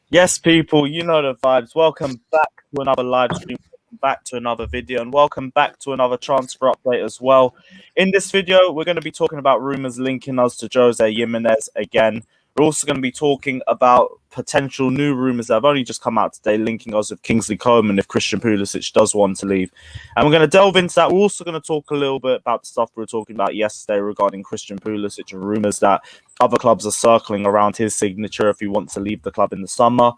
Yes, people, you know the vibes. Welcome back to another live stream, welcome back to another video, and welcome back to another transfer update as well. In this video, we're going to be talking about rumors linking us to Jose Gimenez again. We're also going to be talking about potential new rumors that have only just come out today linking us with Kingsley Coman if Christian Pulisic does want to leave. And we're going to delve into that. We're also going to talk a little bit about the stuff we were talking about yesterday regarding Christian Pulisic and rumors that other clubs are circling around his signature if he wants to leave the club in the summer.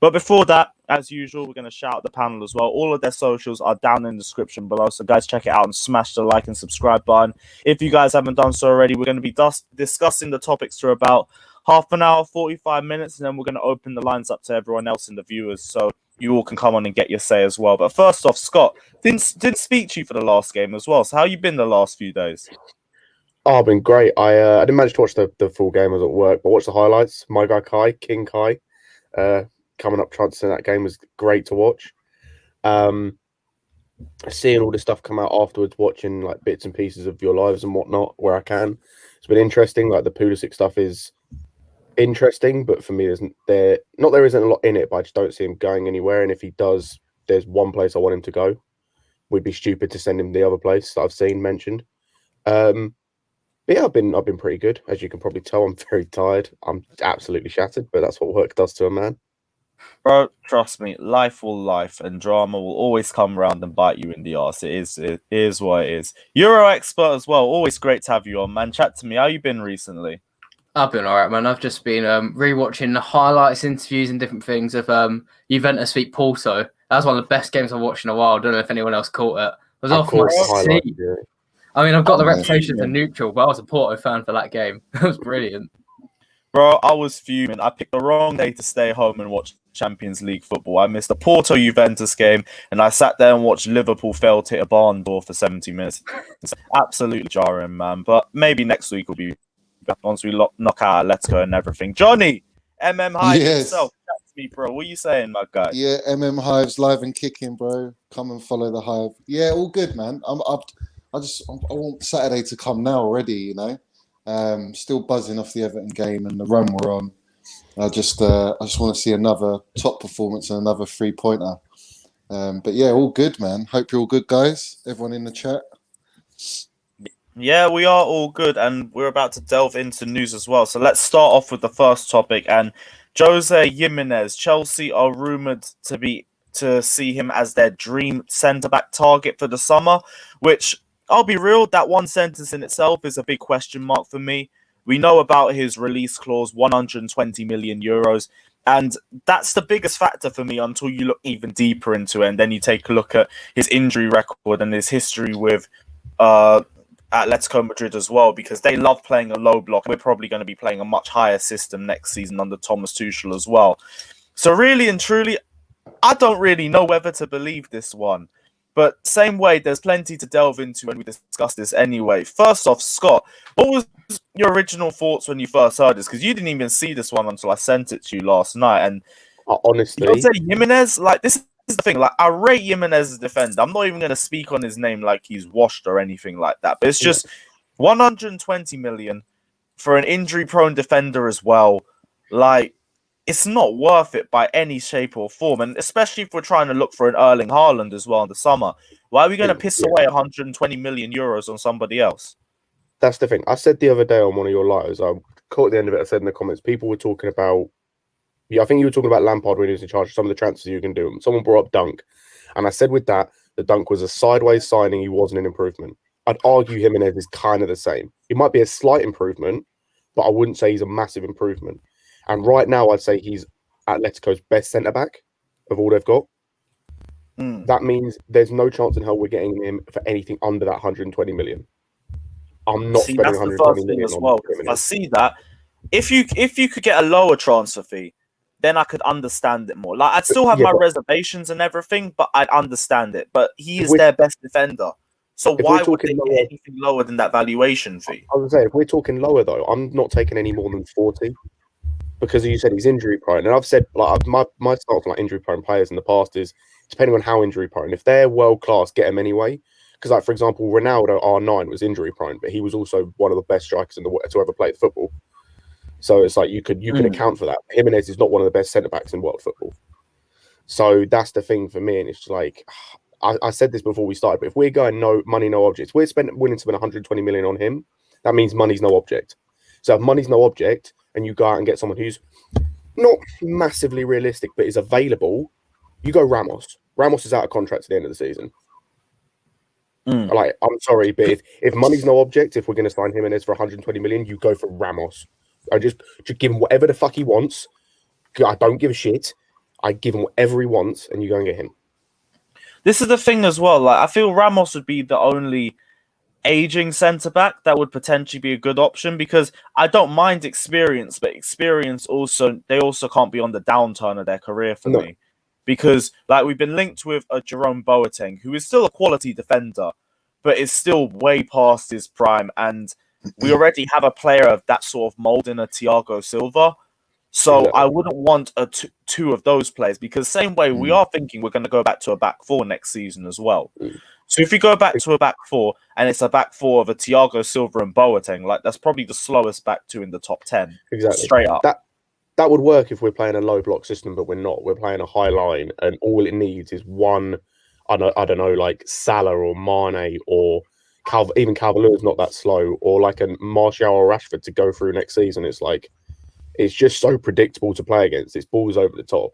But before that, as usual, we're going to shout out the panel as well. All of their socials are down in the description below. So, guys, check it out and smash the like and subscribe button. If you guys haven't done so already, we're going to be discussing the topics for about half an hour, 45 minutes, and then we're going to open the lines up to everyone else in the viewers. So you all can come on and get your say as well. But first off, Scott, didn't speak to you for the last game as well. So how you been the last few days? Oh, I've been great. I didn't manage to watch the full game. I was at work, but watched the highlights. My guy Kai, King Kai, coming up transfer in that game was great to watch. Seeing all this stuff come out afterwards, watching like bits and pieces of your lives and whatnot where I can, it's been interesting. Like the Pulisic stuff is interesting, but for me, there isn't a lot in it. But I just don't see him going anywhere. And if he does, there's one place I want him to go. We'd be stupid to send him the other place that I've seen mentioned. But yeah, I've been pretty good. As you can probably tell, I'm very tired. I'm absolutely shattered, but that's what work does to a man. Bro, trust me, life will life and drama will always come around and bite you in the arse. It is what it is. Euro expert as well. Always great to have you on, man. Chat to me. How you been recently? I've been alright, man. I've just been rewatching the highlights, interviews, and different things of Juventus beat Porto. That was one of the best games I've watched in a while. I don't know if anyone else caught it. I was off my seat. Yeah. I mean, I've got the reputation for neutral, but I was a Porto fan for that game. It was brilliant. Bro, I was fuming. I picked the wrong day to stay home and watch Champions League football. I missed the Porto Juventus game, and I sat there and watched Liverpool fail to hit a barn door for 70 minutes. It's absolutely jarring, man. But maybe next week will be back once we knock out Let's Go and everything. Johnny, Hive himself. That's me, bro. What are you saying, my guy? Yeah, Hive's live and kicking, bro. Come and follow the Hive. Yeah, all good, man. I want Saturday to come now already, you know. Still buzzing off the Everton game and the run we're on. I just want to see another top performance and another 3-pointer. But yeah, all good, man. Hope you're all good, guys. Everyone in the chat. Yeah, we are all good, and we're about to delve into news as well. So let's start off with the first topic. And Jose Gimenez, Chelsea are rumored to see him as their dream centre-back target for the summer, which, I'll be real, that one sentence in itself is a big question mark for me. We know about his release clause, 120 million euros, and that's the biggest factor for me until you look even deeper into it, and then you take a look at his injury record and his history with Atletico Madrid as well, because they love playing a low block. We're probably going to be playing a much higher system next season under Thomas Tuchel as well. So really and truly, I don't really know whether to believe this one. But same way, there's plenty to delve into when we discuss this anyway. First off, Scott, what was your original thoughts when you first heard this? Because you didn't even see this one until I sent it to you last night. And honestly, Jose Gimenez, like, this is the thing. Like, I rate Gimenez as a defender. I'm not even going to speak on his name like he's washed or anything like that. But it's just 120 million for an injury-prone defender as well. Like, it's not worth it by any shape or form. And especially if we're trying to look for an Erling Haaland as well in the summer. Why are we going to piss away 120 million euros on somebody else? That's the thing. I said the other day on one of your lives, I caught the end of it, I said in the comments, people were talking about, I think you were talking about Lampard when he was in charge of some of the transfers you can do. Someone brought up Dunk. And I said with that, the Dunk was a sideways signing. He wasn't an improvement. I'd argue Gimenez is kind of the same. He might be a slight improvement, but I wouldn't say he's a massive improvement. And right now, I'd say he's Atletico's best centre-back of all they've got. That means there's no chance in hell we're getting him for anything under that 120 million. I'm not spending 120 million as well. If I see that, if you could get a lower transfer fee, then I could understand it more. Like, I'd still have my reservations and everything, but I'd understand it. But he is their best defender. So why would they get anything lower than that valuation fee? I was saying, if we're talking lower, though, I'm not taking any more than 40. Because you said he's injury prone, and I've said like my stance on like injury prone players in the past is depending on how injury prone. If they're world class, get them anyway. Because like for example, Ronaldo R9 was injury prone, but he was also one of the best strikers in the world to ever play football. So it's like you could account for that. Gimenez is not one of the best centre backs in world football. So that's the thing for me, and it's like I said this before we started, but if we're going no money, no objects, we're willing to spend 120 million on him. That means money's no object. So if money's no object, and you go out and get someone who's not massively realistic but is available, you go Ramos. Ramos is out of contract at the end of the season. Like, I'm sorry, but if money's no object, if we're going to sign Gimenez for 120 million, you go for Ramos. I just give him whatever the fuck he wants. I don't give a shit. I give him whatever he wants, and you go and get him. This is the thing as well. Like, I feel Ramos would be the only aging centre back that would potentially be a good option, because I don't mind experience, but experience they also can't be on the downturn of their career for me. Because like we've been linked with a Jerome Boateng, who is still a quality defender, but is still way past his prime, and we already have a player of that sort of mold in a Thiago Silva. So I wouldn't want two of those players, because same way we are thinking we're going to go back to a back four next season as well. So if you go back to a back four and it's a back four of a Thiago Silva and Boateng, like that's probably the slowest back two in the top 10. Exactly. Straight up. That would work if we're playing a low block system, but we're not. We're playing a high line, and all it needs is one, I don't know, like Salah or Mane or even Calvert-Lewin's not that slow, or like a Martial or Rashford to go through next season. It's like, it's just so predictable to play against. It's balls over the top.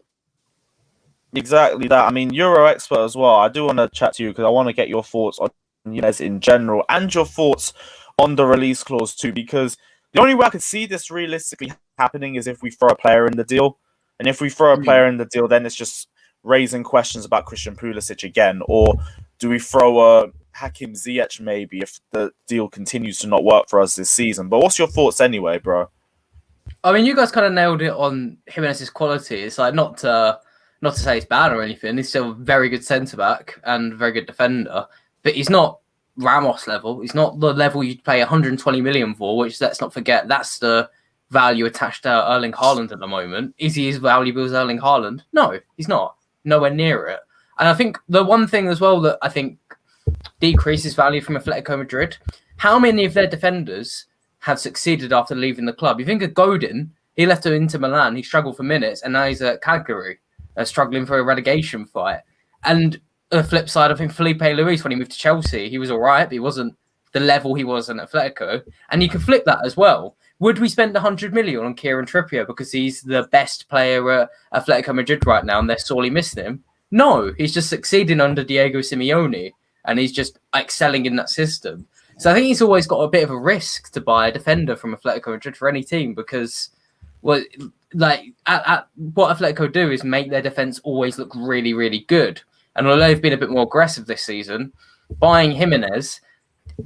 Exactly that. I mean, Euro expert as well. I do want to chat to you because I want to get your thoughts on Gimenez in general and your thoughts on the release clause too, because the only way I could see this realistically happening is if we throw a player in the deal. And if we throw a player in the deal, then it's just raising questions about Christian Pulisic again. Or do we throw a Hakim Ziyech maybe if the deal continues to not work for us this season? But what's your thoughts anyway, bro? I mean, you guys kind of nailed it on Gimenez's quality. It's like not to say he's bad or anything. He's still a very good centre-back and a very good defender. But he's not Ramos level. He's not the level you'd pay 120 million for, which, let's not forget, that's the value attached to Erling Haaland at the moment. Is he as valuable as Erling Haaland? No, he's not. Nowhere near it. And I think the one thing as well that I think decreases value from Atletico Madrid, how many of their defenders have succeeded after leaving the club? You think of Godin, he left to Inter Milan, he struggled for minutes, and now he's at Cagliari, struggling for a relegation fight. And the flip side, I think Felipe Luis, when he moved to Chelsea, he was all right, but he wasn't the level he was in Atletico. And you can flip that as well. Would we spend 100 million on Kieran Trippier because he's the best player at Atletico Madrid right now and they're sorely missing him? No, he's just succeeding under Diego Simeone and he's just excelling in that system. So I think he's always got a bit of a risk to buy a defender from Atletico Madrid for any team because, well, like what Atletico do is make their defense always look really, really good. And although they've been a bit more aggressive this season, buying Gimenez,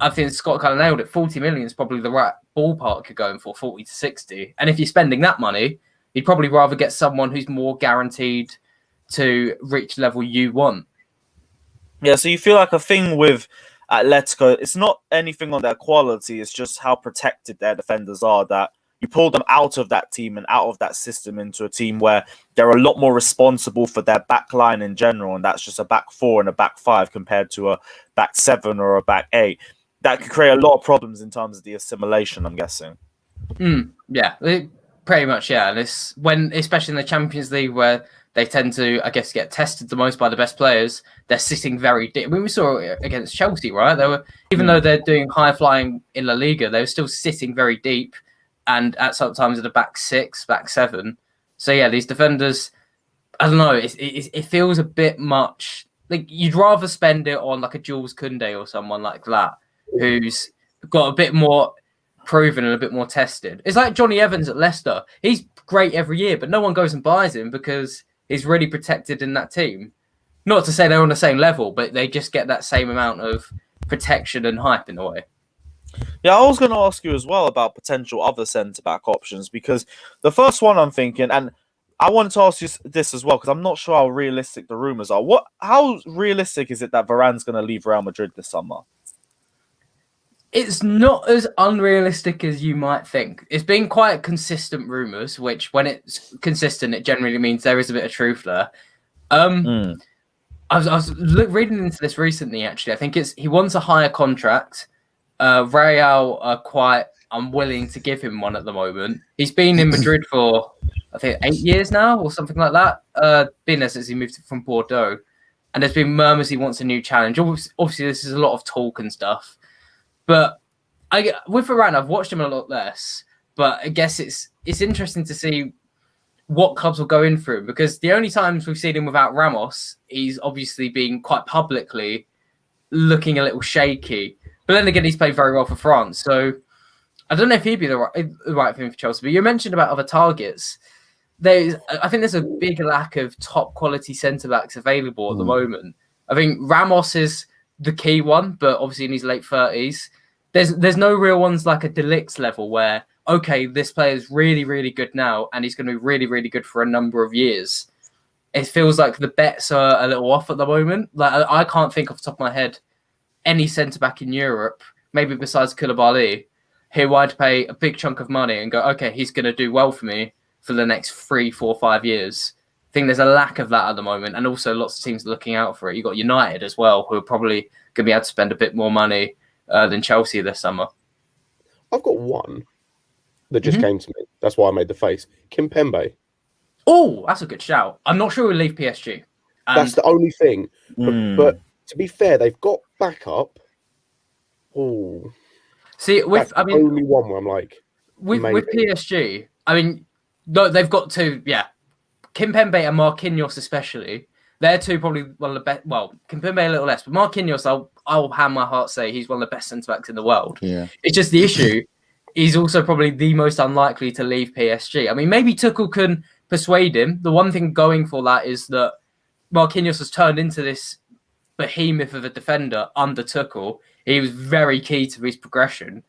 I think Scott kind of nailed it. 40 million is probably the right ballpark you're going for, 40 to 60. And if you're spending that money, you'd probably rather get someone who's more guaranteed to reach the level you want. Yeah, so you feel like a thing with Atletico, it's not anything on their quality, it's just how protected their defenders are, that you pull them out of that team and out of that system into a team where they're a lot more responsible for their back line in general, and that's just a back four and a back five compared to a back seven or a back eight. That could create a lot of problems in terms of the assimilation, I'm guessing. Yeah, pretty much, yeah. And it's when, especially in the Champions League, where they tend to, I guess, get tested the most by the best players, they're sitting very deep. I mean, we saw it against Chelsea, right? They were, even though they're doing high flying in La Liga, they were still sitting very deep and at sometimes at the back six, back seven. So yeah, these defenders, I don't know, it feels a bit much. Like you'd rather spend it on like a Jules Koundé or someone like that, who's got a bit more proven and a bit more tested. It's like Johnny Evans at Leicester. He's great every year, but no one goes and buys him because he's really protected in that team. Not to say they're on the same level, but they just get that same amount of protection and hype in a way. Yeah, I was going to ask you as well about potential other centre-back options, because the first one I'm thinking, and I wanted to ask you this as well, because I'm not sure how realistic the rumours are. How realistic is it that Varane's going to leave Real Madrid this summer? It's not as unrealistic as you might think. It's been quite consistent rumours, which when it's consistent, it generally means there is a bit of truth there. I was reading into this recently, actually. I think he wants a higher contract. Real are quite I'm willing to give him one at the moment. He's been in Madrid for, I think, 8 years now or something like that. Been there since he moved from Bordeaux. And there's been murmurs he wants a new challenge. Obviously, this is a lot of talk and stuff. But with Varane, I've watched him a lot less. But I guess it's interesting to see what clubs will go in for him. Because the only times we've seen him without Ramos, he's obviously been quite publicly looking a little shaky. But then again, he's played very well for France. So I don't know if he'd be the right thing for Chelsea. But you mentioned about other targets. I think there's a big lack of top quality centre backs available at the moment. I think Ramos is the key one, but obviously in his late 30s, there's no real ones like a De Ligt level where, okay, this player is really, really good now, and he's going to be really, really good for a number of years. It feels like the bets are a little off at the moment. Like I can't think off the top of my head any centre back in Europe, maybe besides Koulibaly, who I'd pay a big chunk of money and go, okay, he's going to do well for me for the next 3, 4, 5 years. I think there's a lack of that at the moment, and also lots of teams are looking out for it. You've got United as well, who are probably going to be able to spend a bit more money than Chelsea this summer. I've got one that just came to me. That's why I made the face. Kimpembe. Oh, that's a good shout. I'm not sure we'll leave PSG. That's the only thing. But to be fair, they've got backup. Oh, see, only one where I'm like, with PSG. I mean, no, they've got two. Yeah, Kimpembe and Marquinhos especially. They're two probably one of the best. Well, Kimpembe a little less, but Marquinhos, I'll hand my heart say he's one of the best centre backs in the world. Yeah, it's just the issue. He's also probably the most unlikely to leave PSG. I mean, maybe Tuchel can persuade him. The one thing going for that is that Marquinhos has turned into this behemoth of a defender under Tuchel. He was very key to his progression,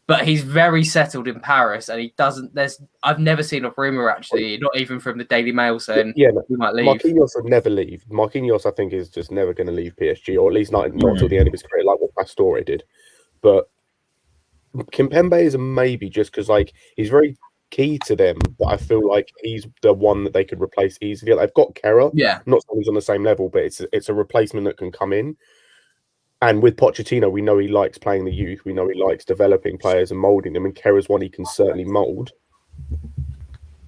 but he's very settled in Paris, and he doesn't. I've never seen a rumor actually, not even from the Daily Mail, saying he might leave. Marquinhos would never leave. Marquinhos, I think, is just never going to leave PSG, or at least not until the end of his career, like what Pastore did. But Kimpembe is a maybe, just because like he's very key to them, but I feel like he's the one that they could replace easily. They've got Kera, not saying he's on the same level, but it's a replacement that can come in. And with Pochettino, we know he likes playing the youth. We know he likes developing players and moulding them. And Kera's one he can certainly mould.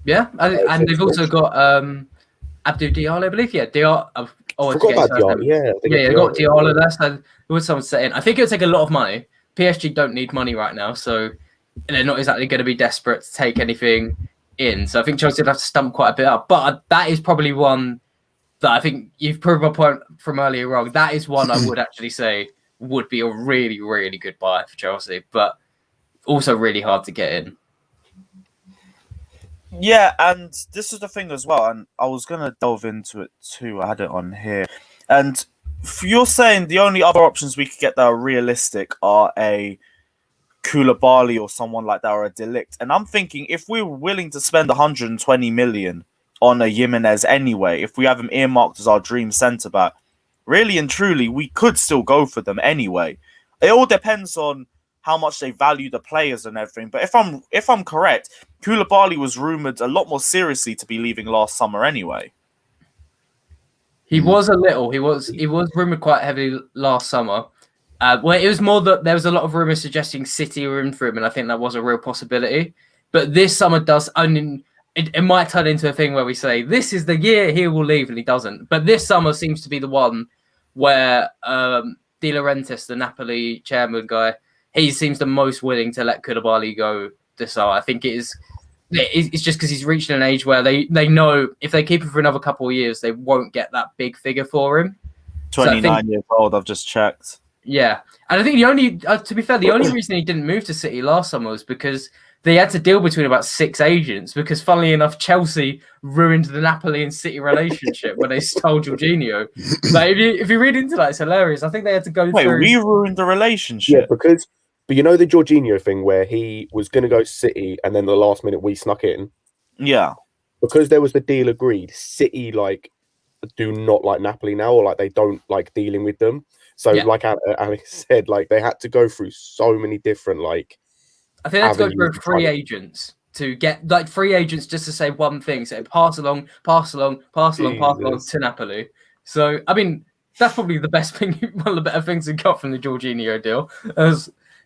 Yeah, and they've also got Abdou Diallo, I believe. Yeah, Diallo. Forgot about Diallo. Yeah, they got Diallo there. So who would someone say in? I think it would take a lot of money. PSG don't need money right now, so they're not exactly going to be desperate to take anything in. So I think Chelsea would have to stump quite a bit up. But that is probably one that I think you've proved my point from earlier wrong. That is one I would actually say would be a really, really good buy for Chelsea, but also really hard to get in. Yeah, and this is the thing as well, and I was going to delve into it too. I had it on here. And you're saying the only other options we could get that are realistic are a Koulibaly or someone like that, or a De Ligt. And I'm thinking if we were willing to spend 120 million on a Gimenez anyway, if we have him earmarked as our dream centre-back, really and truly, we could still go for them anyway. It all depends on how much they value the players and everything. But if I'm correct, Koulibaly was rumoured a lot more seriously to be leaving last summer anyway. He was a little. He was rumoured quite heavily last summer. Well, it was more that there was a lot of rumours suggesting City were in for him, and I think that was a real possibility. But this summer does... I mean, it might turn into a thing where we say, this is the year he will leave, and he doesn't. But this summer seems to be the one where De Laurentiis, the Napoli chairman guy, he seems the most willing to let Koulibaly go this summer. I think it's just because he's reaching an age where they know if they keep him for another couple of years, they won't get that big figure for him. 29 years old, I've just checked. Yeah. And I think the only, to be fair, the only reason he didn't move to City last summer was because they had to deal between about 6 agents, because funnily enough, Chelsea ruined the Napoli and City relationship when they stole Jorginho. Like, if you read into that, it's hilarious. I think they had to go through... we ruined the relationship? Yeah, but you know the Jorginho thing where he was going to go City and then the last minute we snuck in? Yeah. Because there was the deal agreed, City, like, do not like Napoli now, or, like, they don't like dealing with them. So, like Alex said, like, they had to go through so many different, like... I think they had to go through free agents to get, like, free agents just to say one thing. So, pass along to Napoli. So, I mean, that's probably the best thing, one of the better things we got from the Jorginho deal.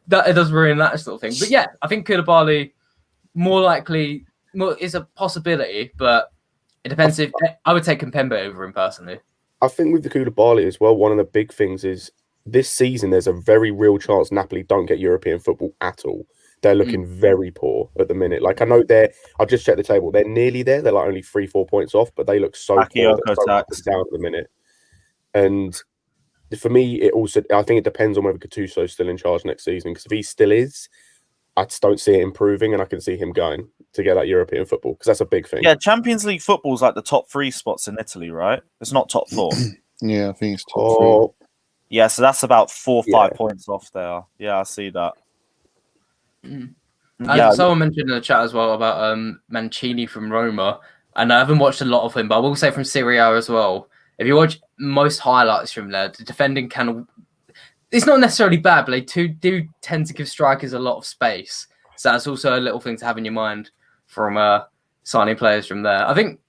that it does ruin that sort of thing. But yeah, I think Koulibaly more likely is a possibility, but it depends. If I would take Kimpembe over him personally. I think with the Koulibaly as well, one of the big things is this season there's a very real chance Napoli don't get European football at all. They're looking very poor at the minute. Like I know I've just checked the table. They're nearly there. They're like only 3-4 points off, but they look so poor. They're so up and down at the minute. And for me, I think it depends on whether Gattuso's still in charge next season. Because if he still is, I just don't see it improving, and I can see him going to get that European football because that's a big thing. Yeah, Champions League football's like the top 3 spots in Italy, right? It's not top 4. Yeah, I think it's top 3. Yeah, so that's about 4 or 5 points off there. Yeah, I see that. Someone mentioned in the chat as well about Mancini from Roma, and I haven't watched a lot of him, but I will say from Serie A as well. If you watch most highlights from there, the defending it's not necessarily bad, but they do tend to give strikers a lot of space. So that's also a little thing to have in your mind from signing players from there. I think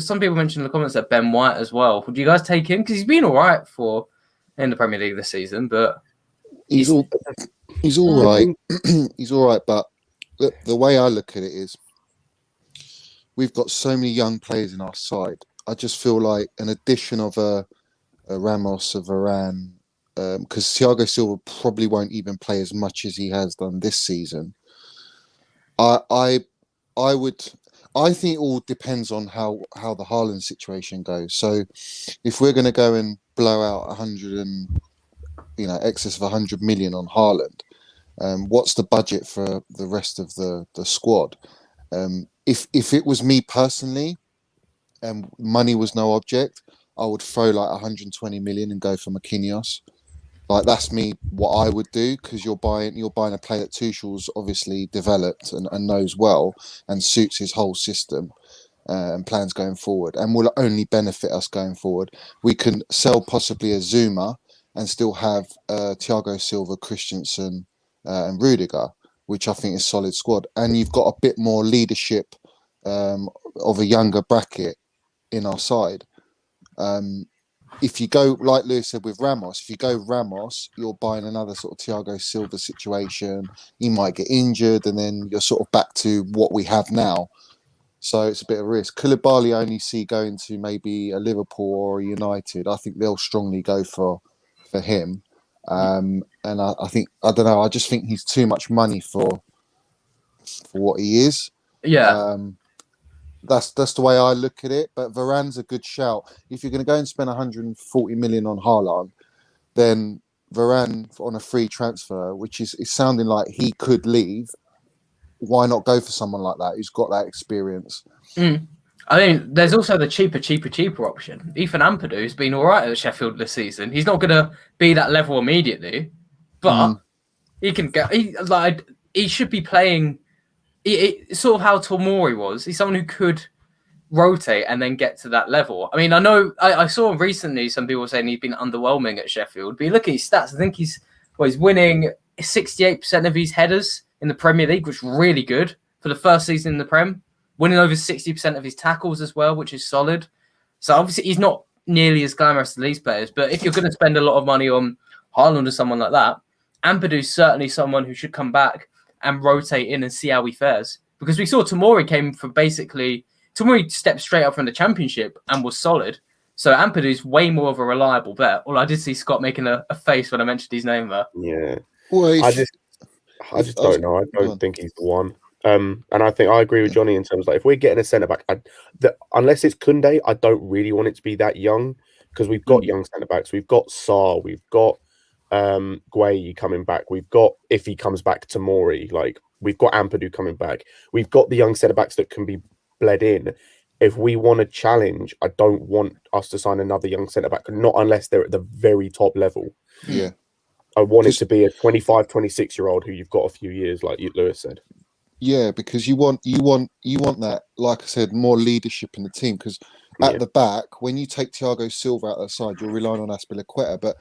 some people mentioned in the comments that Ben White as well. Would you guys take him? Because he's been all right in the Premier League this season, but he's all right. He's all right, but look, the way I look at it is we've got so many young players in our side. I just feel like an addition of a Ramos, a Varane, because Thiago Silva probably won't even play as much as he has done this season. I think it all depends on how the Haaland situation goes. So if we're going to go and blow out excess of 100 million on Haaland, what's the budget for the rest of the squad? If it was me personally, and money was no object, I would throw like 120 million and go for Marquinhos. Like that's me, what I would do, because you're buying a player that Tuchel's obviously developed and knows well and suits his whole system and plans going forward, and will only benefit us going forward. We can sell possibly a Zuma and still have Thiago Silva, Christensen, and Rudiger, which I think is a solid squad. And you've got a bit more leadership of a younger bracket in our side. If you go, like Lewis said, with Ramos, you're buying another sort of Thiago Silva situation. He might get injured, and then you're sort of back to what we have now. So it's a bit of a risk. Koulibaly I only see going to maybe a Liverpool or a United. I think they'll strongly go for him. And I think, I don't know, I just think he's too much money for what he is. Yeah. That's the way I look at it. But Varane's a good shout. If you're going to go and spend 140 million on Haaland, then Varane on a free transfer, which is sounding like he could leave. Why not go for someone like that who's got that experience? I mean, there's also the cheaper option. Ethan Ampadu's been all right at Sheffield this season. He's not going to be that level immediately, but he can get. He should be playing. Sort of how Tomori was. He's someone who could rotate and then get to that level. I mean, I know I saw recently some people saying he's been underwhelming at Sheffield, but you look at his stats. I think he's winning 68% of his headers in the Premier League, which is really good for the first season in the Prem. Winning over 60% of his tackles as well, which is solid. So obviously he's not nearly as glamorous as these players, but if you're going to spend a lot of money on Haaland or someone like that, Ampadu's certainly someone who should come back and rotate in and see how he fares. Because we saw Tomori Tomori stepped straight up from the Championship and was solid. So Ampadu's way more of a reliable bet. Well, I did see Scott making a face when I mentioned his name there. Yeah. Well, I just don't know. I don't think he's the one. And I think I agree with Johnny in terms of, like, if we're getting a centre-back, unless it's Koundé, I don't really want it to be that young, because we've got young centre-backs. We've got Sarr, we've got Gueye coming back. We've got, if he comes back, Tomori. Like, we've got Ampadu coming back. We've got the young centre-backs that can be bled in. If we want to challenge, I don't want us to sign another young centre-back, not unless they're at the very top level. Yeah. I want it to be a 25, 26-year-old who you've got a few years, like Lewis said. Yeah, because you want that, like I said, more leadership in the team. Because at the back, when you take Thiago Silva out the side, you're relying on Azpilicueta, but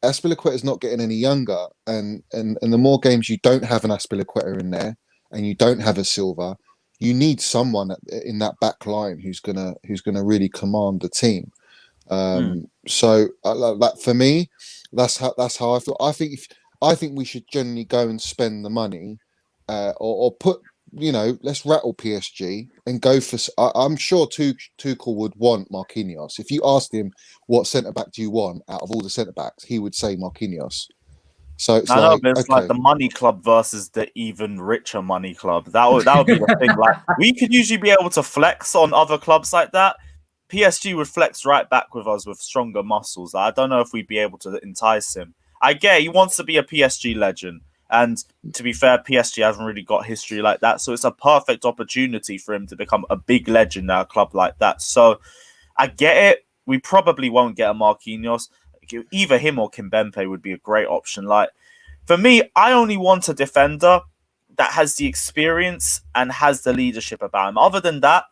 Azpilicueta's not getting any younger, and the more games you don't have an Azpilicueta in there, and you don't have a Silva, you need someone in that back line who's gonna really command the team. So that for me, that's how I feel. I think I think we should generally go and spend the money, or put, let's rattle PSG and go for. I'm sure Tuchel would want Marquinhos. If you asked him what centre back do you want out of all the centre backs, he would say Marquinhos. So it's I know, like, but it's like the money club versus the even richer money club. That would be the thing. Like, we could usually be able to flex on other clubs like that. PSG would flex right back with us with stronger muscles. I don't know if we'd be able to entice him. I get he wants to be a PSG legend. And to be fair, PSG hasn't really got history like that. So it's a perfect opportunity for him to become a big legend at a club like that. So I get it. We probably won't get a Marquinhos. Either him or Kimpembe would be a great option. Like, for me, I only want a defender that has the experience and has the leadership about him. Other than that,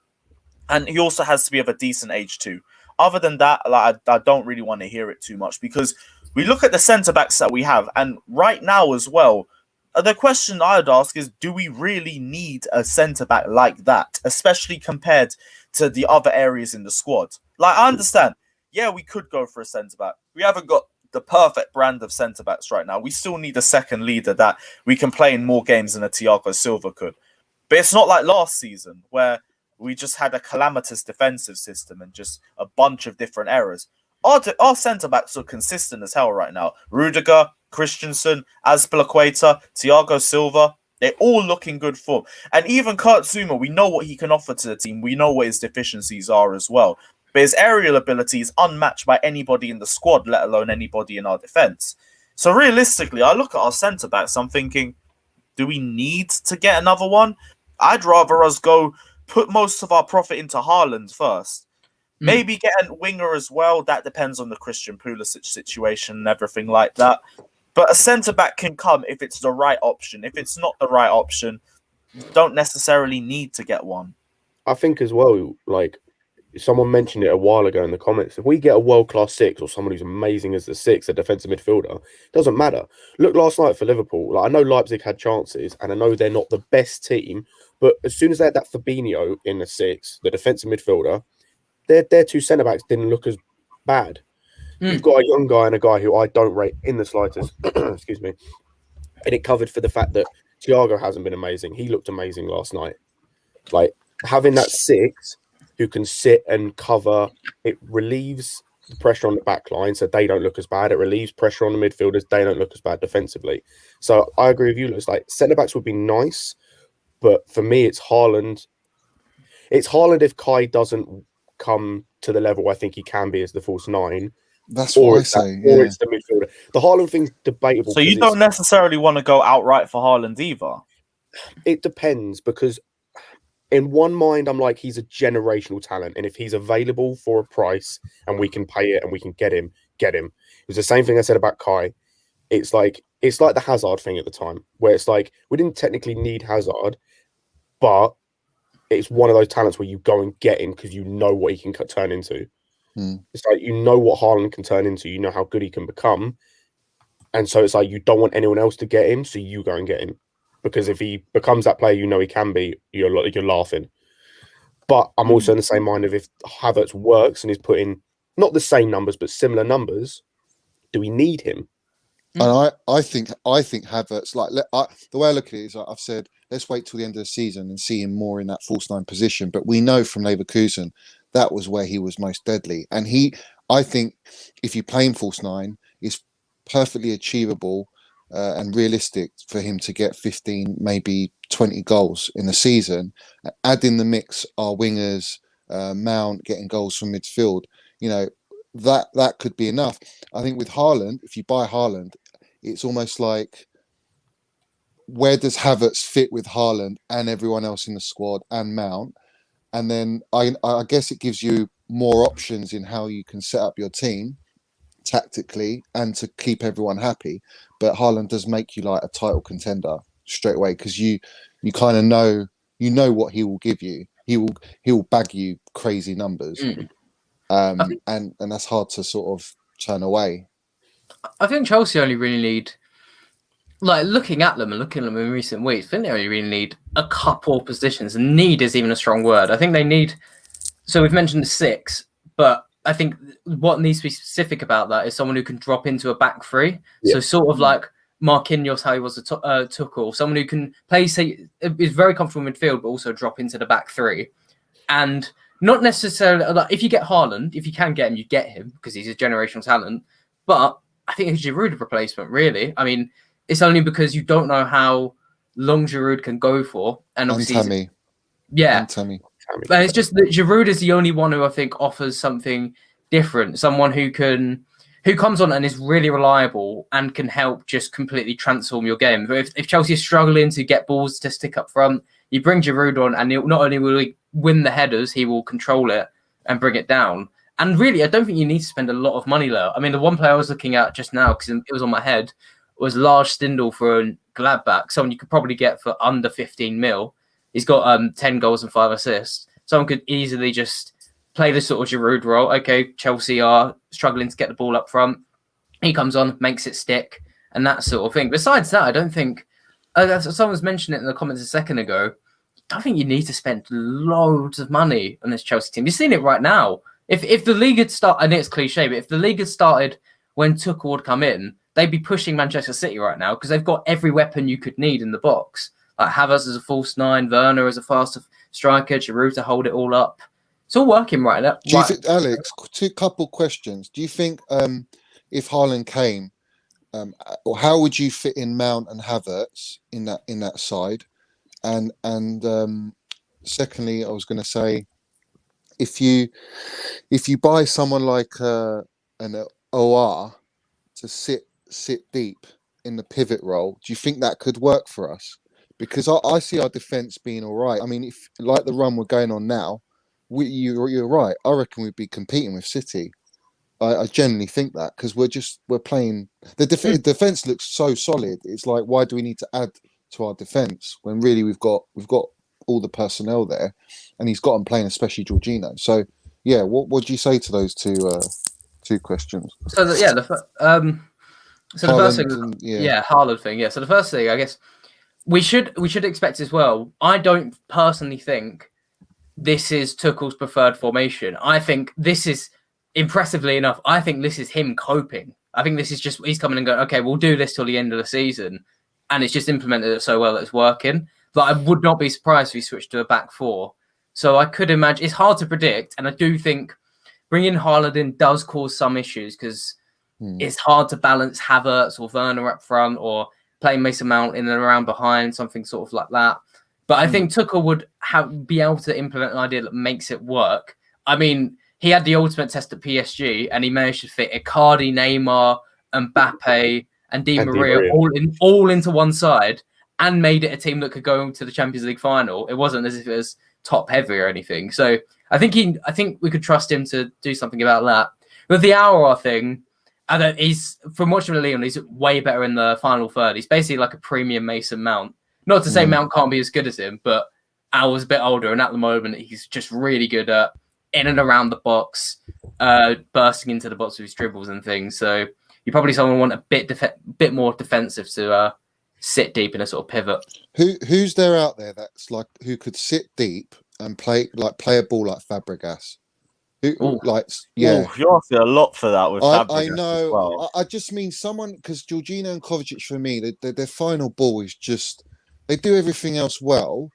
and he also has to be of a decent age too. Other than that, like, I don't really want to hear it too much, because we look at the centre-backs that we have, and right now as well, the question I'd ask is, do we really need a centre-back like that, especially compared to the other areas in the squad? Like, I understand, yeah, we could go for a centre-back. We haven't got the perfect brand of centre-backs right now. We still need a second leader that we can play in more games than a Thiago Silva could. But it's not like last season, where we just had a calamitous defensive system and just a bunch of different errors. Our centre-backs are consistent as hell right now. Rudiger, Christensen, Azpilicueta, Thiago Silva, they're all looking good form. And even Kurt Zouma, we know what he can offer to the team. We know what his deficiencies are as well. But his aerial ability is unmatched by anybody in the squad, let alone anybody in our defence. So realistically, I look at our centre-backs, I'm thinking, do we need to get another one? I'd rather us go put most of our profit into Haaland first. Maybe get a winger as well. That depends on the Christian Pulisic situation and everything like that. But a centre-back can come if it's the right option. If it's not the right option, you don't necessarily need to get one. I think as well, like, someone mentioned it a while ago in the comments, if we get a world-class six or someone who's amazing as the six, a defensive midfielder, doesn't matter. Look last night for Liverpool. Like, I know Leipzig had chances, and I know they're not the best team, but as soon as they had that Fabinho in the six, the defensive midfielder, their two centre-backs didn't look as bad. You've got a young guy and a guy who I don't rate in the slightest, excuse me, and it covered for the fact that Thiago hasn't been amazing. He looked amazing last night. Like, having that six who can sit and cover, it relieves the pressure on the back line so they don't look as bad. It relieves pressure on the midfielders. They don't look as bad defensively. So I agree with you. It's like centre-backs would be nice, but for me, it's Haaland. It's Haaland if Kai doesn't come to the level I think he can be as the false nine. That's what I say. Or it's the midfielder. The Haaland thing's debatable. So you don't necessarily want to go outright for Haaland either? It depends, because in one mind, I'm like, he's a generational talent. And if he's available for a price and we can pay it and we can get him. It was the same thing I said about Kai. It's like the Hazard thing at the time, where it's like, we didn't technically need Hazard, but it's one of those talents where you go and get him because you know what he can turn into. It's like, you know what Haaland can turn into. You know how good he can become. And so it's like, you don't want anyone else to get him, so you go and get him. Because if he becomes that player you know he can be, you're laughing. But I'm also in the same mind of, if Havertz works and is putting not the same numbers, but similar numbers, do we need him? And I think Havertz, the way I look at it is, I've said, let's wait till the end of the season and see him more in that false nine position. But we know from Leverkusen that was where he was most deadly. And I think if you play him false nine, it's perfectly achievable and realistic for him to get 15, maybe 20 goals in the season. Add in the mix our wingers, Mount getting goals from midfield. That could be enough. I think with Haaland, if you buy Haaland, it's almost like, where does Havertz fit with Haaland and everyone else in the squad and Mount? And then I guess it gives you more options in how you can set up your team tactically and to keep everyone happy. But Haaland does make you like a title contender straight away, because you kind of know what he will give you. He will bag you crazy numbers. And that's hard to sort of turn away. I think Chelsea only really need, like, looking at them in recent weeks, I think they only really need a couple of positions. Need is even a strong word. I think they need, so we've mentioned the six, but I think what needs to be specific about that is someone who can drop into a back three. Yeah. So sort of like Marquinhos how he was a Tuchel, someone who can play, say, is very comfortable in midfield, but also drop into the back three. And not necessarily, like, if you get Haaland, if you can get him, you get him because he's a generational talent. But I think it's Giroud replacement, really. I mean, it's only because you don't know how long Giroud can go for. And obviously, Tammy. Yeah. And Tammy. But it's just that Giroud is the only one who I think offers something different. Someone who comes on and is really reliable and can help just completely transform your game. But if Chelsea is struggling to get balls to stick up front, you bring Giroud on and not only will he win the headers, he will control it and bring it down. And really, I don't think you need to spend a lot of money there. I mean, the one player I was looking at just now, because it was on my head, was Lars Stindl for Gladbach, someone you could probably get for under 15 mil. He's got 10 goals and 5 assists. Someone could easily just play this sort of Giroud role. Okay, Chelsea are struggling to get the ball up front. He comes on, makes it stick, and that sort of thing. Besides that, I don't think, someone was mentioning it in the comments a second ago, I don't think you need to spend loads of money on this Chelsea team. You've seen it right now. If the league had started, I know it's cliche, but if the league had started when Tuchel would come in, they'd be pushing Manchester City right now because they've got every weapon you could need in the box. Like Havertz as a false nine, Werner as a fast striker, Giroud to hold it all up. It's all working right now. Do you think, Alex, couple questions. Do you think if Haaland came, or how would you fit in Mount and Havertz in that side? And secondly, I was going to say, if you buy someone like an OR to sit deep in the pivot role, do you think that could work for us? Because I see our defence being all right. I mean, if like the run we're going on now, you're right. I reckon we'd be competing with City. I genuinely think that because we're playing the defence looks so solid. It's like, why do we need to add to our defence when really we've got all the personnel there, and he's got them playing, especially Jorginho. So yeah, what do you say to those two questions? So the first thing, Haaland thing, yeah. So the first thing, I guess we should expect as well. I don't personally think this is Tuchel's preferred formation. I think this is, impressively enough, I think this is him coping. I think this is just he's coming and going, okay, we'll do this till the end of the season. And it's just implemented it so well that it's working. But I would not be surprised if we switched to a back four. So I could imagine, it's hard to predict. And I do think bringing Haaland in does cause some issues because it's hard to balance Havertz or Werner up front or playing Mason Mount in and around behind, something sort of like that. But I think Tuchel would be able to implement an idea that makes it work. I mean, he had the ultimate test at PSG and he managed to fit Icardi, Neymar, Mbappe, and Di Maria all into one side and made it a team that could go to the Champions League final. It wasn't as if it was top heavy or anything. So I think we could trust him to do something about that. With the Aouar thing, he's, from watching Leon, he's way better in the final third. He's basically like a premium Mason Mount. Not to say Mount can't be as good as him, but Aouar's a bit older, and at the moment he's just really good at in and around the box, bursting into the box with his dribbles and things. So you probably someone want a bit more defensive to sit deep in a sort of pivot. Who's there out there that's like who could sit deep and play a ball like Fabregas? You're asking a lot for that with Fabregas. I know. As well. I just mean someone, because Jorginho and Kovacic for me, their final ball is just, they do everything else well,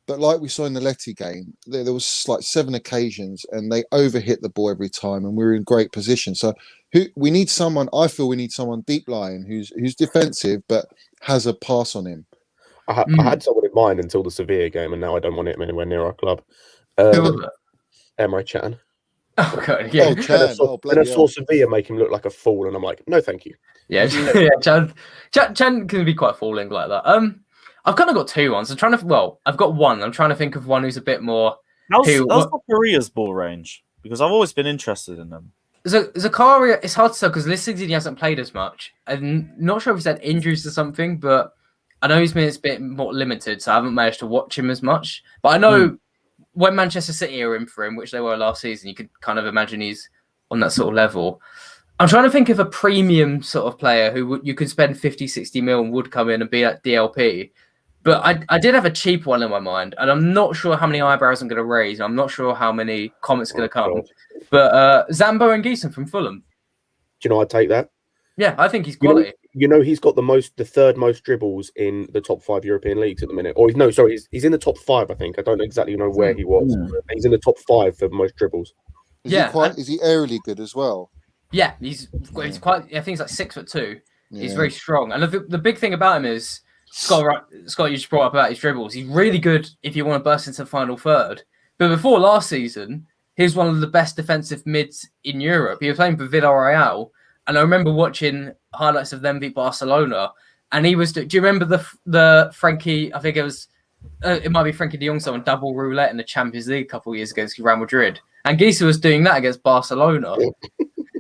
but like we saw in the Letty game, there was like 7 occasions and they overhit the ball every time, and we were in great position. So we need someone. I feel we need someone deep lying who's defensive but has a pass on him. I had someone in mind until the Sevilla game, and now I don't want him anywhere near our club. Emre Can. Oh god, yeah. And I saw Sevilla make him look like a fool, and I'm like, no, thank you. Yeah, Chan can be quite falling like that. I've kind of got 2 ones. I've got one. I'm trying to think of one who's a bit more. How's Zacharia's ball range? Because I've always been interested in them. Zakaria, it's hard to tell because this season he hasn't played as much. I'm not sure if he's had injuries or something, but I know he's been a bit more limited, so I haven't managed to watch him as much. But I know when Manchester City are in for him, which they were last season, you could kind of imagine he's on that sort of level. I'm trying to think of a premium sort of player who you could spend 50, 60 mil and would come in and be at DLP. But I did have a cheap one in my mind, and I'm not sure how many eyebrows I'm going to raise. I'm not sure how many comments are going to come. God. But Zambo and Gieson from Fulham. Do you know I'd take that? Yeah, I think he's quality. he's got the third most dribbles in the top 5 European leagues at the minute. Or no, sorry, he's in the top 5. I think I don't exactly know where he was. He's in the top 5 for most dribbles. Is he aerially good as well? Yeah, he's quite. I think he's like 6'2". He's very strong, and the big thing about him is Scott. You just brought up about his dribbles. He's really good if you want to burst into the final third. But before last season, he was one of the best defensive mids in Europe. He was playing for Villarreal, and I remember watching highlights of them beat Barcelona. And he was. Do you remember the Frankie? I think it was. It might be Frankie De Jong on double roulette in the Champions League a couple of years ago against Real Madrid, and Giza was doing that against Barcelona.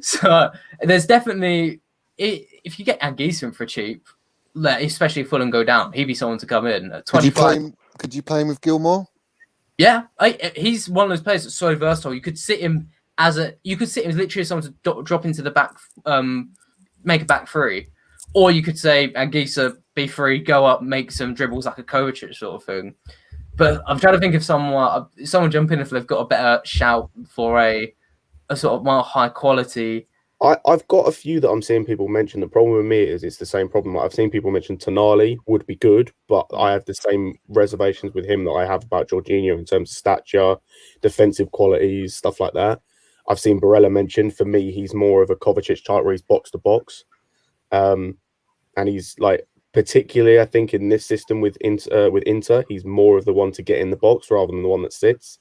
So there's definitely, if you get Anguissa for cheap, especially if Fulham go down, he'd be someone to come in at 25. Could you play him with Gilmore? Yeah, he's one of those players that's so versatile. You could sit him literally as someone to drop into the back, make a back three, or you could say Anguissa be free, go up, make some dribbles like a Kovacic sort of thing. But I'm trying to think of someone jump in if they've got a better shout for a sort of more high quality. I've got a few that I'm seeing people mention. The problem with me is it's the same problem. I've seen people mention Tonali would be good, but I have the same reservations with him that I have about Jorginho in terms of stature, defensive qualities, stuff like that. I've seen Barella mentioned. For me, he's more of a Kovacic type where he's box to box. And he's like, particularly, I think, in this system with Inter, he's more of the one to get in the box rather than the one that sits.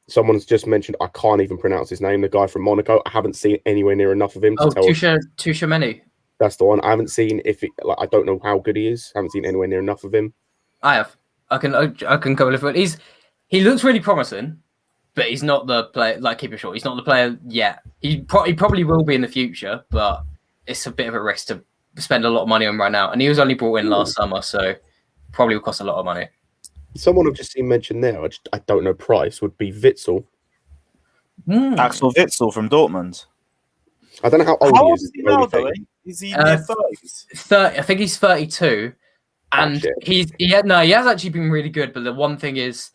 Someone's just mentioned, I can't even pronounce his name, the guy from Monaco. I haven't seen anywhere near enough of him to tell. Tchouaméni. That's the one. I haven't seen I don't know how good he is. I haven't seen anywhere near enough of him. I have. I can go with it. He looks really promising, but he's not the player. Like, keep it short. He's not the player yet. He probably will be in the future, but it's a bit of a risk to spend a lot of money on right now. And he was only brought in last summer, so probably will cost a lot of money. Someone I've just seen mentioned there, I don't know price, would be Witsel. Axel Witsel from Dortmund. I don't know how old How he old is. is he now, though? Is he near 30s? 30, I think he's 32. And he has actually been really good. But the one thing is,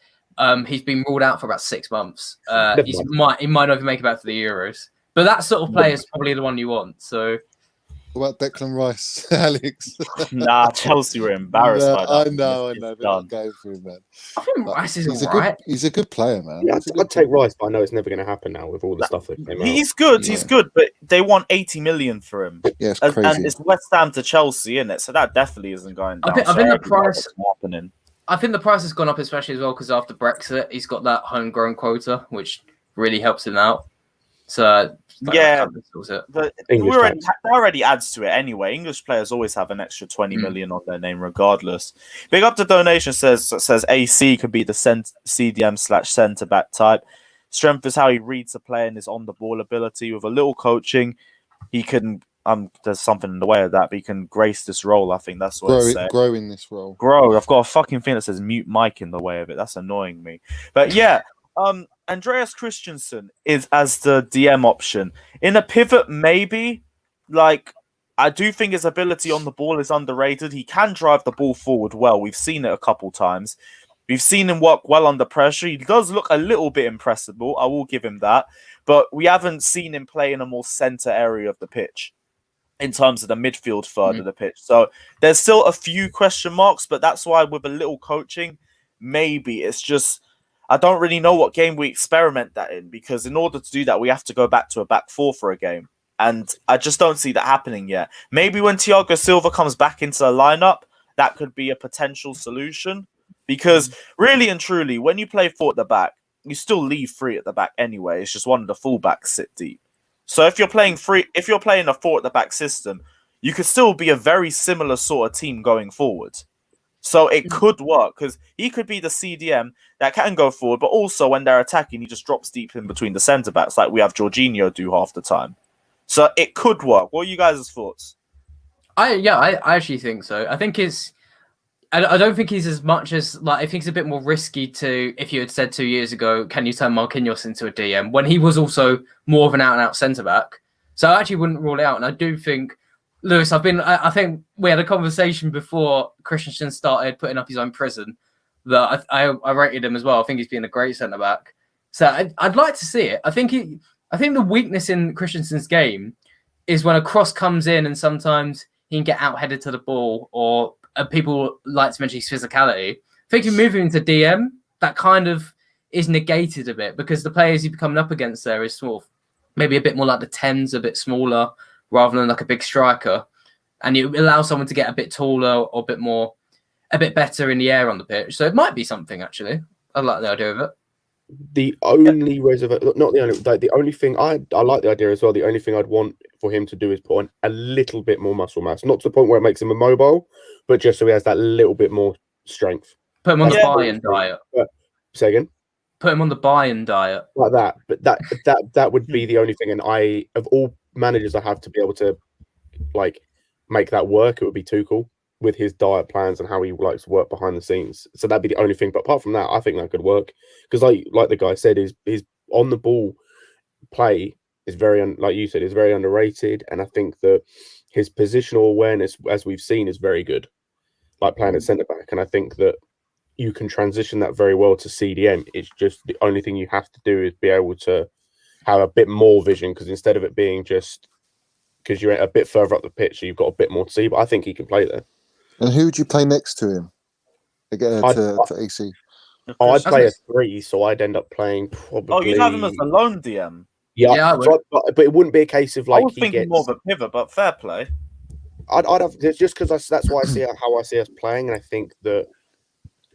he's been ruled out for about 6 months. He might not even make it back to the Euros. But that sort of player is probably the one you want. So, what about Declan Rice, Alex? Nah, Chelsea were embarrassed by that. I know. They're not going for him, man. I think Rice is alright. He's a good player, man. Yeah, I'd take Rice, but I know it's never going to happen now with all the stuff that came out. He's good, but they want 80 million for him. Yeah, it's crazy. And it's West Ham to Chelsea, isn't it? So that definitely isn't going down. I think the price happening. I think the price has gone up, especially as well because after Brexit, he's got that homegrown quota, which really helps him out. So yeah, but that already adds to it anyway. English players always have an extra 20 million on their name, regardless. Big up the donation says AC could be the CDM/centre back type. Strength is how he reads the play and his on the ball ability. With a little coaching, he can. There's something in the way of that, but he can grace this role. I think that's what grow in this role. Grow. I've got a fucking thing that says mute mic in the way of it. That's annoying me. But yeah. Andreas Christensen is as the DM option. In a pivot, maybe. Like, I do think his ability on the ball is underrated. He can drive the ball forward well. We've seen it a couple times. We've seen him work well under pressure. He does look a little bit impressible. I will give him that. But we haven't seen him play in a more centre area of the pitch in terms of the midfield third of the pitch. So there's still a few question marks, but that's why with a little coaching, maybe it's just... I don't really know what game we experiment that in, because in order to do that, we have to go back to a back four for a game. And I just don't see that happening yet. Maybe when Thiago Silva comes back into the lineup, that could be a potential solution. Because really and truly, when you play four at the back, you still leave three at the back anyway. It's just one of the fullbacks sit deep. So if you're playing a four at the back system, you could still be a very similar sort of team going forward. So it could work, because he could be the CDM that can go forward, but also when they're attacking, he just drops deep in between the centre backs, like we have Jorginho do half the time. So it could work. What are you guys' thoughts? I actually think so. I think I don't think he's as much as, like, I think it's a bit more risky to, if you had said 2 years ago, can you turn Marquinhos into a DM, when he was also more of an out-and-out centre back. So I actually wouldn't rule it out, and I do think. Lewis, I think we had a conversation before Christensen started putting up his own prison that I rated him as well. I think he's been a great centre back. So I'd like to see it. I think the weakness in Christensen's game is when a cross comes in and sometimes he can get out-headed to the ball, or people like to mention his physicality. I think if you move him into DM, that kind of is negated a bit because the players you're coming up against there is sort of maybe a bit more like the 10s, a bit smaller, rather than like a big striker. And you allow someone to get a bit taller or a bit better in the air on the pitch. So it might be something, actually. I like the idea of it. The only reservation, not the only, like the only thing I like the idea as well. The only thing I'd want for him to do is put on a little bit more muscle mass, not to the point where it makes him immobile, but just so he has that little bit more strength. Put him on the buy-in diet. Say again. Put him on the buy-in diet. Like that, but that would be the only thing. And of all managers I have to be able to like make that work, it would be Tuchel with his diet plans and how he likes to work behind the scenes. So that'd be the only thing. But apart from that, I think that could work because, like the guy said, his on the ball play is like you said, is very underrated. And I think that his positional awareness, as we've seen, is very good. Like playing at centre back, and I think that you can transition that very well to CDM. It's just the only thing you have to do is be able to have a bit more vision, because instead of it being just because you're a bit further up the pitch, so you've got a bit more to see. But I think he can play there. And who would you play next to him? To AC? I'd play a 3, so I'd end up playing probably. Oh, you'd have him as a lone DM. Yeah, but it wouldn't be a case of like. I was thinking more of a pivot, but fair play. I'd have just because that's why I see how I see us playing, and I think that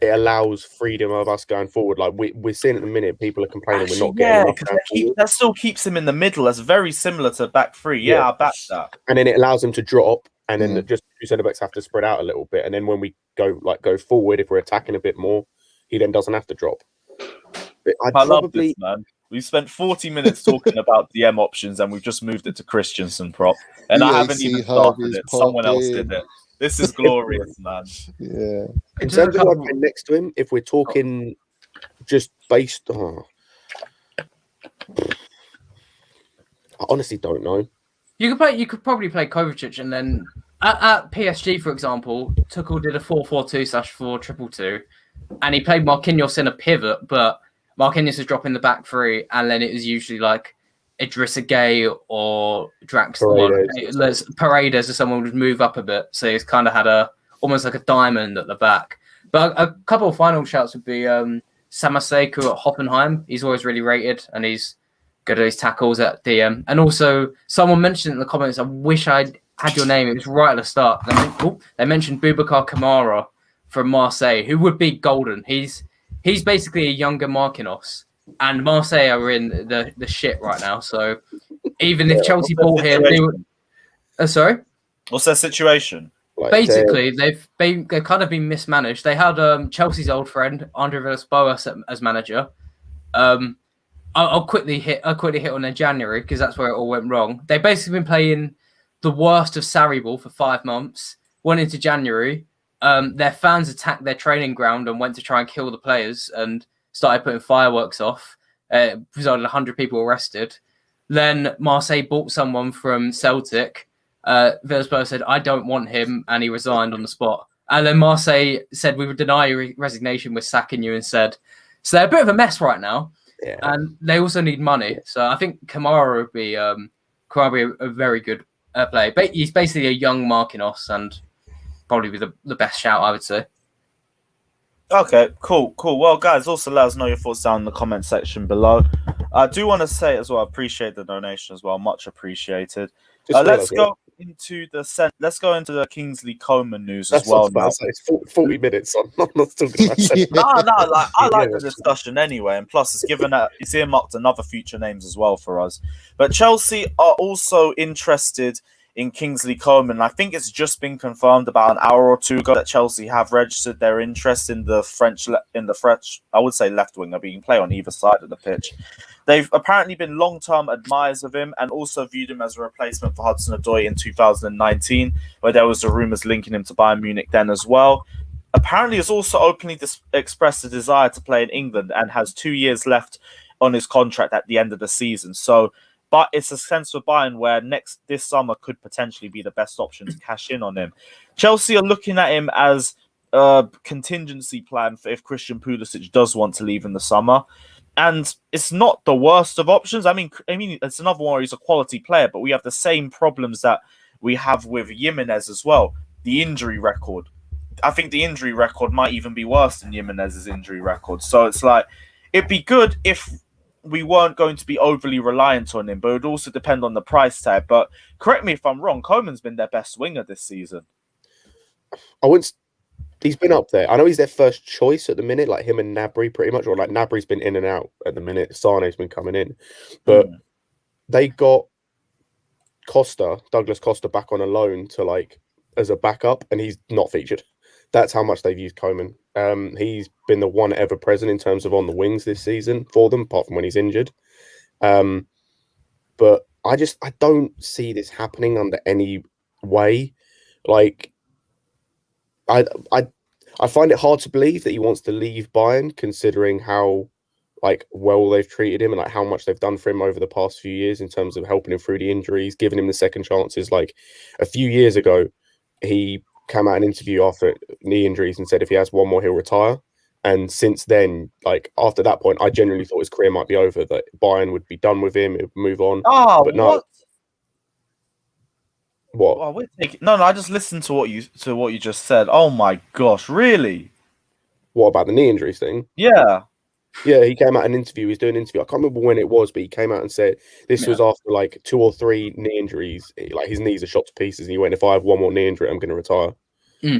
it allows freedom of us going forward. Like we're seeing at the minute, people are complaining we're not getting enough. That still keeps him in the middle. That's very similar to back 3. Yeah, I back that. And then it allows him to drop, and then just 2 centre backs have to spread out a little bit. And then when we go forward, if we're attacking a bit more, he then doesn't have to drop. I love this, man. We spent 40 minutes talking about DM options, and we've just moved it to Christensen prop. And I haven't even started it. Someone else did it. This is glorious, man. Yeah. In terms of what I next to him, if we're talking just based on, I honestly don't know. You could probably play Kovacic, and then at PSG, for example, Tuchel did a 4-4-2/4-2-2, and he played Marquinhos in a pivot, but Marquinhos is dropping the back 3, and then it was usually like Idrissa Gueye or Paredes or someone would move up a bit, so he's kind of had almost like a diamond at the back. But a couple of final shouts would be Samaseku at Hoffenheim. He's always really rated, and he's good at his tackles at DM. And also, someone mentioned in the comments, I wish I'd had your name. It was right at the start. They mentioned Boubacar Kamara from Marseille, who would be golden. He's basically a younger Marquinhos. And Marseille are in the shit right now. So even if Chelsea bought him, sorry? What's their situation? Basically, they've kind of been mismanaged. They had Chelsea's old friend Andre Villas-Boas as manager. I'll quickly hit on their January because that's where it all went wrong. They've basically been playing the worst of Sarri ball for 5 months. Went into January. Their fans attacked their training ground and went to try and kill the players and started putting fireworks off. Resulted in 100 people arrested. Then Marseille bought someone from Celtic. Villas-Boas said, I don't want him, and he resigned on the spot. And then Marseille said, we would deny your resignation, we're sacking you instead. So they're a bit of a mess right now. Yeah. And they also need money. So I think Kamara would be a very good play. But he's basically a young Marquinhos and probably be the best shout, I would say. Okay, cool. Well, guys, also let us know your thoughts down in the comment section below. I do want to say as well, I appreciate the donation as well. Much appreciated. Let's go into the Kingsley Coman news as well. Now. It's 40 minutes. I'm not talking about that. I like the discussion anyway, and plus it's earmarked another future names as well for us. But Chelsea are also interested in Kingsley Coman. I think it's just been confirmed about an hour or two ago that Chelsea have registered their interest in the French. I would say left winger, but you can play on either side of the pitch. They've apparently been long-term admirers of him and also viewed him as a replacement for Hudson-Odoi in 2019, where there was the rumours linking him to Bayern Munich then as well. Apparently, he's also openly expressed a desire to play in England and has 2 years left on his contract at the end of the season. But it's a sense for Bayern where this summer could potentially be the best option to cash in on him. Chelsea are looking at him as a contingency plan for if Christian Pulisic does want to leave in the summer. And it's not the worst of options. I mean, it's another one where he's a quality player, but we have the same problems that we have with Gimenez as well. The injury record. I think the injury record might even be worse than Gimenez's injury record. So it's like, it'd be good if we weren't going to be overly reliant on him, but it would also depend on the price tag. But correct me if I'm wrong, Coman's been their best winger this season. I wouldn't. He's been up there. I know he's their first choice at the minute, like him and Gnabry pretty much, or like Gnabry's been in and out at the minute. Sane's been coming in. But they got Douglas Costa back on a loan to like as a backup, and he's not featured. That's how much they've used Coman. He's been the one ever present in terms of on the wings this season for them, apart from when he's injured. But I don't see this happening under any way. Like, I find it hard to believe that he wants to leave Bayern, considering how like well they've treated him and like how much they've done for him over the past few years in terms of helping him through the injuries, giving him the second chances. Like a few years ago, he came out in an interview after knee injuries and said if he has one more, he'll retire. And since then, like after that point, I genuinely thought his career might be over, that Bayern would be done with him, it would move on. Oh, but no. what? What? Oh, no, I just listened to what you just said. Oh my gosh, really? What about the knee injuries thing? Yeah. Yeah, he came out in an interview. He was doing an interview. I can't remember when it was, but he came out and said this was after like 2 or 3 knee injuries. Like his knees are shot to pieces, and he went, "If I have one more knee injury, I'm going to retire."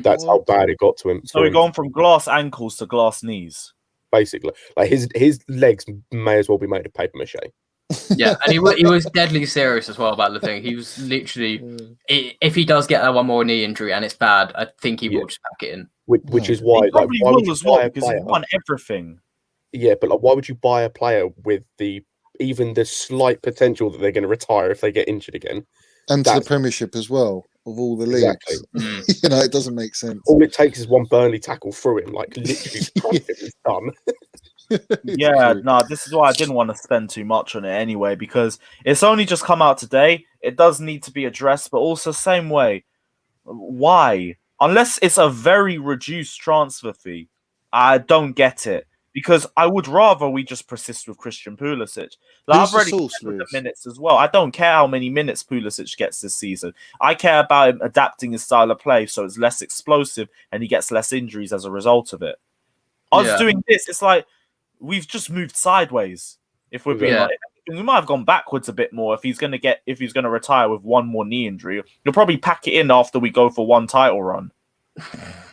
That's how bad it got to him. So we're going from glass ankles to glass knees. Basically, like his legs may as well be made of paper mache. Yeah, and he was deadly serious as well about the thing. He was literally, if he does get one more knee injury and it's bad, I think he will just pack it in. Which is why, he probably will as well, because he won everything. Yeah, but like, why would you buy a player with even the slight potential that they're going to retire if they get injured again? And to the Premiership as well, of all the leagues. Exactly. You know, it doesn't make sense. All it takes is one Burnley tackle through him, like literally it's done. Yeah, no, this is why I didn't want to spend too much on it anyway, because it's only just come out today. It does need to be addressed, but also same way. Why? Unless it's a very reduced transfer fee, I don't get it. Because I would rather we just persist with Christian Pulisic. Like, I've already said the minutes as well. I don't care how many minutes Pulisic gets this season. I care about him adapting his style of play so it's less explosive and he gets less injuries as a result of it. Us doing this, it's like we've just moved sideways. If we're being like, we might have gone backwards a bit more if he's going to retire with one more knee injury. You'll probably pack it in after we go for one title run.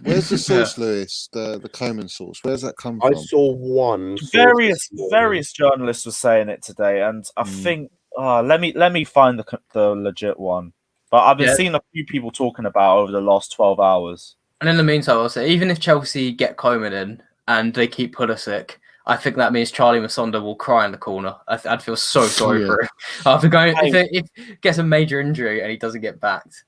Where's the source, Lewis? The Coman source. Where's that come from? I saw one. Various journalists were saying it today, and I think let me find the legit one. But I've been seeing a few people talking about it over the last 12 hours. And in the meantime, I'll say even if Chelsea get Coman in and they keep Pulisic, I think that means Charlie Masonda will cry in the corner. I'd feel so sorry for him after going if he gets a major injury and he doesn't get backed.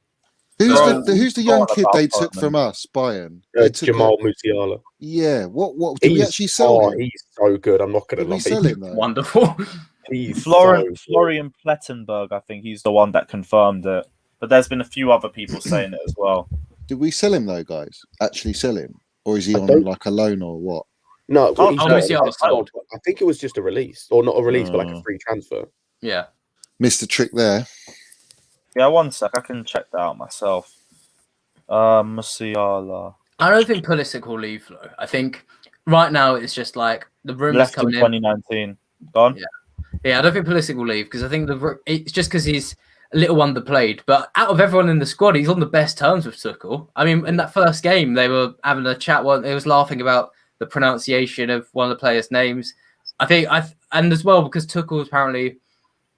Who's the young kid they took from us, Bayern? Jamal Musiala. Yeah. What did we actually sell him? He's so good. I'm not going to lie. Sell him though? Wonderful. He's Florian Plettenberg, I think he's the one that confirmed it. But there's been a few other people saying it as well. Did we sell him though, guys? Actually sell him, or is he on like a loan or what? No, Musiala's sold. I think it was just a release, or not a release, but like a free transfer. Yeah. Missed a trick there. Yeah, one sec. I can check that out myself. Musiala. I don't think Pulisic will leave, though. I think right now it's just like the rumors coming in. 2019. Gone? Yeah, I don't think Pulisic will leave because I think it's just because he's a little underplayed. But out of everyone in the squad, he's on the best terms with Tuchel. I mean, in that first game, they were having a chat. They was laughing about the pronunciation of one of the players' names. And as well because Tuchel apparently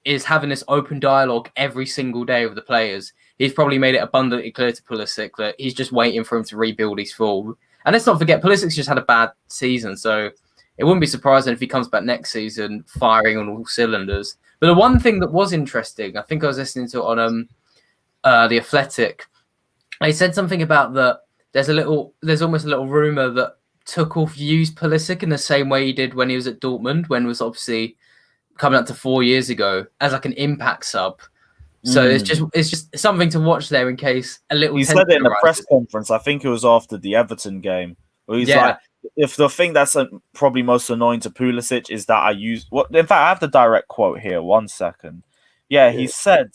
is having this open dialogue every single day with the players. He's probably made it abundantly clear to Pulisic that he's just waiting for him to rebuild his form. And let's not forget, Pulisic's just had a bad season, so it wouldn't be surprising if he comes back next season firing on all cylinders. But the one thing that was interesting, I think I was listening to it on The Athletic, they said something about that there's almost a little rumour that Tuchel views Pulisic in the same way he did when he was at Dortmund, when it was obviously coming up to 4 years ago, as like an impact sub. So it's just something to watch there in case a little. He said it in a press conference. I think it was after the Everton game. Where he's like, if the thing that's probably most annoying to Pulisic is that I use what. In fact, I have the direct quote here. 1 second. Yeah, he said,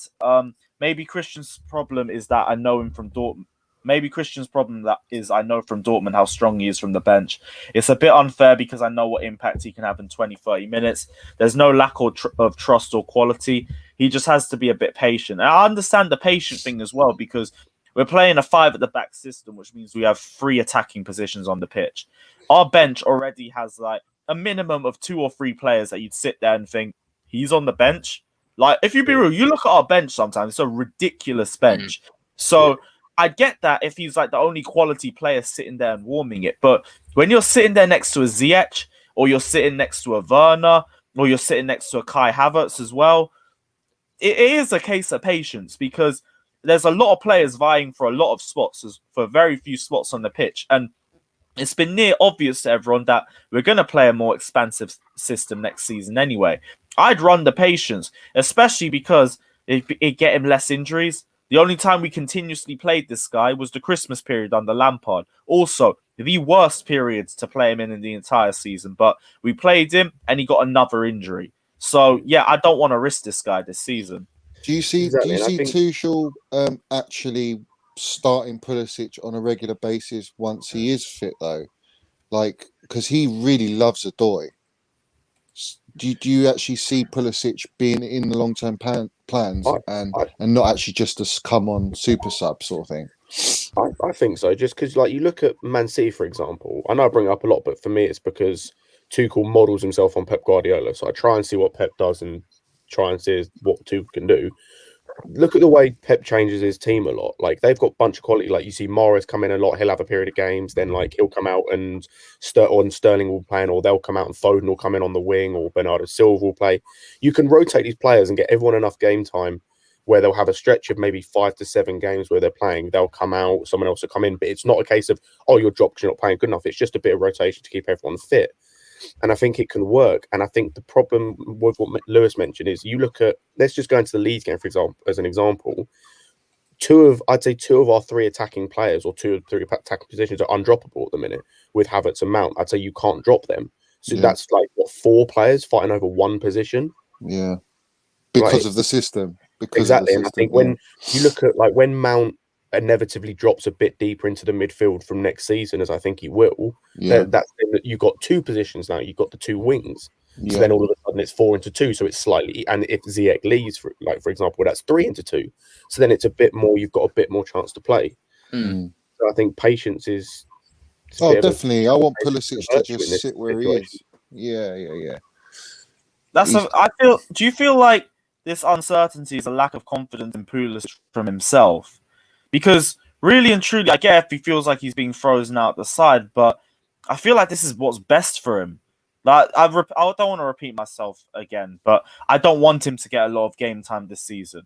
maybe Christian's problem is that I know him from Dortmund. Maybe Christian's problem that is I know from Dortmund how strong he is from the bench. It's a bit unfair because I know what impact he can have in 20, 30 minutes. There's no lack of trust or quality. He just has to be a bit patient. And I understand the patient thing as well because we're playing a 5 at the back system, which means we have 3 attacking positions on the pitch. Our bench already has like a minimum of 2 or 3 players that you'd sit there and think, he's on the bench. Like, if you be real, you look at our bench sometimes, it's a ridiculous bench. So I get that if he's like the only quality player sitting there and warming it. But when you're sitting there next to a Ziyech, or you're sitting next to a Werner, or you're sitting next to a Kai Havertz as well, it is a case of patience because there's a lot of players vying for a lot of spots, for very few spots on the pitch. And it's been near obvious to everyone that we're going to play a more expansive system next season anyway. I'd run the patience, especially because it get him less injuries. The only time we continuously played this guy was the Christmas period under Lampard. Also, the worst periods to play him in the entire season. But we played him and he got another injury. So, yeah, I don't want to risk this guy this season. Do you see Exactly, Do you and I see Tuchel actually starting Pulisic on a regular basis once he is fit though? Like, because he really loves Adoy. Do you actually see Pulisic being in the long-term plans and not actually just a come on super sub sort of thing? I think so. Just because, like, you look at Man City, for example. I know I bring it up a lot, but for me, it's because Tuchel models himself on Pep Guardiola. So I try and see what Pep does and try and see what Tuchel can do. Look at the way Pep changes his team a lot. Like, they've got a bunch of quality. Like, you see Morris come in a lot. He'll have a period of games. Then, like, he'll come out and Sterling will play, or they'll come out and Foden will come in on the wing, or Bernardo Silva will play. You can rotate these players and get everyone enough game time where they'll have a stretch of maybe 5 to 7 games where they're playing. They'll come out, someone else will come in. But it's not a case of, oh, you're dropped because you're not playing good enough. It's just a bit of rotation to keep everyone fit. And I think it can work. And I think the problem with what Lewis mentioned is you look at, let's just go into the Leeds game, for example, as an example. I'd say two of our 3 attacking players or 2 or 3 attacking positions are undroppable at the minute with Havertz and Mount. I'd say you can't drop them. So that's like, what, 4 players fighting over 1 position? Yeah. Because of the system. Exactly. And I think when you look at, like, when Mount inevitably drops a bit deeper into the midfield from next season, as I think he will, that's you've got 2 positions now. You've got the 2 wings. So then all of a sudden it's 4 into 2. So it's slightly, and if Ziyech leaves, for example, that's 3 into 2. So then it's a bit more, you've got a bit more chance to play. So I think patience is. Definitely. I want Pulisic to just sit where he is. Yeah. Do you feel like this uncertainty is a lack of confidence in Pulisic from himself? Because really and truly, I get if he feels like he's being frozen out the side, but I feel like this is what's best for him. Like, I don't want to repeat myself again, but I don't want him to get a lot of game time this season.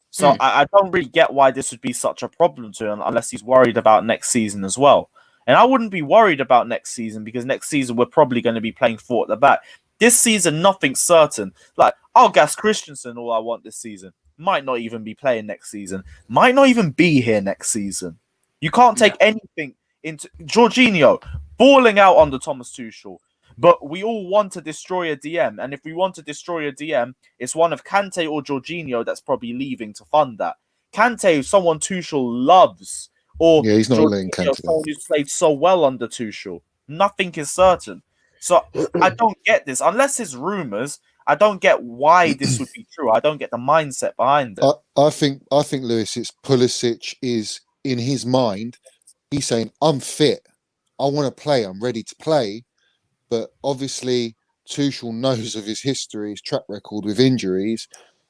So I don't really get why this would be such a problem to him unless he's worried about next season as well. And I wouldn't be worried about next season because next season we're probably going to be playing 4 at the back. This season, nothing's certain. Like, I'll gas Christensen all I want this season. Might not even be playing next season. Might not even be here next season. You can't take anything into Jorginho balling out under Thomas Tuchel. But we all want to destroy a DM. And if we want to destroy a DM, it's one of Kante or Jorginho that's probably leaving to fund that. Kante, someone Tuchel loves. Or he's not letting Kante. Someone who's played so well under Tuchel. Nothing is certain. So I don't get this. Unless it's rumours, I don't get why this would be true. I don't get the mindset behind it. I think Lewis, it's Pulisic is in his mind. He's saying, I'm fit. I want to play. I'm ready to play. But obviously, Tuchel knows of his history, his track record with injuries.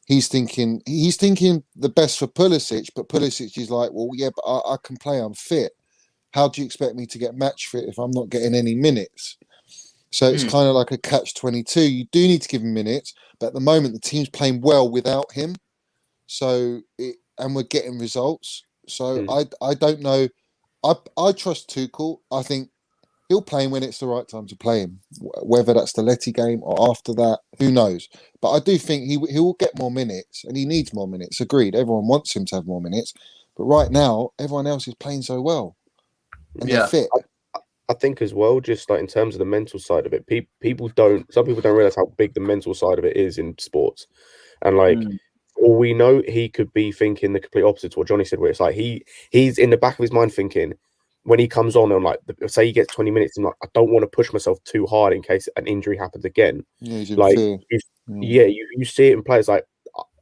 He's thinking the best for Pulisic, but Pulisic is like, well, yeah, but I can play. I'm fit. How do you expect me to get match fit if I'm not getting any minutes? So it's kind of like a catch-22. You do need to give him minutes, but at the moment the team's playing well without him. And we're getting results. So I don't know. I trust Tuchel. I think he'll play him when it's the right time to play him. Whether that's the Letty game or after that, who knows? But I do think he will get more minutes, and he needs more minutes. Agreed. Everyone wants him to have more minutes, but right now everyone else is playing so well, and they're fit. I think as well, just like in terms of the mental side of it, some people don't realize how big the mental side of it is in sports. And like, all we know, he could be thinking the complete opposite to what Johnny said, where it's like he's in the back of his mind thinking when he comes on and like say he gets 20 minutes and like I don't want to push myself too hard in case an injury happens again. Yeah, he's in Like, fear. you see it in players like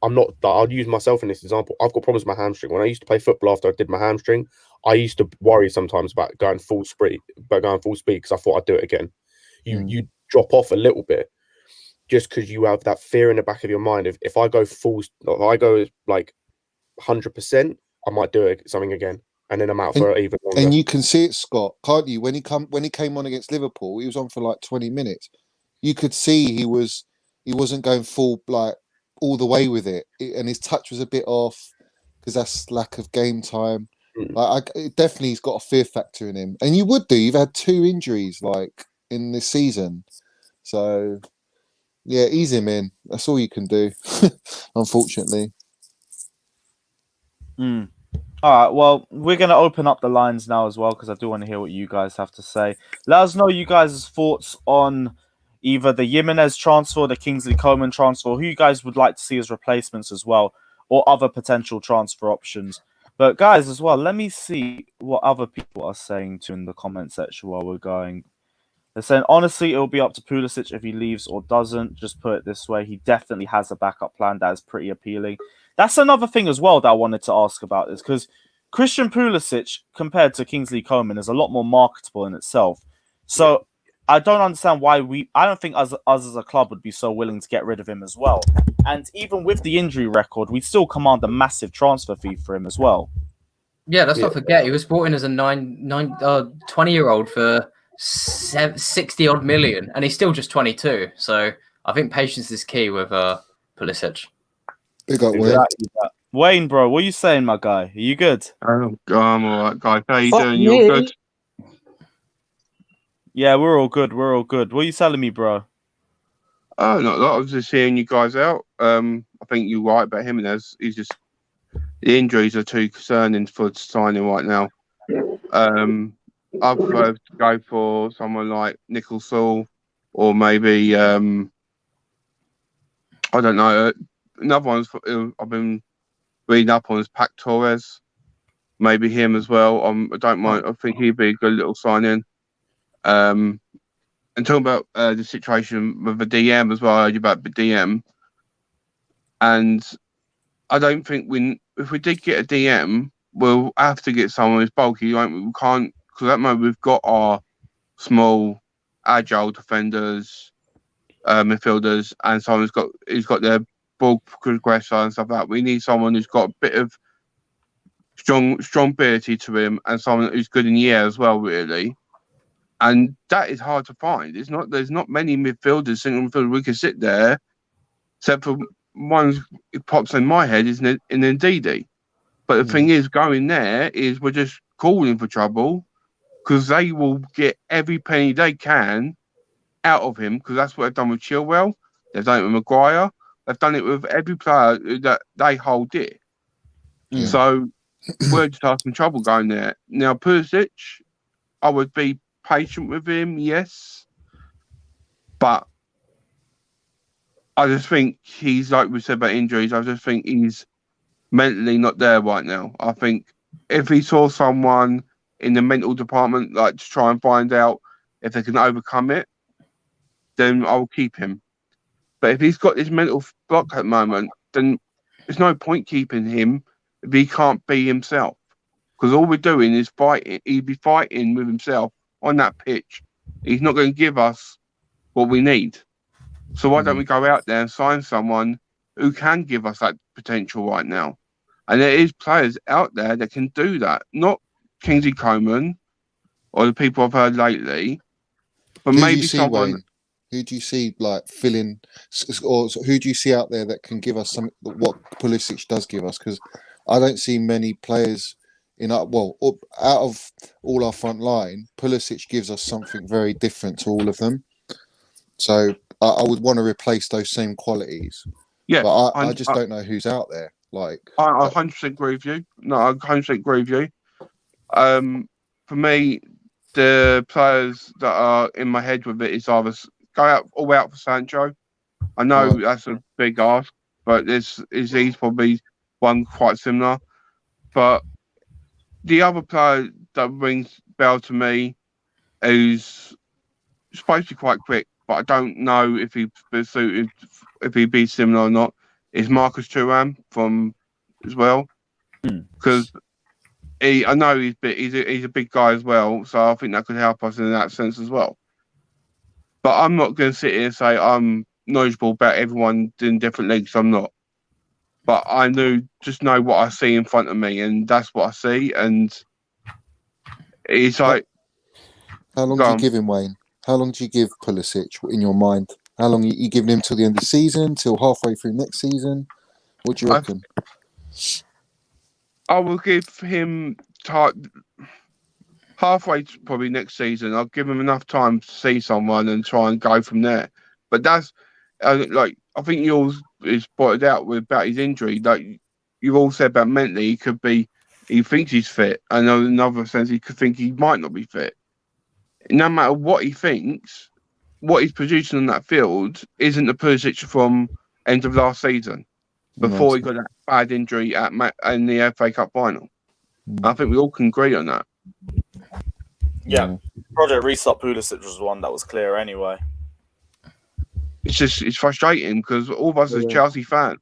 I'm not. I'll use myself in this example. I've got problems with my hamstring. When I used to play football after I did my hamstring, I used to worry sometimes about going full speed, because I thought I'd do it again. You drop off a little bit just because you have that fear in the back of your mind. If I go like 100%, I might do something again, and then I'm out for even longer. And you can see it, Scott, can't you? When he came on against Liverpool, he was on for like 20 minutes. You could see he wasn't going full like all the way with it, and his touch was a bit off because that's lack of game time. Like, definitely, he's got a fear factor in him, and you would do. You've had 2 injuries like in this season, so yeah, ease him in. That's all you can do, unfortunately. All right, well, we're going to open up the lines now as well because I do want to hear what you guys have to say. Let us know you guys' thoughts on either the Gimenez transfer, the Kingsley Coman transfer, who you guys would like to see as replacements as well, or other potential transfer options. But guys, as well, let me see what other people are saying in the comment section while we're going. They're saying, honestly, it'll be up to Pulisic if he leaves or doesn't. Just put it this way, he definitely has a backup plan that is pretty appealing. That's another thing as well that I wanted to ask about is because Christian Pulisic, compared to Kingsley Coman, is a lot more marketable in itself. So I don't understand why I don't think us as a club would be so willing to get rid of him as well. And even with the injury record, we still command a massive transfer fee for him as well. Yeah, let's not forget he was brought in as a 20-year-old for 60 odd million, and he's still just 22. So I think patience is key with Pulisic. Big up, Wayne. Exactly that. Wayne, bro, what are you saying, my guy? Are you good? I'm all right, guys. How you doing? You all good? Yeah, we're all good. We're all good. What are you telling me, bro? Oh, not a lot. I was just hearing you guys out. I think you're right about Gimenez. He's just the injuries are too concerning for signing right now. I'd prefer to go for someone like Nicholson or maybe I don't know. Another one's I've been reading up on is Pac Torres. Maybe him as well. I don't mind. I think he'd be a good little sign-in. And talking about the situation with the DM as well, I heard you about the DM. And I don't think if we did get a DM, we'll have to get someone who's bulky. Right? We can't, because at the moment we've got our small, agile defenders, midfielders, and someone who's got their ball progressor and stuff like that. We need someone who's got a bit of strong ability to him, and someone who's good in the air as well, really. And that is hard to find. There's not many midfielders, single midfielders we can sit there, except for one who pops in my head is in Ndidi. But the thing is, going there is we're just calling for trouble because they will get every penny they can out of him because that's what they've done with Chilwell. They've done it with Maguire. They've done it with every player that they hold dear. Yeah. So we're just having trouble going there. Now, Pulisic, I would be patient with him, yes. But I just think he's, like we said about injuries, I just think he's mentally not there right now. I think if he saw someone in the mental department, like to try and find out if they can overcome it, then I'll keep him. But if he's got this mental block at the moment, then there's no point keeping him if he can't be himself. Because all we're doing is fighting. He'd be fighting with himself on that pitch. He's not going to give us what we need. So why don't we go out there and sign someone who can give us that potential right now? And there is players out there that can do that. Not Kingsley Coman or the people I've heard lately, but Who maybe do you see, someone. Wayne? Who do you see like filling, or who do you see out there that can give us what Pulisic does give us? Because I don't see many players out of all our front line. Pulisic gives us something very different to all of them. So I would want to replace those same qualities. Yeah, but I just don't know who's out there. Like I 100% agree with you. No, I 100% agree with you. For me, the players that are in my head with it is either go out all out for Sancho. I know Right. that's a big ask, but he's probably one quite similar. But the other player that rings bell to me, who's supposed to be quite quick, but I don't know if he'd be similar or not, is Marcus Thuram from as well. Because I know he's a big guy as well, so I think that could help us in that sense as well. But I'm not going to sit here and say I'm knowledgeable about everyone in different leagues. I'm not. But I just know what I see in front of me, and that's what I see. And it's like, How long go do you on. give him, Wayne? How long do you give Pulisic in your mind? How long you giving him till the end of the season? Till halfway through next season? What do you reckon? I will give him halfway to probably next season. I'll give him enough time to see someone and try and go from there. But that's like I think yours is pointed out about his injury. Like you've all said about mentally, he thinks he's fit, and in another sense, he could think he might not be fit. No matter what he thinks, what he's producing on that field isn't the Pulisic from end of last season before he got that bad injury in the FA Cup final. I think we all can agree on that. Yeah. Project Restart Pulisic was one that was clear anyway. It's frustrating because all of us as Chelsea fans,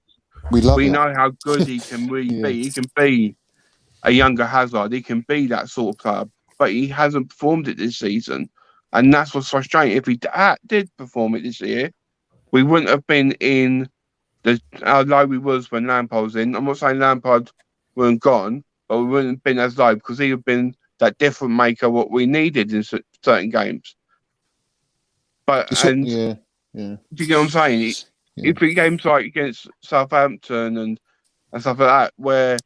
We know how good he can really be. He can be a younger Hazard. He can be that sort of player, but he hasn't performed it this season. And that's what's frustrating. If he did perform it this year, we wouldn't have been in how low we was when Lampard was in. I'm not saying Lampard weren't gone, but we wouldn't have been as low because he would have been that different maker what we needed in certain games. But do you get what I'm saying? If it games like against Southampton and stuff like that, where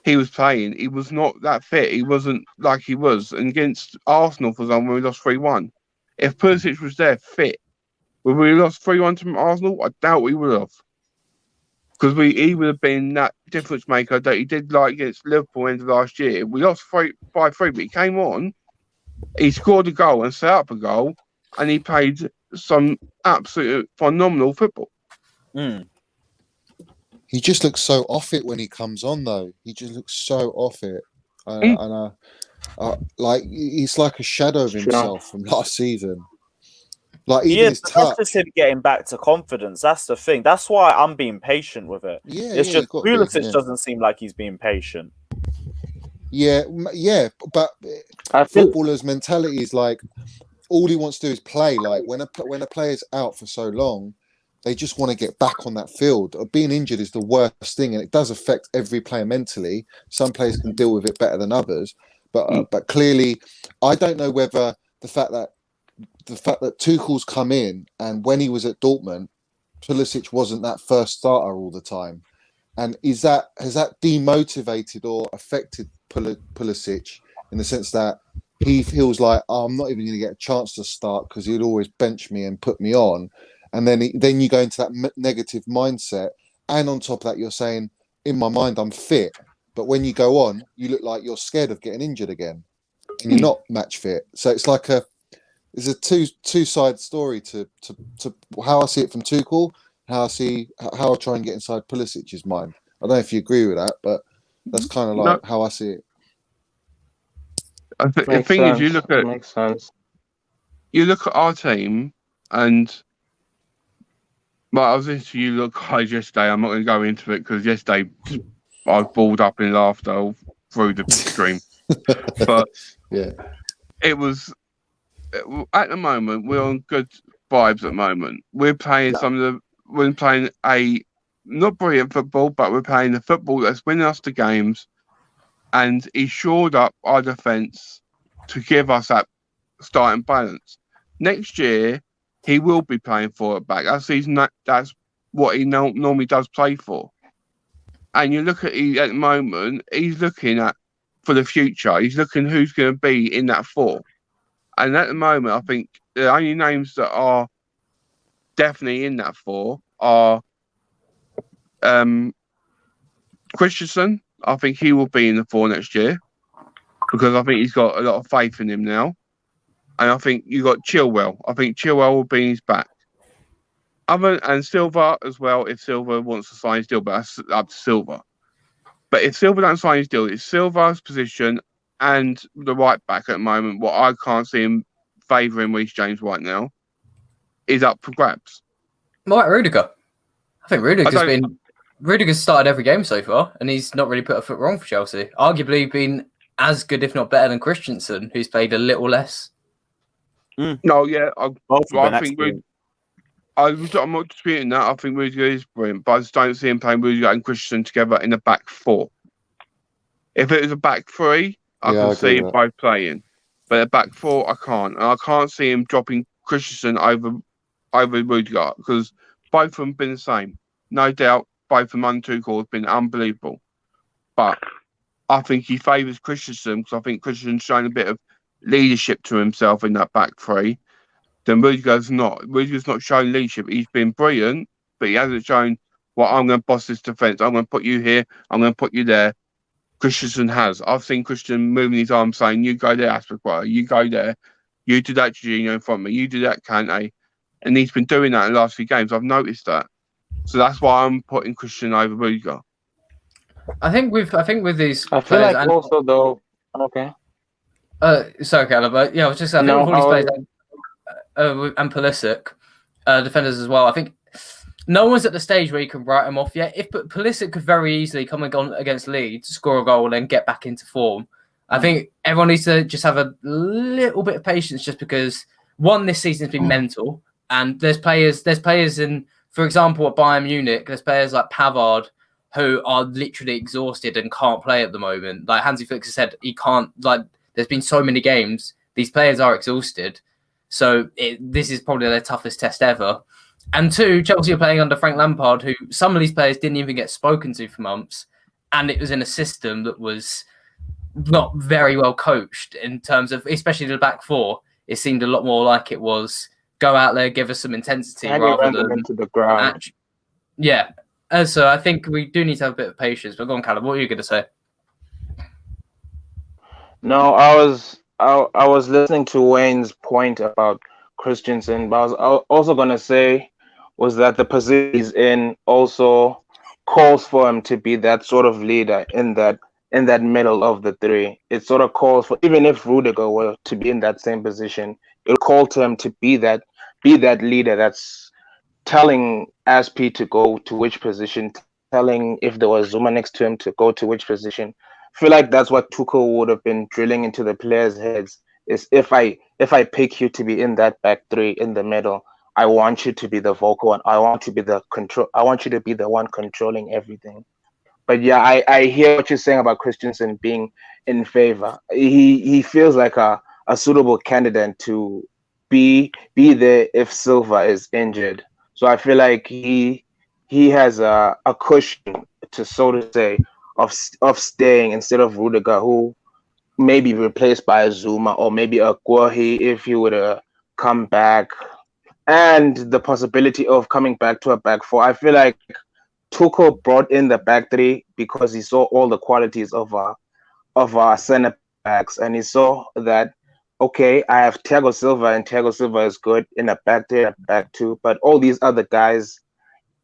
he was playing, he was not that fit. He wasn't like he was. And against Arsenal, for example, when we lost 3-1, if Pulisic was there fit, would we lost 3-1 to Arsenal? I doubt we would have. Because he would have been that difference maker that he did like against Liverpool end of last year. We lost 5-3, but he came on, he scored a goal and set up a goal, and he played some absolute phenomenal football. He just looks so off it when he comes on, though. He just looks so off it. Like he's like a shadow of himself from last season. Like even his touch. That's just him getting back to confidence. That's the thing. That's why I'm being patient with it. It's just Pulisic doesn't seem like he's being patient. Yeah, but footballers' mentality is like all he wants to do is play. Like when a player's out for so long, they just want to get back on that field. Being injured is the worst thing, and it does affect every player mentally. Some players can deal with it better than others, but clearly, I don't know whether the fact that Tuchel's come in and when he was at Dortmund, Pulisic wasn't that first starter all the time, and has that demotivated or affected Pulisic in the sense that he feels like, oh, I'm not even going to get a chance to start because he'd always bench me and put me on. And then you go into that negative mindset. And on top of that, you're saying, in my mind, I'm fit. But when you go on, you look like you're scared of getting injured again. And you're not match fit. So it's like it's a two-side story to how I see it from Tuchel, how I try and get inside Pulisic's mind. I don't know if you agree with that, but that's kind of like how I see it. The thing is, you look at our team and... But I was listening to you guys yesterday. I'm not going to go into it because yesterday I was balled up in laughter through the stream. But it was at the moment we're on good vibes. At the moment, we're playing we're playing a not brilliant football, but we're playing the football that's winning us the games, and he shored up our defence to give us that starting balance. Next year, he will be playing for it back. That's what he normally does play for. And you look at the moment, he's looking at for the future. He's looking who's going to be in that four. And at the moment, I think the only names that are definitely in that four are Christensen. I think he will be in the four next year. because I think he's got a lot of faith in him now. And I think you got Chilwell. I think Chilwell will be in his back. And Silva as well, if Silva wants to sign his deal, but that's up to Silva. But if Silva don't sign his deal, it's Silva's position and the right back at the moment, what I can't see him favouring Reece James right now, is up for grabs. What about Rudiger? I think Rudiger's started every game so far, and he's not really put a foot wrong for Chelsea. Arguably been as good, if not better, than Christensen, who's played a little less. No, yeah, Both I think I'm not disputing that. I think Rudiger is brilliant, but I just don't see him playing Rudiger and Christensen together in the back four. If it was a back three, I can see them both playing. But a back four, I can't. And I can't see him dropping Christensen over Rudiger because both of them have been the same. No doubt, both of them under Tuchel have been unbelievable. But I think he favours Christensen because I think Christensen's shown a bit of leadership to himself in that back three. Then Rudiger's not. Rudiger's not shown leadership. He's been brilliant, but he hasn't shown, well, I'm going to boss this defence. I'm going to put you here. I'm going to put you there. Christensen has. I've seen Christensen moving his arm saying, you go there, Aspilicueta. You go there. You do that, Jorginho, in front of me. You do that, Kante. And he's been doing that in the last few games. I've noticed that. So that's why I'm putting Christensen over Rudiger. I think with these I feel like also though. Okay. Sorry, Caleb. But yeah, I was just. I think with all these players and Pulisic, defenders as well. I think no one's at the stage where you can write them off yet. If Pulisic could very easily come against Leeds, score a goal, and then get back into form, I think everyone needs to just have a little bit of patience, just because this season's been mental, and there's players in, for example, at Bayern Munich, there's players like Pavard who are literally exhausted and can't play at the moment. Like Hansi Flick has said, he can't. Like, there's been so many games; these players are exhausted. So this is probably their toughest test ever. And two, Chelsea are playing under Frank Lampard, who some of these players didn't even get spoken to for months. And it was in a system that was not very well coached in terms of, especially the back four. It seemed a lot more like it was go out there, give us some intensity rather than into the ground. Yeah. So I think we do need to have a bit of patience. But go on, Callum, what are you going to say? No, I was listening to Wayne's point about Christensen, but I was also going to say was that the position he's in also calls for him to be that sort of leader in that middle of the three. It sort of calls for, even if Rudiger were to be in that same position, it'll call to him to be that leader that's telling Aspi to go to which position, telling if there was Zuma next to him to go to which position. I feel like that's what Tuchel would have been drilling into the players' heads, is if I pick you to be in that back three in the middle, I want you to be the vocal one. I want you to be the one controlling everything. But yeah, I hear what you're saying about Christensen being in favor. He feels like a suitable candidate to be there if Silva is injured. So I feel like he has a cushion to, so to say, of staying instead of Rudiger, who may be replaced by a Zuma or maybe a Guahi if he would come back, and the possibility of coming back to a back four. I feel like Tuchel brought in the back three because he saw all the qualities of our center backs, and he saw that, okay, I have Thiago Silva, and Thiago Silva is good in a back three, a back two, but all these other guys,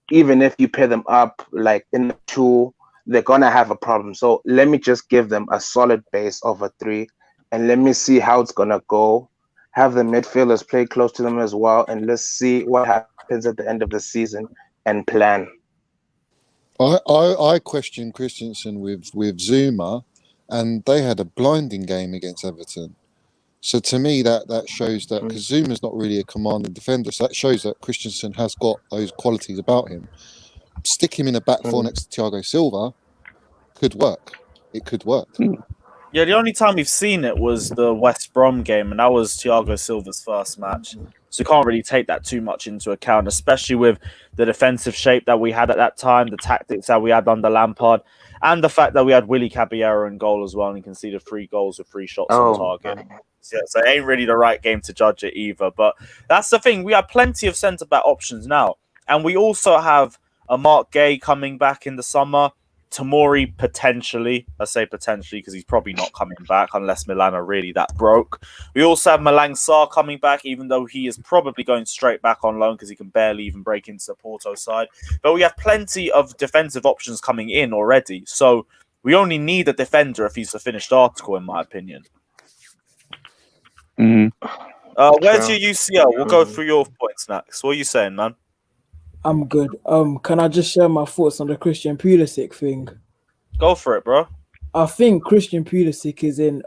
even if you pair them up like in the two, they're gonna have a problem. So let me just give them a solid base of a three, and let me see how it's gonna go. Have the midfielders play close to them as well, and let's see what happens at the end of the season and plan. I question Christensen with Zuma, and they had a blinding game against Everton. So to me, that shows that, because Zuma's not really a commanding defender, so that shows that Christensen has got those qualities about him. Stick him in a back four next to Thiago Silva could work. It could work. Yeah, the only time we've seen it was the West Brom game, and that was Thiago Silva's first match. So you can't really take that too much into account, especially with the defensive shape that we had at that time, the tactics that we had under Lampard, and the fact that we had Willy Caballero in goal as well, and he conceded 3 goals with 3 shots on target. So it ain't really the right game to judge it either. But that's the thing. We have plenty of centre-back options now. And we also have a Mark Gay coming back in the summer. Tamori potentially. I say potentially because he's probably not coming back unless Milan are really that broke. We also have Malang Sarr coming back, even though he is probably going straight back on loan because he can barely even break into the Porto side. But we have plenty of defensive options coming in already. So we only need a defender if he's a finished article, in my opinion. Where's your UCL? We'll go through your points next. What are you saying, man? I'm good. Can I just share my thoughts on the Christian Pulisic thing? Go for it, bro. I think Christian Pulisic is in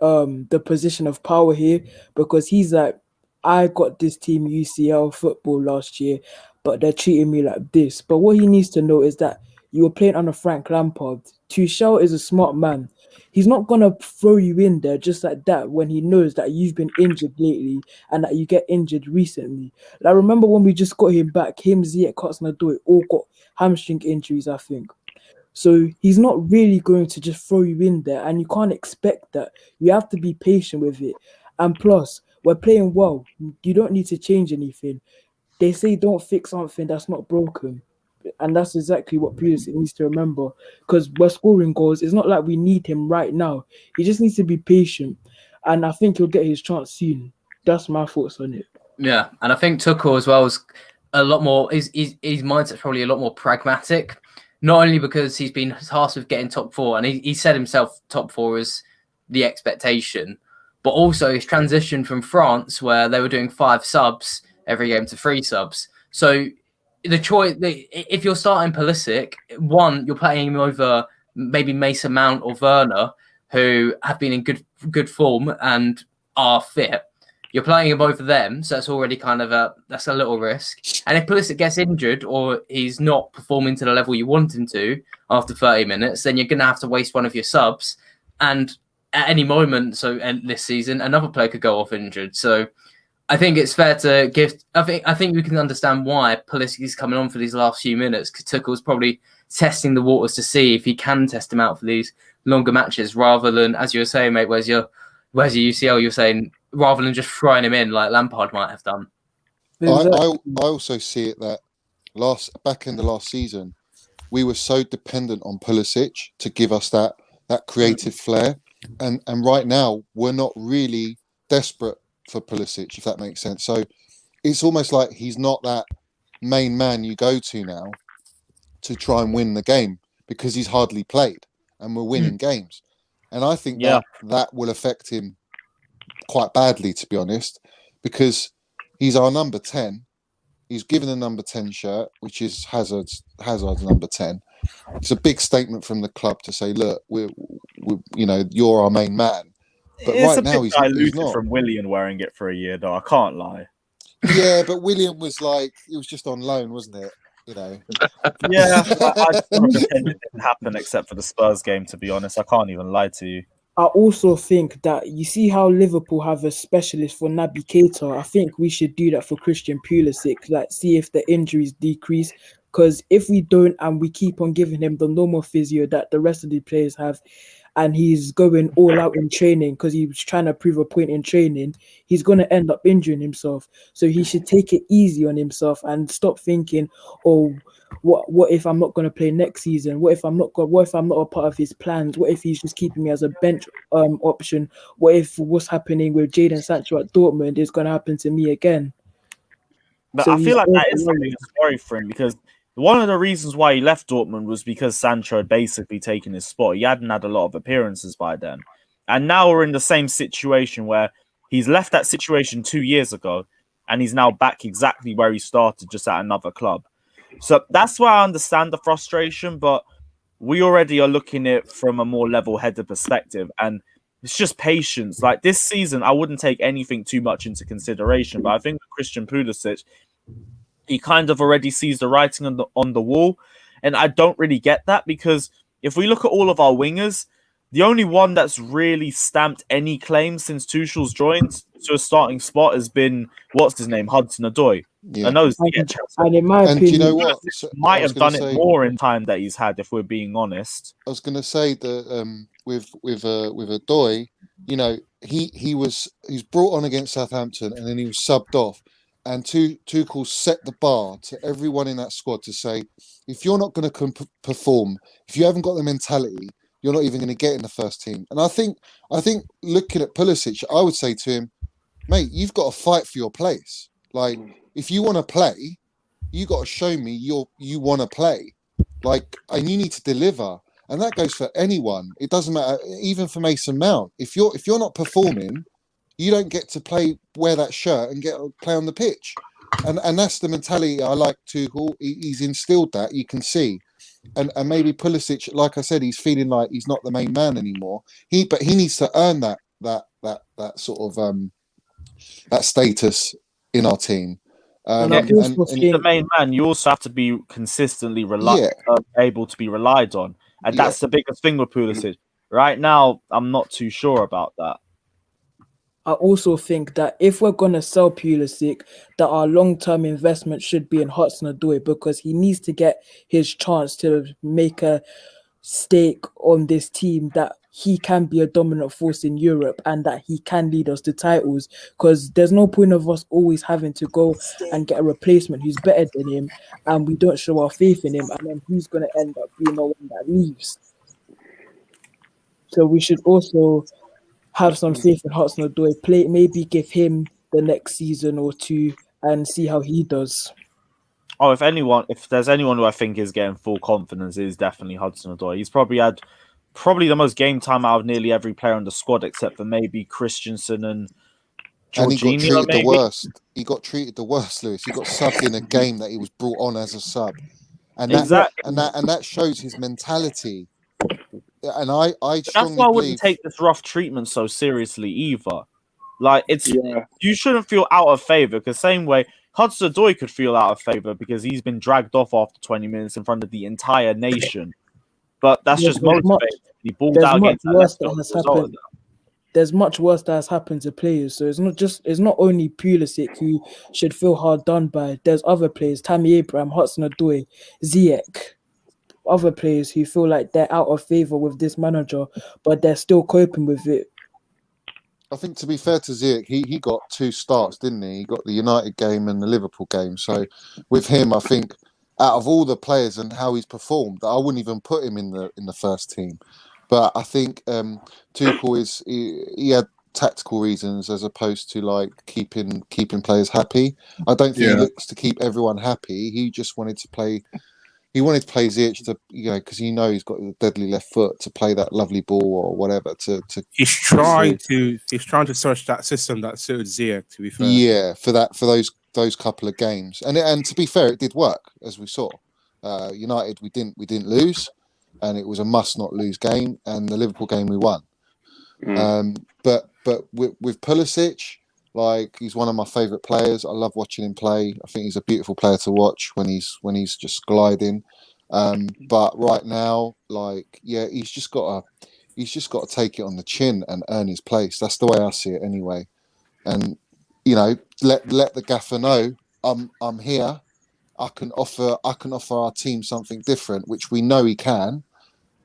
the position of power here because he's like, I got this team UCL football last year, but they're treating me like this. But what he needs to know is that you were playing under Frank Lampard. Tuchel is a smart man. He's not gonna throw you in there just like that when he knows that you've been injured lately and that you get injured recently. Like remember when we just got him back, him, Ziyech, Hudson-Odoi all got hamstring injuries, I think. So he's not really going to just throw you in there, and you can't expect that. You have to be patient with it. And plus, we're playing well. You don't need to change anything. They say don't fix something that's not broken. And that's exactly what Pulisic needs to remember. Because we're scoring goals. It's not like we need him right now. He just needs to be patient. And I think he'll get his chance soon. That's my thoughts on it. Yeah, and I think Tuchel as well is a lot more. His mindset's probably a lot more pragmatic. Not only because he's been tasked with getting top four, and he said himself top four is the expectation, but also his transition from France, where they were doing 5 subs every game, to 3 subs. So the choice, if you're starting Pulisic, one, you're playing him over maybe Mason Mount or Werner, who have been in good form and are fit. You're playing him over them, so that's already kind of that's a little risk. And if Pulisic gets injured or he's not performing to the level you want him to after 30 minutes, then you're going to have to waste one of your subs. And at any moment, this season, another player could go off injured. So I think it's fair to give. I think we can understand why Pulisic is coming on for these last few minutes. Tuchel's probably testing the waters to see if he can test him out for these longer matches, rather than, as you were saying, mate, where's your UCL? You're saying, rather than just throwing him in like Lampard might have done. I also see it that back in the last season, we were so dependent on Pulisic to give us that creative flair, and right now we're not really desperate for Pulisic, if that makes sense. So it's almost like he's not that main man you go to now to try and win the game because he's hardly played and we're winning games, and I think that will affect him quite badly, to be honest, because he's our number 10. He's given a number 10 shirt, which is Hazard's number 10. It's a big statement from the club to say, look, we're you're our main man. But it's right now, he's not. From Willian wearing it for a year, though. I can't lie. Yeah, but William was like, it was just on loan, wasn't it? You know. Yeah, I just want to pretend it didn't happen except for the Spurs game, to be honest. I can't even lie to you. I also think that you see how Liverpool have a specialist for Naby Keita. I think we should do that for Christian Pulisic, like see if the injuries decrease. Because if we don't and we keep on giving him the normal physio that the rest of the players have, and he's going all out in training because he was trying to prove a point in training, he's going to end up injuring himself. So he should take it easy on himself and stop thinking, oh, what if I'm not going to play next season? What if I'm not a part of his plans? What if he's just keeping me as a bench option? What if what's happening with Jadon Sancho at Dortmund is going to happen to me again? But so I feel like that is something that's worry for him, because one of the reasons why he left Dortmund was because Sancho had basically taken his spot. He hadn't had a lot of appearances by then. And now we're in the same situation where he's left that situation 2 years ago and he's now back exactly where he started, just at another club. So that's why I understand the frustration, but we already are looking at it from a more level-headed perspective, and it's just patience. Like this season, I wouldn't take anything too much into consideration, but I think with Christian Pulisic, he kind of already sees the writing on the wall, and I don't really get that, because if we look at all of our wingers, the only one that's really stamped any claim since Tuchel's joined to a starting spot has been, what's his name, Hudson-Odoi. Yeah. I know, and in my opinion, you know what? Might have done it more in time that he's had, if we're being honest. I was going to say that with Odoi, you know, he was brought on against Southampton and then he was subbed off, and Tuchel set the bar to everyone in that squad to say, if you're not going to perform, if you haven't got the mentality, you're not even going to get in the first team. And I think looking at Pulisic, I would say to him, mate, you've got to fight for your place. Like, if you want to play, you got to show me you want to play. Like, and you need to deliver. And that goes for anyone. It doesn't matter, even for Mason Mount. If you're not performing, you don't get to wear that shirt and play on the pitch. And that's the mentality I like Tuchel. He's instilled that, you can see. And maybe Pulisic, like I said, he's feeling like he's not the main man anymore. But he needs to earn that sort of that status in our team. And I also think the main man, you also have to be consistently able to be relied on. And that's the biggest thing with Pulisic. Right now, I'm not too sure about that. I also think that if we're going to sell Pulisic, that our long-term investment should be in Hudson-Odoi, because he needs to get his chance to make a stake on this team that he can be a dominant force in Europe and that he can lead us to titles, because there's no point of us always having to go and get a replacement who's better than him and we don't show our faith in him, and then who's going to end up being the one that leaves. So we should also have some faith in Hudson-Odoi, maybe give him the next season or two and see how he does. Oh, if there's anyone who I think is getting full confidence, it is definitely Hudson-Odoi. He's probably had the most game time out of nearly every player on the squad, except for maybe Christensen and Jorginho. And he got treated the worst. He got treated the worst, Lewis. He got subbed in a game that he was brought on as a sub, and that shows his mentality. And I strongly that's why I wouldn't take this rough treatment so seriously either. Like, you shouldn't feel out of favour, because same way Hudson-Odoi could feel out of favour because he's been dragged off after 20 minutes in front of the entire nation. But that's just motivated. He balled out against that. There's much worse that has happened to players. So it's not only Pulisic who should feel hard done by. There's other players, Tammy Abraham, Hudson-Odoi, Ziyech, other players who feel like they're out of favour with this manager, but they're still coping with it. I think, to be fair to Ziyech, he got 2 starts, didn't he? He got the United game and the Liverpool game. So with him, I think out of all the players and how he's performed, I wouldn't even put him in the first team. But I think Tuchel he had tactical reasons as opposed to like keeping players happy. I don't think he looks to keep everyone happy. He just wanted to play. He wanted to play Ziyech to, because he's got a deadly left foot to play that lovely ball or whatever. He's trying to search that system that suited Ziyech. To be fair, yeah, for those couple of games, and to be fair, it did work, as we saw. United, we didn't lose, and it was a must not lose game, and the Liverpool game we won. But with Pulisic, like, he's one of my favourite players. I love watching him play. I think he's a beautiful player to watch when he's just gliding. But right now, he's just got to take it on the chin and earn his place. That's the way I see it, anyway. And let the gaffer know I'm here. I can offer our team something different, which we know he can.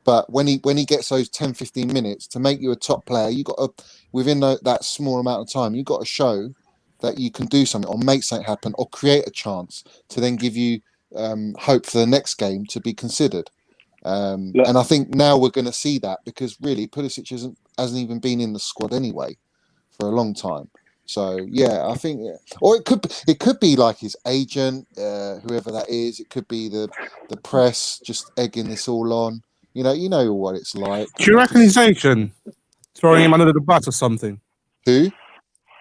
But when he gets those 10, 15 minutes to make you a top player, you got to, within that small amount of time, you've got to show that you can do something or make something happen or create a chance to then give you hope for the next game to be considered. And I think now we're going to see that, because really Pulisic hasn't even been in the squad anyway for a long time. So yeah, I think, or it could be like his agent, whoever that is. It could be the press just egging this all on. You know what it's like. Do you reckon his agent throwing him under the bus or something? Who? Do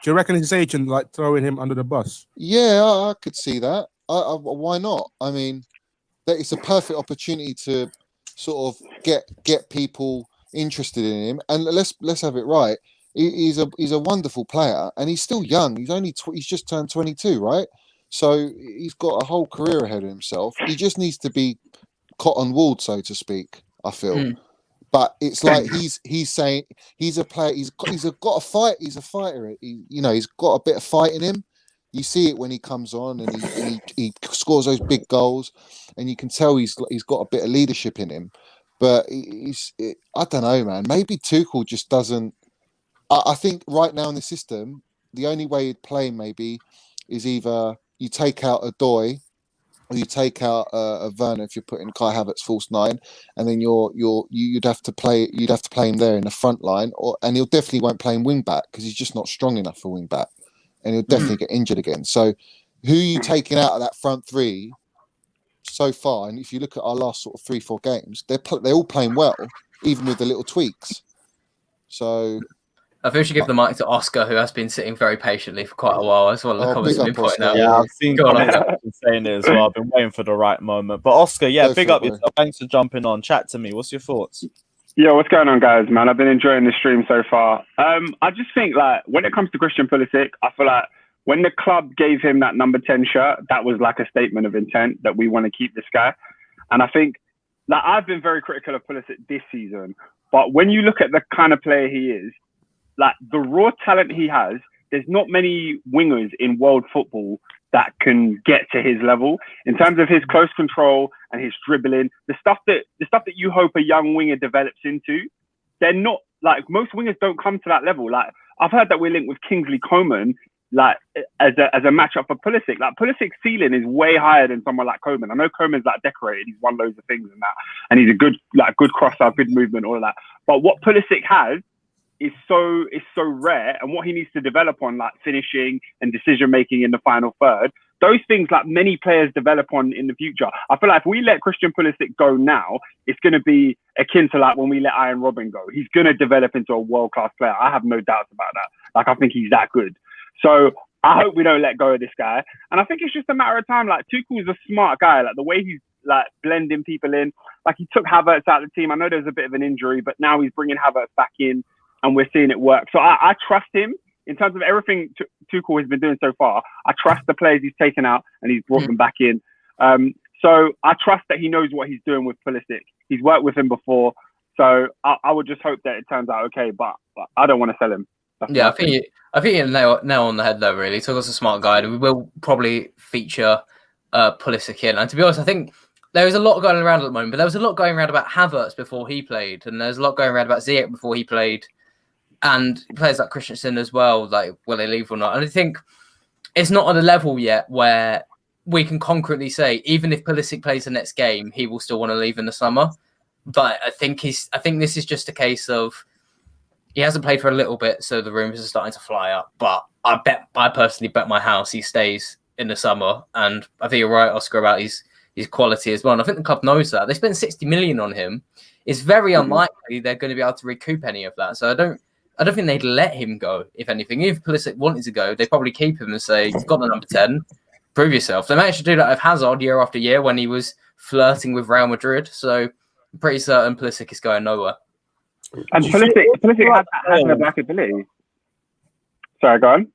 you reckon his agent like throwing him under the bus? Yeah, I could see that. Why not? I mean, that it's a perfect opportunity to sort of get people interested in him. And let's have it right. He's a wonderful player, and he's still young. He's just turned 22, right? So he's got a whole career ahead of himself. He just needs to be cotton wooled, so to speak, I feel. But it's like he's saying he's a player. He's got a fight. He's a fighter. He's got a bit of fight in him. You see it when he comes on and he scores those big goals, and you can tell he's got a bit of leadership in him. But I don't know, man. Maybe Tuchel just doesn't. I think right now in the system, the only way he'd play maybe is either you take out a Doy or you take out a Werner if you're putting Kai Havertz false nine, and then you'd have to play him there in the front line, and he'll definitely won't play him wing back because he's just not strong enough for wing back, and he'll definitely get injured again. So, who are you taking out of that front three so far? And if you look at our last sort of 3-4 games, they're all playing well, even with the little tweaks. So. I think we should give the mic to Oscar, who has been sitting very patiently for quite a while. That's one of the comments big we've up, been pointing Oscar. out. Yeah, I've seen comments saying it as well. I've been waiting for the right moment. But Oscar, yeah, Go big for it, up bro. yourself. Thanks for jumping on. Chat to me. What's your thoughts? Yeah, what's going on, guys, man? I've been enjoying the stream so far. I just think, like, when it comes to Christian Pulisic, I feel like when the club gave him that number 10 shirt, that was like a statement of intent that we want to keep this guy. And I think, like, I've been very critical of Pulisic this season, but when you look at the kind of player he is, like, the raw talent he has, there's not many wingers in world football that can get to his level in terms of his close control and his dribbling. The stuff that you hope a young winger develops into, they're not, like, most wingers don't come to that level. Like, I've heard that we're linked with Kingsley Coman, like, as a matchup for Pulisic. Like, Pulisic's ceiling is way higher than someone like Coman. I know Coman's like decorated, he's won loads of things and that, and he's a good crosser, good movement, all of that. But what Pulisic has is so rare, and what he needs to develop on, like finishing and decision making in the final third, those things, like, many players develop on in the future. I feel like if we let Christian Pulisic go now, it's going to be akin to like when we let Iron Robin go. He's going to develop into a world-class player. I have no doubts about that. Like, I think he's that good. So I hope we don't let go of this guy. And I think it's just a matter of time. Like, Tuchel's a smart guy. Like, the way he's like blending people in, like, he took Havertz out of the team. I know there's a bit of an injury, but now he's bringing Havertz back in, and we're seeing it work. So I trust him in terms of everything Tuchel has been doing so far. I trust the players he's taken out and he's brought them back in. So I trust that he knows what he's doing with Pulisic. He's worked with him before. So I would just hope that it turns out okay, but I don't want to sell him. Yeah, I think you're nail on the head though, really. Tuchel's a smart guy, and we will probably feature Pulisic in. And to be honest, I think there was a lot going around at the moment, but there was a lot going around about Havertz before he played, and there's a lot going around about Ziyech before he played, and players like Christensen as well, like, will they leave or not? And I think it's not on a level yet where we can concretely say, even if Pulisic plays the next game, he will still want to leave in the summer. But I think this is just a case of he hasn't played for a little bit, so the rumors are starting to fly up. But I personally bet my house he stays in the summer. And I think you're right, Oscar, about his quality as well. And I think the club knows that. They spent 60 million on him. It's very unlikely they're going to be able to recoup any of that. So I don't think they'd let him go, if anything. If Pulisic wanted to go, they'd probably keep him and say, you've got the number 10, prove yourself. They managed to do that with Hazard year after year when he was flirting with Real Madrid. So I'm pretty certain Pulisic is going nowhere. And Pulisic has an adaptability. Sorry, go on.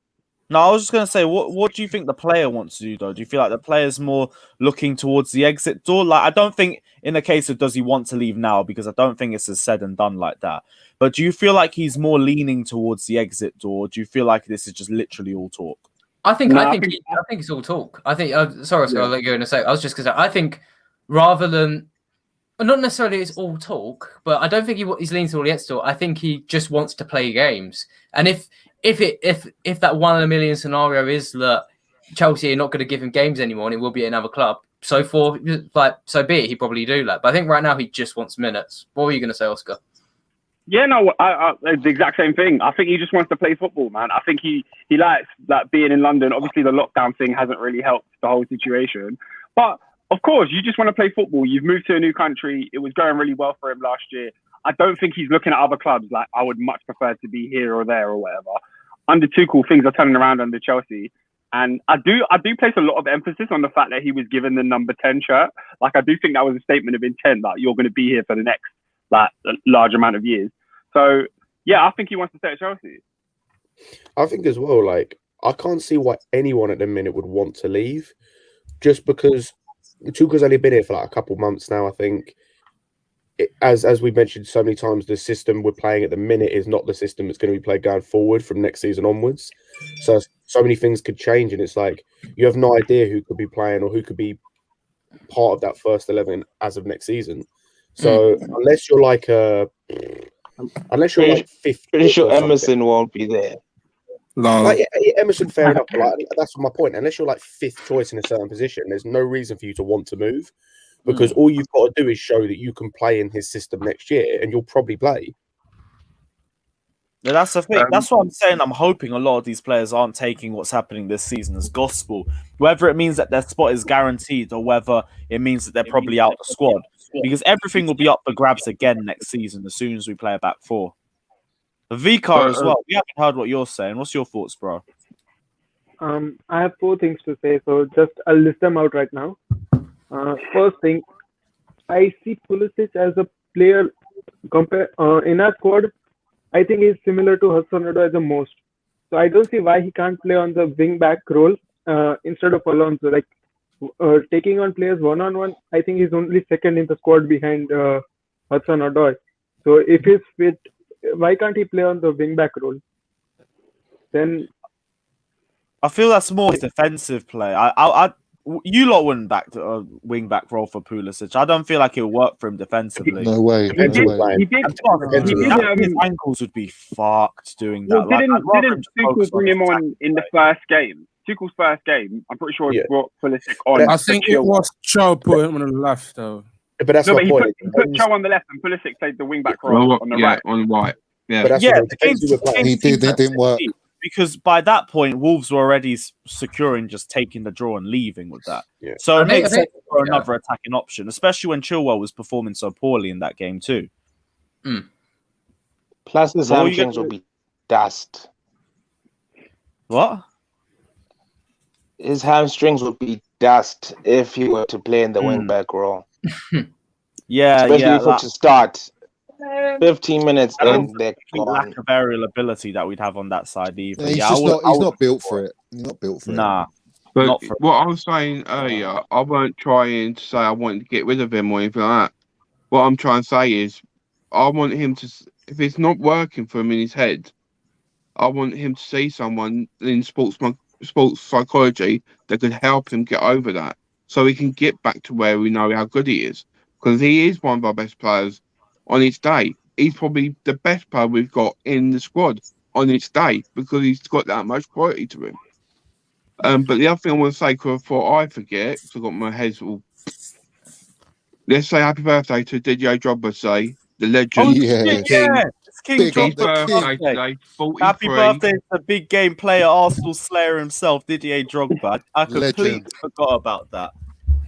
No, I was just going to say, what do you think the player wants to do, though? Do you feel like the player's more looking towards the exit door? Like, I don't think in the case of does he want to leave now, because I don't think it's as said and done like that. But do you feel like he's more leaning towards the exit door? Or do you feel like this is just literally all talk? I think it's all talk. I think, sorry, I'll let you go in a sec. I was just going to say, I think rather than, not necessarily it's all talk, but I don't think he's leaning towards the exit door. I think he just wants to play games. And if that 1 in a million scenario is that Chelsea are not going to give him games anymore and it will be another club, so be it. He probably do that. But I think right now he just wants minutes. What were you going to say, Oscar? Yeah, no, it's the exact same thing. I think he just wants to play football, man. I think he likes being in London. Obviously, the lockdown thing hasn't really helped the whole situation. But, of course, you just want to play football. You've moved to a new country. It was going really well for him last year. I don't think he's looking at other clubs like, I would much prefer to be here or there or whatever. Under Tuchel, things are turning around under Chelsea. And I do place a lot of emphasis on the fact that he was given the number 10 shirt. Like, I do think that was a statement of intent that you're going to be here for the next large amount of years. So, yeah, I think he wants to stay at Chelsea. I think as well, like, I can't see why anyone at the minute would want to leave, just because Tuchel's only been here for like a couple months now, I think. As we mentioned so many times, the system we're playing at the minute is not the system that's going to be played going forward from next season onwards. So many things could change, and it's like you have no idea who could be playing or who could be part of that first 11 as of next season. So unless you're like 50, pretty sure Emerson won't be there. No. Like Emerson, fair enough. But like, that's my point. Unless you're like fifth choice in a certain position, there's no reason for you to want to move, because all you've got to do is show that you can play in his system next year, and you'll probably play. Yeah, that's the thing. That's what I'm saying. I'm hoping a lot of these players aren't taking what's happening this season as gospel, whether it means that their spot is guaranteed or whether it means that they're probably out the squad. Because everything will be up for grabs again next season as soon as we play a back four. The V-Car as well. We haven't heard what you're saying. What's your thoughts, bro? I have 4 things to say, so just I'll list them out right now. First thing, I see Pulisic as a player in our squad. I think he's similar to Hudson-Odoi as the most. So I don't see why he can't play on the wing back role instead of Alonso. Like taking on players one-on-one, I think he's only second in the squad behind Hudson-Odoi. So if he's fit, why can't he play on the wing back role? Then I feel that's more his defensive play. You lot wouldn't back the wing back role for Pulisic. I don't feel like it'll work for him defensively. No way. He did. His ankles would be fucked doing that. Well, didn't Tuchel bring him on in the first game? Tuchel's first game, I'm pretty sure he brought Pulisic on. I think it was Cho put him on the left, though. But that's my point. He put Cho on the left and Pulisic played the wing back role on the right. On the right. Yeah, but that's He didn't work. Because by that point, Wolves were already securing just taking the draw and leaving with that. Yeah. So it makes sense for another attacking option, especially when Chilwell was performing so poorly in that game too. Plus, his hamstrings will be dust. What? His hamstrings would be dust if he were to play in the wing back role. Especially if it to start 15 minutes in, they're gone. Lack of aerial ability that we'd have on that side either. He's not built for it. He's not built for it. Nah. But what I was saying earlier, I weren't trying to say I wanted to get rid of him or anything like that. What I'm trying to say is, I want him to, if it's not working for him in his head, I want him to see someone in sports psychology that could help him get over that, so he can get back to where we know how good he is. Because he is one of our best players on its day. He's probably the best player we've got in the squad on its day because he's got that much quality to him. But the other thing I want to say, before I forget, because I've got my head all... Let's say happy birthday to Didier Drogba, say, the legend. Oh, yeah. It's King Drogba's birthday today. 43. Happy birthday to the big game player, Arsenal slayer himself, Didier Drogba. I completely forgot about that.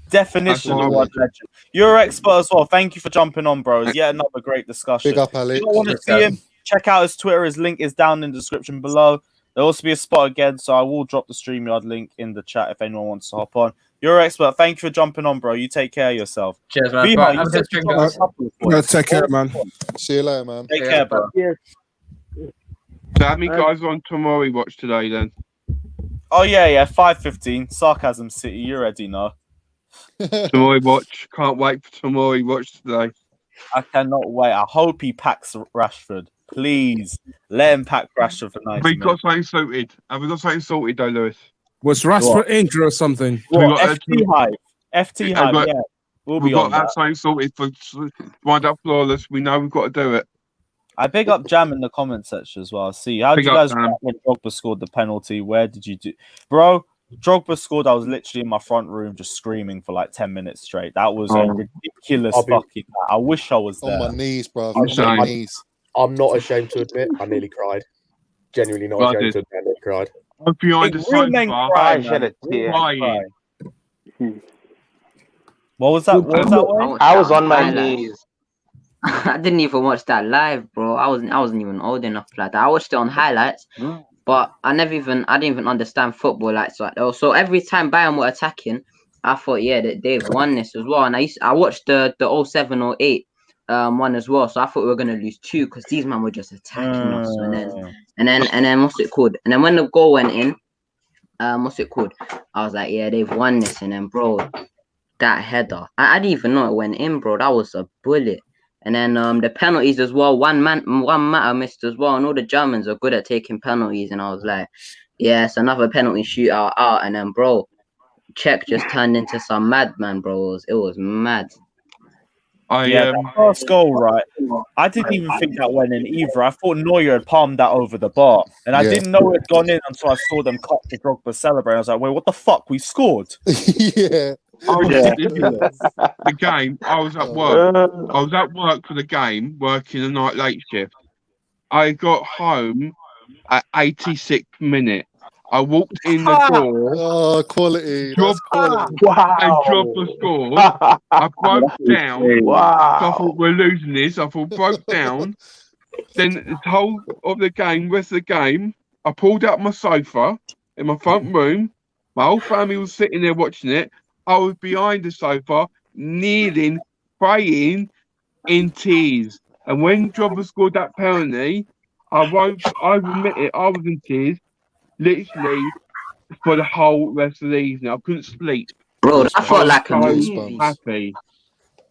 Definition of one legend. You're an expert as well. Thank you for jumping on, bros. Yet another great discussion. Big up, Alex. If you want to see him, check out his Twitter. His link is down in the description below. There'll also be a spot again, so I will drop the StreamYard link in the chat if anyone wants to hop on. You're an expert. Thank you for jumping on, bro. You take care of yourself. Cheers, man. Take care, man. See you later, man. Take care, bro. yes. So how many guys on Tomori watch today then? Oh, yeah. 5:15. Sarcasm City. You already know. Tomori watch. Can't wait for Tomori watch today. I cannot wait. I hope he packs Rashford. Please let him pack Rashford for 90 We've got minutes. something sorted. Have we got something sorted though, Lewis? Was Rashford injured or something? What, FT Hive? FT Hive, yeah. We've got that something sorted for wind up flawless. We know we've got to do it. I big up Jam in the comment section as well. See, how did you guys react when Drogba scored the penalty? Where did you do? Bro, Drogba scored. I was literally in my front room just screaming for like 10 minutes straight. That was a ridiculous fucking... I wish I was there. On my knees, bro. On my knees. I'm not ashamed to admit I nearly cried. Genuinely not ashamed to admit I nearly cried. I'm behind the sofa. I shed a tear. What was that? What was that way? I was on my knees. I didn't even watch that live, bro. I wasn't even old enough like that. I watched it on highlights, but I didn't even understand football like that. So every time Bayern were attacking, I thought, yeah, they've won this as well. And I watched the 07-08 one as well. So I thought we were gonna lose 2 because these men were just attacking us. And then what's it called? And then when the goal went in, what's it called? I was like, yeah, they've won this. And then, bro, that header, I didn't even know it went in, bro. That was a bullet. And then the penalties as well. One matter missed as well. And all the Germans are good at taking penalties. And I was like, yeah, it's another penalty shootout out. And then, bro, Czech just turned into some madman, bro. It was mad. That first goal, right? I didn't even think that went in either. I thought Neuer had palmed that over the bar. And I didn't know it had gone in until I saw them cut to Drogba celebrate. I was like, wait, what the fuck? We scored. Yeah. The game, I was at work. I was at work for the game, working a night late shift. I got home at 86th minute. I walked in the door. Oh, quality. That's quality. And dropped the score. I broke down. Wow. So I thought we're losing this. I thought broke down. Then the whole of the game, rest of the game, I pulled out my sofa in my front room. My whole family was sitting there watching it. I was behind the sofa, kneeling, praying, in tears. And when Drogba scored that penalty, I admit it, I was in tears. Literally for the whole rest of the evening. I couldn't sleep. Bro, that felt like a so movie. happy. That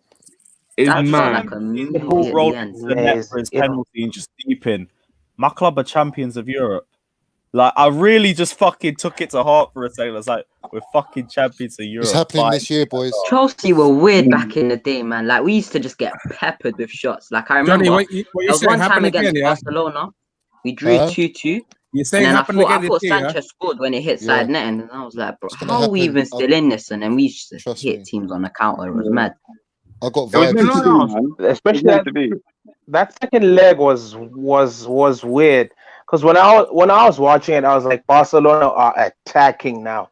It's felt mad. like a movie. The ball at rolled the end. to the net for his penalty and just deep in. My club are champions of Europe. Like, I really just fucking took it to heart for a second. I was like, we're fucking champions of Europe. It's happening this year, boys. Chelsea were weird back in the day, man. Like, we used to just get peppered with shots. Like, I remember Johnny, what you there was saying one time happened against again, yeah? Barcelona. We drew 2-2. You're saying And then happened I again thought this year, Sanchez scored when it hit side net, and I was like, bro, gonna how are we happen. even still in this? And then we used to Trust hit me. teams on the counter. It was mad. I got It was vibes. meant to be, man. Especially It was meant to be. that second leg was weird because when I was watching it, I was like, Barcelona are attacking now.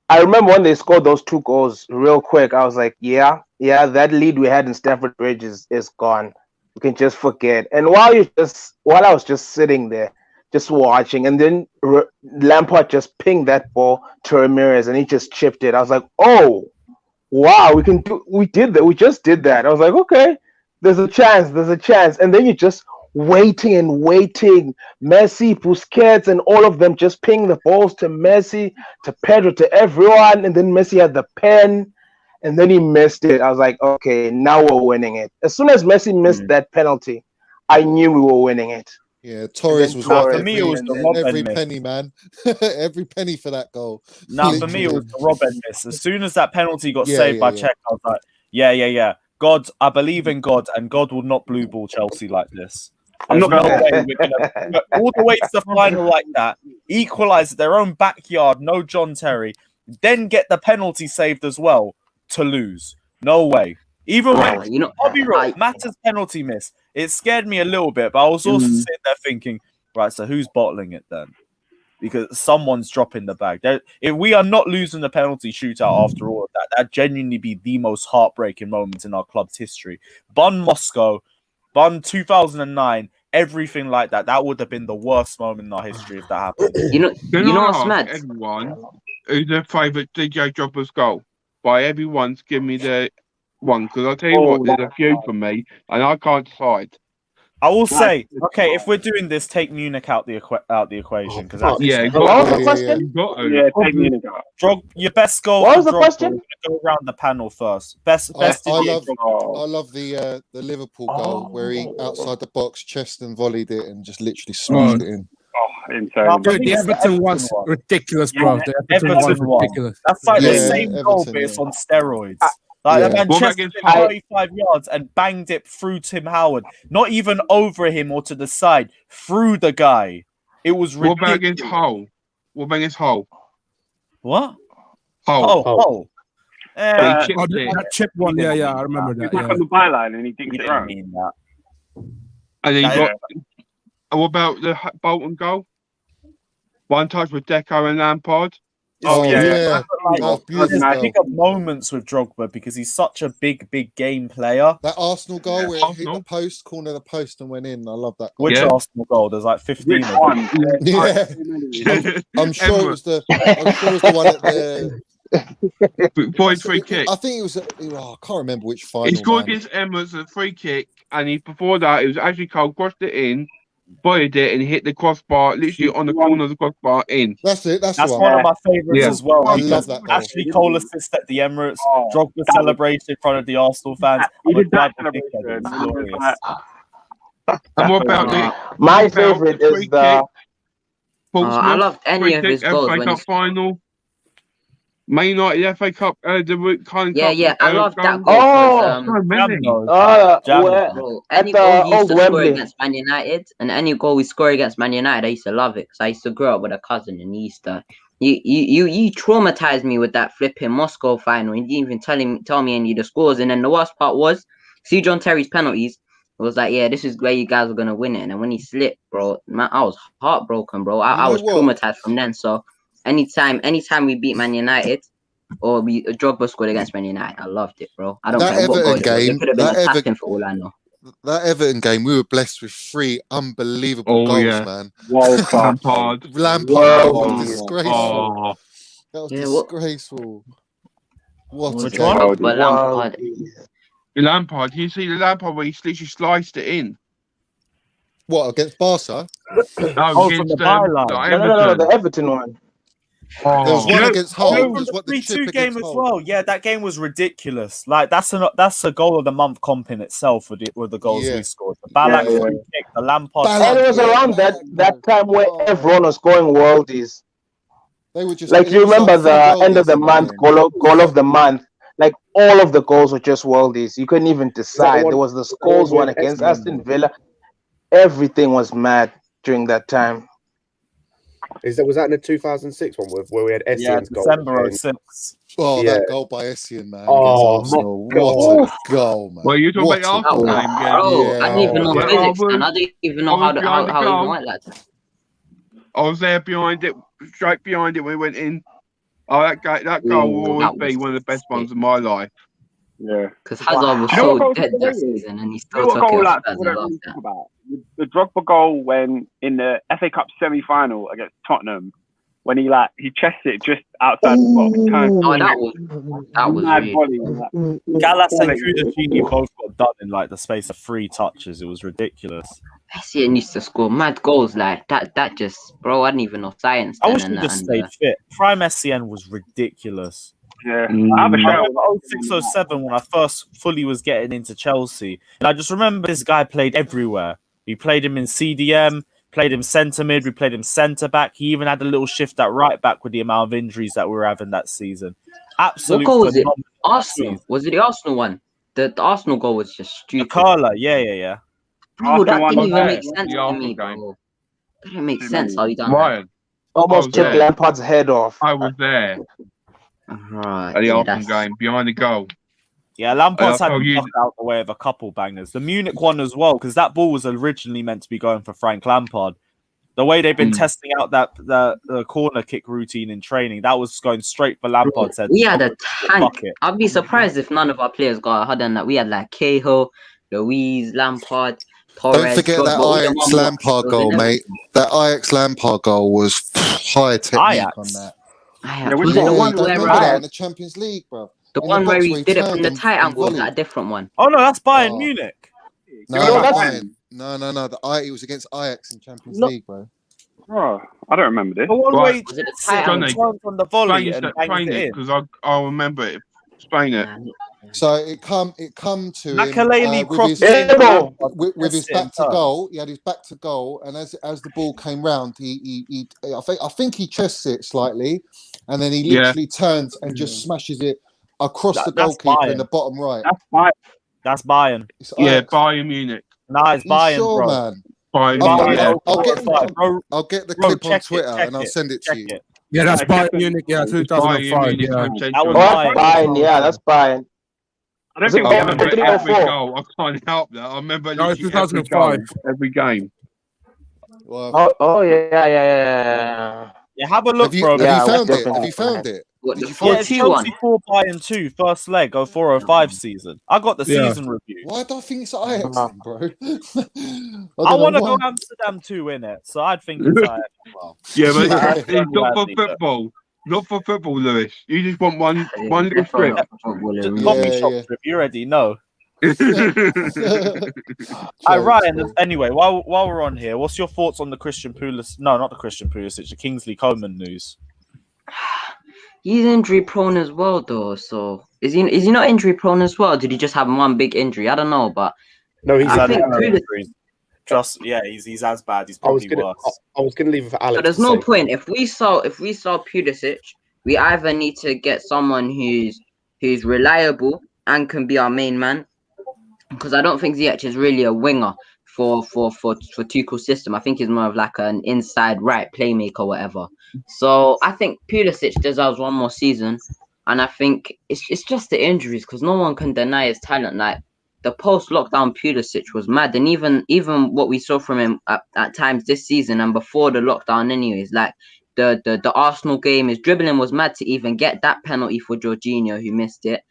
I remember when they scored those 2 goals real quick. I was like, yeah, that lead we had in Stamford Bridge is gone. We can just forget. And while I was just sitting there, just watching, and then Lampard just pinged that ball to Ramirez, and he just chipped it. I was like, oh, wow, we did that. We just did that. I was like, okay, there's a chance. And then you're just waiting and waiting. Messi, Busquets, and all of them just ping the balls to Messi, to Pedro, to everyone. And then Messi had the pen, and then he missed it. I was like, okay, now we're winning it. As soon as Messi missed that penalty, I knew we were winning it. Yeah, Torres was Nah, worth for me, it was the every Robben miss. penny, man. Every penny for that goal. Nah, for me, it was the Robben miss. As soon as that penalty got saved by Czech, I was like, yeah. God, I believe in God, and God will not blue ball Chelsea like this. There's no way we're gonna all the way to the final like that, equalize their own backyard, no John Terry, then get the penalty saved as well to lose. No way. Even when I'll be real, Mata's penalty miss, it scared me a little bit, but I was also sitting there thinking, right, so who's bottling it then? Because someone's dropping the bag. If we are not losing the penalty shootout after all of that, that'd genuinely be the most heartbreaking moment in our club's history. Bun Moscow, Bun 2009, everything like that. That would have been the worst moment in our history if that happened. You know what's mad? Everyone, who's their favourite DJ Drogba's goal? By everyone's give me the one, because I'll tell you what, there's a few for me, and I can't decide. I will say, okay, if we're doing this, take Munich out the equation because that's take Munich out. Your best goal. What was the question? Go around the panel first. Best. I love the Liverpool goal where he outside the box, chest and volleyed it and just literally smashed it in. Oh, insane. Dude, the Everton one's ridiculous, bro. The Everton one's ridiculous. That's like the same goal, but it's on steroids. Like the Manchester 35 yards and banged it through Tim Howard. Not even over him or to the side. Through the guy. It was ridiculous. What about against Hull? What about against Hull? What? Hull. That chip one, yeah, I remember that. He was on the byline and he didn't get around. Mean that. And then what about the Bolton goal? One touch with Deco and Lampard. Oh yeah. I think of moments with Drogba because he's such a big game player. That Arsenal goal where it hit the post, corner of the post and went in. I love that goal. Which Arsenal goal? There's like 15 of them. Yeah. I'm sure it was the one at the point free kick. I think it was. I can't remember which final. He scored against Emirates a free kick, and before that it was Ashley Cole crossed it in, bodied it, and hit the crossbar literally on the corner of the crossbar in. That's it. That's one of my favourites as well. I love that goal. Ashley Cole assist at the Emirates, Drogba celebration in front of the Arsenal fans. He did that celebration. And what about my favorite is the. I loved any of his goals when final. Man United FA Cup, the kind Yeah, cup. yeah, I love that goal Oh, because So many. where bro, at any the goal he used old to score Wembley. against Man United, and any goal we score against Man United, I used to love it because I used to grow up with a cousin, and he used to. You traumatized me with that flipping Moscow final. You didn't even tell me any of the scores, and then the worst part was see John Terry's penalties. It was like, yeah, this is where you guys were gonna win it, and then when he slipped, bro, man, I was heartbroken, bro. I know was what? traumatized from then. So anytime we beat Man United. Or Drogba scored against Man United. I loved it, bro. I don't That care what goal Everton it was. It game, could have been attacking for all I know. that Everton game, we were blessed with 3 unbelievable goals, man. World class. Lampard World goal, class. disgraceful. That was Yeah, disgraceful. What a Which game. one? But Lampard. Lampard. You see the Lampard where he literally sliced it in. What, against Barca? No, Oh, from against the byline. No, the Everton one. There was one against Hull. Oh, There from was the what the 3-2 chip game against as Hull. well. Yeah, that game was ridiculous. Like that's a goal of the month comp in itself with the goals we scored. The Ballack free kick, the Lampard. And it was around that time where everyone was scoring worldies. They were just Like you remember the end of the month goal of the month. Like all of the goals were just worldies. You couldn't even decide. There was the Scholes one against Aston Villa. Everything was mad during that time. Was that in the 2006 one where we had Essien's goal? December 06. Oh, Yeah. that goal by Essien, man. Oh, against Arsenal. my What a goal, man. Well, you're talking What about the Arsenal game, yeah. Bro, I didn't even know Yeah. physics, and I didn't even know how it even went like that. I was there behind it, straight behind it when we went in. Oh, that goal will always be one of the best ones of my life. Yeah. Because Hazard was You know what so goal dead today that is? season, and he You still know what took it goal off like Spurs. we I don't love really that. talk about? The Drogba goal when in the FA Cup semi-final against Tottenham, when he chests it just outside the box. Oh, that was mad really. volley. Gallas and Kudachini both got done in like the space of 3 touches. It was ridiculous. Essien used to score mad goals like that. That just, bro, I didn't even know science. I then wish and he that, just and, stayed fit. Prime SCN was ridiculous. Yeah, I have a I shout. remember 06, 07 when I first fully was getting into Chelsea. And I just remember this guy played everywhere. We played him in CDM, played him centre mid, we played him centre back. He even had a little shift at right back with the amount of injuries that we were having that season. Absolute what goal was it? phenomenal Arsenal? season. Was it the Arsenal one? The Arsenal goal was just stupid. Carla, yeah. Bro, that didn't even Yeah, make sense the to Arsenal me, game. bro. That didn't make sense how you done Ryan, Almost took Lampard's head off. I was there that. Right. at the Yeah, Arsenal game behind the goal. Yeah, Lampard's I'll had you- knocked out the way of a couple bangers. The Munich one as well, because that ball was originally meant to be going for Frank Lampard. The way they've been testing out the corner kick routine in training, that was going straight for Lampard's head. We had a tank. Bucket. I'd be surprised if none of our players got harder than that. We had like Cahill, Louise, Lampard, Torres. Don't forget that Ajax Lampard goal, mate. That Ajax Lampard goal was high technique on that. Was it the one don't where remember that in the Champions League, bro? the In one box where he did it from turned the and tight angle? Was volleyed. that a different one? Oh no, that's Bayern Munich. No, that's Bayern. No. It was against Ajax in Champions League, bro. Oh, I don't remember this. The one Right. where he Was it the turns tight angle? on the volley and bangs it in. because I remember it. Explain it. So it come to him Makaleli with crossed his back to goal. He had his back to goal, and as the ball came round, I think he chests it slightly, and then he literally turns and just smashes it across the goalkeeper in the bottom right. That's Bayern. Yeah, Bayern Munich. Nah, it's Bayern, sure, bro. man? Bayern. I'll get the clip on Twitter and I'll send it to you. Yeah, that's Bayern Munich. Yeah, 2005. Yeah. That was Bayern. Yeah, that's Bayern. I don't Is it think I we remember ever every 3-4. goal. I can't help that. I remember No, literally 2005. every game. Well, Yeah. Yeah, have a look, have you bro. found it? definitely. Have you found it? What, Did the you find Yeah, it's 4-2 Chelsea one? 4 Bayern 2, first leg, 04-05 season. I got the season review. Why do I think it's Ajax, then, bro? I want to go Amsterdam 2 in it, so I'd think it's Ajax. Yeah, but Yeah. it's not for football. Not for football, Lewis. You just want one little strip. Just coffee shop trip, you already know. Ryan, anyway, while we're on here, what's your thoughts on the Christian Pulisic? No, not the Christian Pulisic, the Kingsley Coman news. He's injury prone as well, though. So is he not injury prone as well? Did he just have one big injury? I don't know, but No, he's had think injuries. He's as bad. He's probably worse. I was gonna leave it for Alex. so there's to no say. point if we saw Pulisic We either need to get someone who's reliable and can be our main man, because I don't think Ziyech is really a winger for Tuchel's system. I think he's more of like an inside right playmaker, or whatever. So I think Pulisic deserves one more season, and I think it's just the injuries, because no one can deny his talent. Like the post-lockdown Pulisic was mad, and even what we saw from him at times this season and before the lockdown, anyways, like the Arsenal game, his dribbling was mad to even get that penalty for Jorginho, who missed it.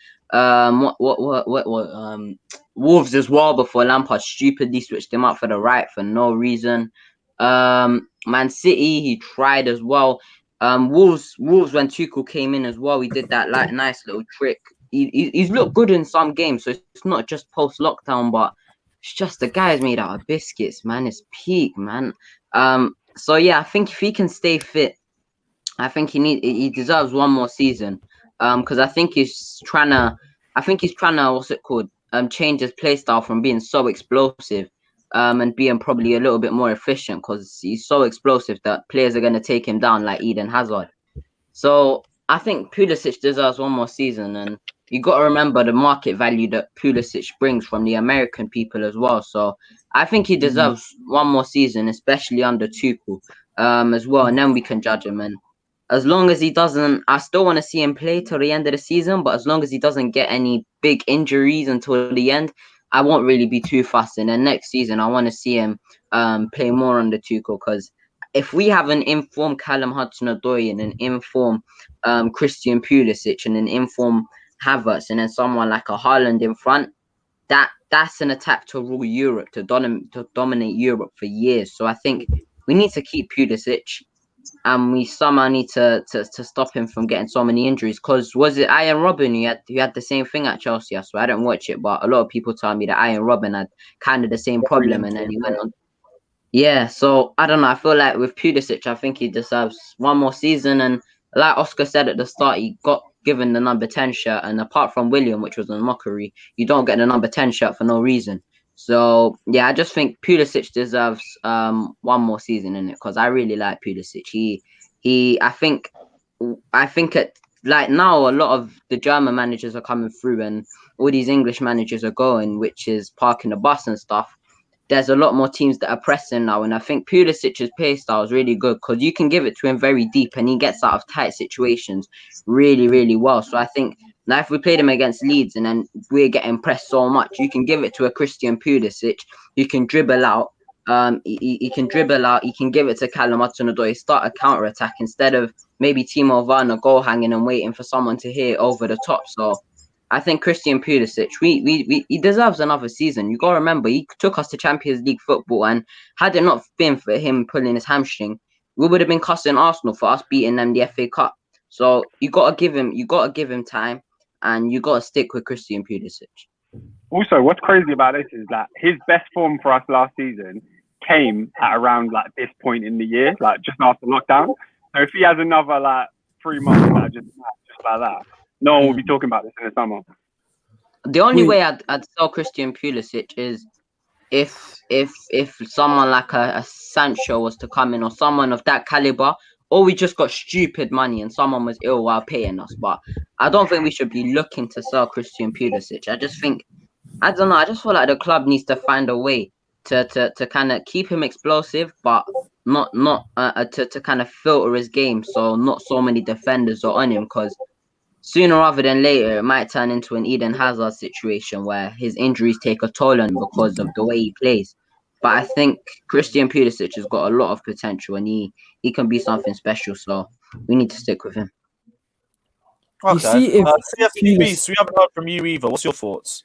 Wolves as well, before Lampard stupidly switched him up for the right for no reason. Man City, he tried as well. Wolves when Tuchel came in as well, he did that like nice little trick. He's looked good in some games, so it's not just post lockdown, but it's just the guy's made out of biscuits, man. It's peak, man. So yeah, I think if he can stay fit, I think he deserves one more season. Because I think he's trying to what's it called? Change his play style from being so explosive, and being probably a little bit more efficient, because he's so explosive that players are gonna take him down like Eden Hazard. So I think Pulisic deserves one more season, and you got to remember the market value that Pulisic brings from the American people as well. So I think he deserves one more season, especially under Tuchel, as well, and then we can judge him. And as long as he doesn't, I still want to see him play till the end of the season, but as long as he doesn't get any big injuries until the end, I won't really be too fussed. And then next season, I want to see him play more under Tuchel, because if we have an informed Callum Hudson-Odoi and an informed Christian Pulisic and an informed Havertz, and then someone like a Haaland in front, that's an attack to rule Europe, to dominate Europe for years. So I think we need to keep Pulisic, and we somehow need to stop him from getting so many injuries. Because was it Ian Robben who had the same thing at Chelsea? I swear I didn't watch it, but a lot of people tell me that Ian Robben had kind of the same problem, and then he went on. Yeah, so I don't know. I feel like with Pulisic, I think he deserves one more season. And like Oscar said at the start, he got given the number 10 shirt. And apart from William, which was a mockery, you don't get the number 10 shirt for no reason. So yeah, I just think Pulisic deserves one more season in it, because I really like Pulisic. I think at like now a lot of the German managers are coming through, and all these English managers are going, which is parking the bus and stuff. There's a lot more teams that are pressing now, and I think Pulisic's play style is really good, because you can give it to him very deep and he gets out of tight situations really, really well. So I think now if we played him against Leeds and then we're getting pressed so much, you can give it to a Christian Pulisic. You can dribble out. He can dribble out. He can give it to Callum Hudson-Odoi, start a counter attack instead of maybe Timo Werner goal hanging and waiting for someone to hit over the top. So I think Christian Pulisic, he deserves another season. You got to remember, he took us to Champions League football, and had it not been for him pulling his hamstring, we would have been cussing Arsenal for us beating them the FA Cup. So you got to give him time, and you got to stick with Christian Pulisic. Also, what's crazy about this is that his best form for us last season came at around like this point in the year, like just after lockdown. So if he has another like 3 months that just like that, no one will be talking about this in the summer. The only way I'd sell Christian Pulisic is if someone like a Sancho was to come in, or someone of that caliber, or we just got stupid money and someone was ill while paying us. But I don't think we should be looking to sell Christian Pulisic. I just feel like the club needs to find a way to kind of keep him explosive, but not to kind of filter his game, so not so many defenders are on him, because sooner rather than later, it might turn into an Eden Hazard situation where his injuries take a toll on him because of the way he plays. But I think Christian Pulisic has got a lot of potential, and he can be something special. So we need to stick with him. Okay. You see, if CFP Beast, we haven't heard from you either. What's your thoughts?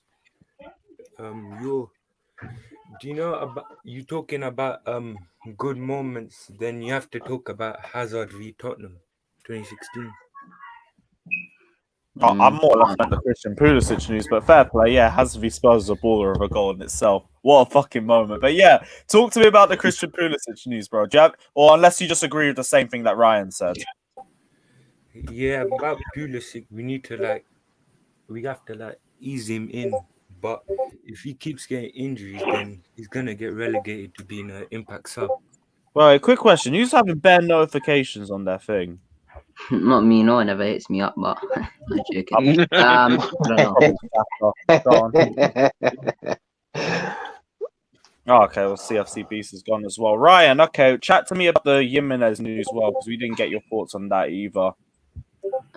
Do you know about you talking about good moments? Then you have to talk about Hazard v Tottenham, 2016. I'm more like the Christian Pulisic news, but fair play. Yeah, Hazard v Spurs is a baller of a goal in itself. What a fucking moment. But yeah, talk to me about the Christian Pulisic news, bro. Or unless you just agree with the same thing that Ryan said. Yeah, about Pulisic, we have to ease him in. But if he keeps getting injuries, then he's gonna get relegated to being an impact sub. Well, quick question. Who's having bare notifications on their thing? Not me. No one ever hits me up, but I'm joking. I don't know. Oh, okay, well, CFC Beast is gone as well. Ryan, okay, chat to me about the Gimenez news as well, because we didn't get your thoughts on that either.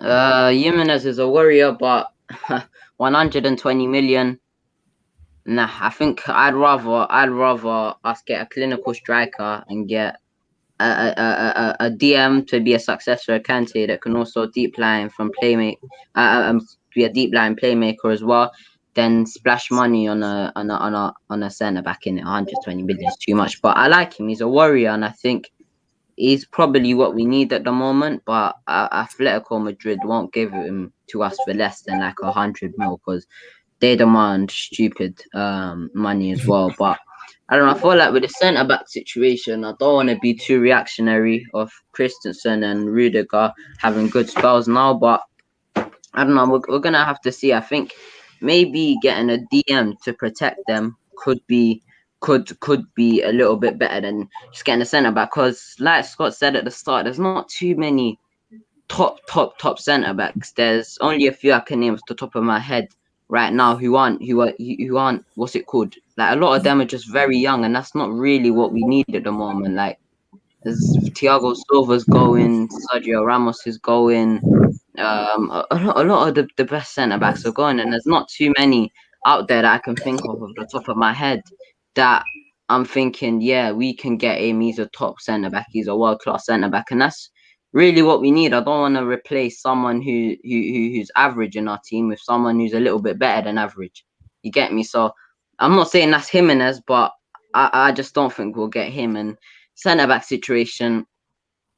Gimenez is a warrior, but 120 million. Nah, I think I'd rather us get a clinical striker and get a DM to be a successor Kante that can also deep line from be a deep line playmaker as well. Then splash money on a centre back in it. 120 million is too much, but I like him. He's a warrior, and I think he's probably what we need at the moment. But Atletico Madrid won't give him to us for less than like 100 mil because they demand stupid money as well. But I don't know. I feel like with the centre back situation, I don't want to be too reactionary of Christensen and Rudiger having good spells now, but I don't know. We're gonna have to see. I think maybe getting a DM to protect them could be a little bit better than just getting a centre back. Because like Scott said at the start, there's not too many top centre backs. There's only a few I can name off the top of my head right now who aren't what's it called? Like a lot of them are just very young, and that's not really what we need at the moment. Like as Thiago Silva's going, Sergio Ramos is going. A lot of the best centre backs are going, and there's not too many out there that I can think of the top of my head that I'm thinking, yeah, we can get him. He's a top centre back. He's a world class centre back, and that's really what we need. I don't want to replace someone who's average in our team with someone who's a little bit better than average. You get me? So I'm not saying that's Gimenez, but I just don't think we'll get him. And centre back situation,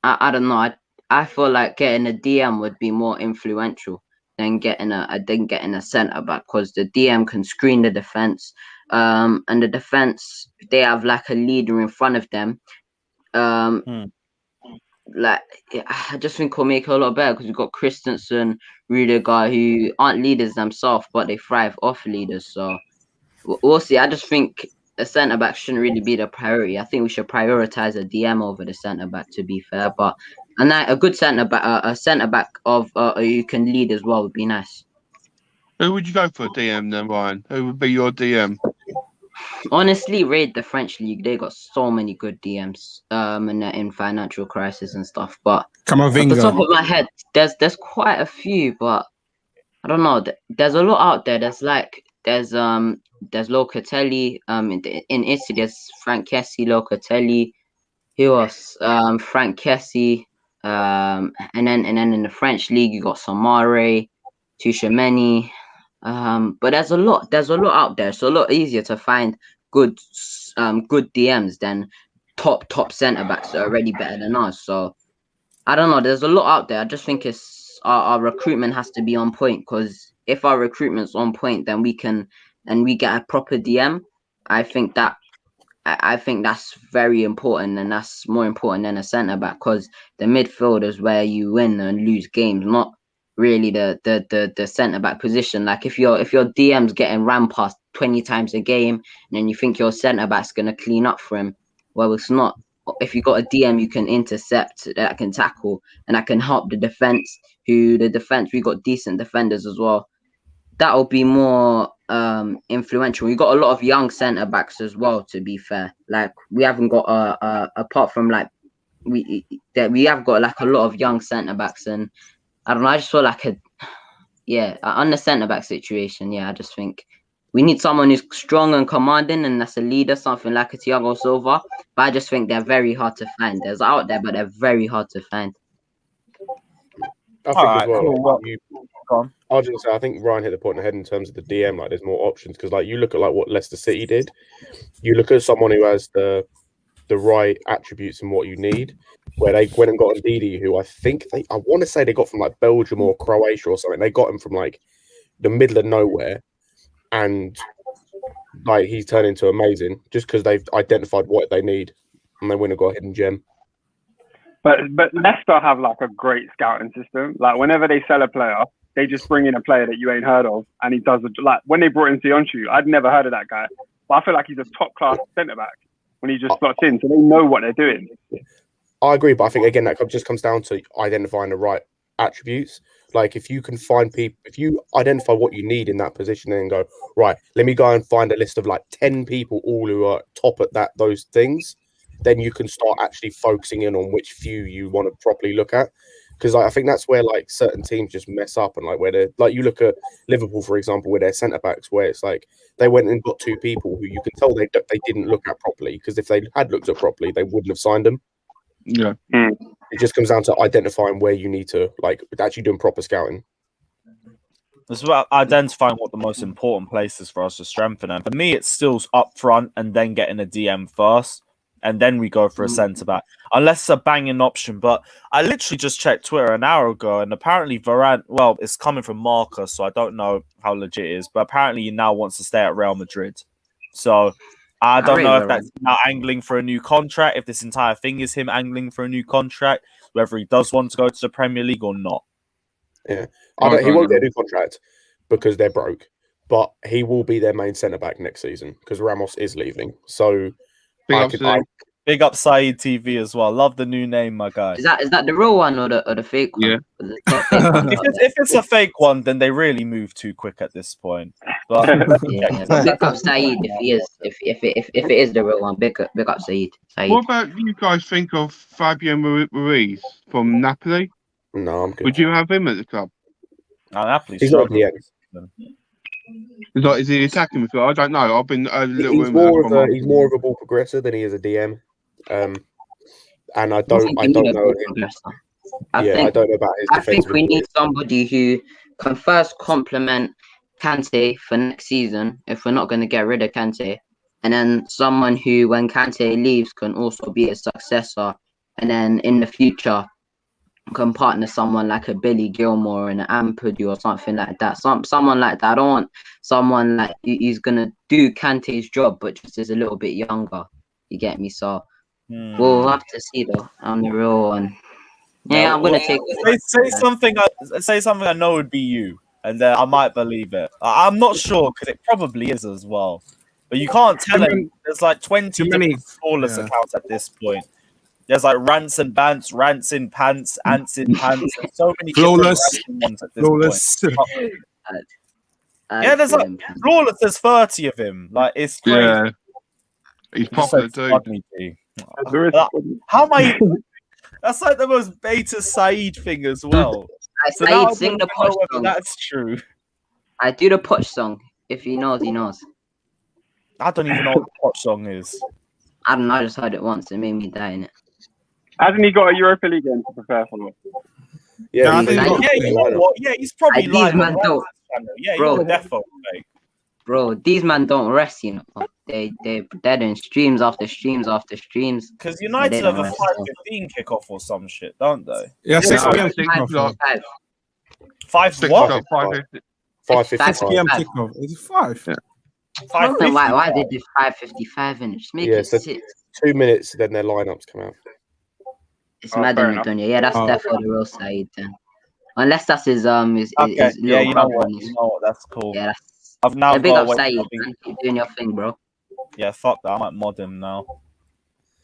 I don't know. I feel like getting a DM would be more influential than getting a centre back because the DM can screen the defense. And the defense, they have like a leader in front of them. Like I just think will make it a lot better because we've got Christensen, Rudiger, who aren't leaders themselves, but they thrive off leaders. So we'll see. I just think a centre back shouldn't really be the priority. I think we should prioritize a DM over the centre back. To be fair, but a good centre back, a centre back of who can lead as well would be nice. Who would you go for a DM then, Ryan? Who would be your DM? Honestly, raid the French league. They got so many good DMs in financial crisis and stuff. But off the top of my head, there's quite a few, but I don't know. There's a lot out there. There's Locatelli. In Italy, there's Frank Kessie, Locatelli. Who else? Frank Kessie. And then in the French league, you got Samare, Tuchemeni. But there's a lot out there. It's a lot easier to find good DMs than top centre backs that are already better than us. So I don't know. There's a lot out there. I just think it's our recruitment has to be on point because if our recruitment's on point, then we get a proper DM. I think that's very important, and that's more important than a centre back because the midfield is where you win and lose games, not really the centre back position. Like if your DM's getting ran past 20 times a game, and then you think your centre back's gonna clean up for him, well, it's not. If you got a DM, you can intercept, that can tackle, and that can help the defense. We got decent defenders as well. That'll be more influential. We got a lot of young centre backs as well. To be fair, like we haven't got apart from like we have got like a lot of young centre backs, and I don't know. I just feel like on the centre back situation, I just think we need someone who's strong and commanding, and that's a leader, something like a Thiago Silva. But I just think they're very hard to find. There's out there, but they're very hard to find. I think as well. I was going to say, I think Ryan hit the point on the head in terms of the DM. Like, there's more options because, like, you look at like what Leicester City did. You look at someone who has the right attributes and what you need. Where they went and got Ndidi, who I want to say they got from like Belgium or Croatia or something. They got him from like the middle of nowhere, and like he's turned into amazing just because they've identified what they need and they went and got a hidden gem. But Leicester have like a great scouting system. Like whenever they sell a player, they just bring in a player that you ain't heard of, and he does like when they brought in Sionchu, I'd never heard of that guy, but I feel like he's a top class centre back when he just slots in, so they know what they're doing. I agree, but I think again that just comes down to identifying the right attributes. Like if you can find people, if you identify what you need in that position and go, right, let me go and find a list of like 10 people all who are top at those things, then you can start actually focusing in on which few you want to properly look at. Because I think that's where like certain teams just mess up, and like where they're like, you look at Liverpool, for example, with their centre backs, where it's like they went and got 2 people who you can tell they didn't look at properly, because if they had looked at properly, they wouldn't have signed them. Yeah. It just comes down to identifying where you need to, like, actually doing proper scouting. It's about identifying what the most important place is for us to strengthen. And for me, it's still up front and then getting a DM first. And then we go for a centre back, unless it's a banging option. But I literally just checked Twitter an hour ago, and apparently Varane, well, it's coming from Marcus, so I don't know how legit it is, but apparently he now wants to stay at Real Madrid. So I don't know if that's now angling for a new contract, if this entire thing is him angling for a new contract, whether he does want to go to the Premier League or not. Yeah, he won't get a new contract because they're broke, but he will be their main centre back next season because Ramos is leaving. So big up Saeed TV as well. Love the new name, my guy. Is that the real one or the fake one? Yeah. If it's a fake one, then they really move too quick at this point. But big up Saeed if it is the real one. Big up Saeed. What about you guys think of Fabio Ruiz from Napoli? No, I'm good. Would you have him at the club? Napoli's He's not the Is he attacking with? I don't know. I've been a little. He's more of a ball progressor than he is a DM. And I don't know. I don't know about his. I think we need somebody who can first complement Kante for next season if we're not going to get rid of Kante, and then someone who, when Kante leaves, can also be a successor, and then in the future can partner someone like a Billy Gilmore and an Ampadu or something like that. Someone like that. I don't want someone like he's gonna do Kante's job, but just is a little bit younger. You get me? So we'll have to see though on the real one. Yeah, I'm gonna take. Say something. Say something I know would be you, and then I might believe it. I'm not sure because it probably is as well. But you can't tell him. There's like 20 different flawless accounts at this point. There's like rants in pants, ants in pants. There's so many flawless ones at this point. Yeah, there's like flawless. There's 30 of him. Like it's crazy. Yeah, he's popular too. How am I? That's like the most beta Saeed thing as well. So Saeed, sing the Poch song. That's true. I do the Poch song. If he knows, he knows. I don't even know what the Poch song is. I don't know. I just heard it once. It made me die in it. Hasn't he got a Europa League game to prepare for? Yeah, he's probably these man don't. Yeah, bro, definitely. Bro, these man don't rest. You know, they're doing streams after streams after streams. Because United have a 5:15 kickoff or some shit, don't they? Yeah, 6 p.m. kickoff. 5 p.m. kickoff. Is it 5? Yeah. Why they do 5:55 and just make it 6? 2 minutes, then their lineups come out. It's mad enough. Yeah, that's definitely the real side then. Unless that's his his yeah, you know what, that's cool. Yeah, I've now big up Saeed, man. Keep doing your thing, bro. Yeah, fuck that. I might mod him now.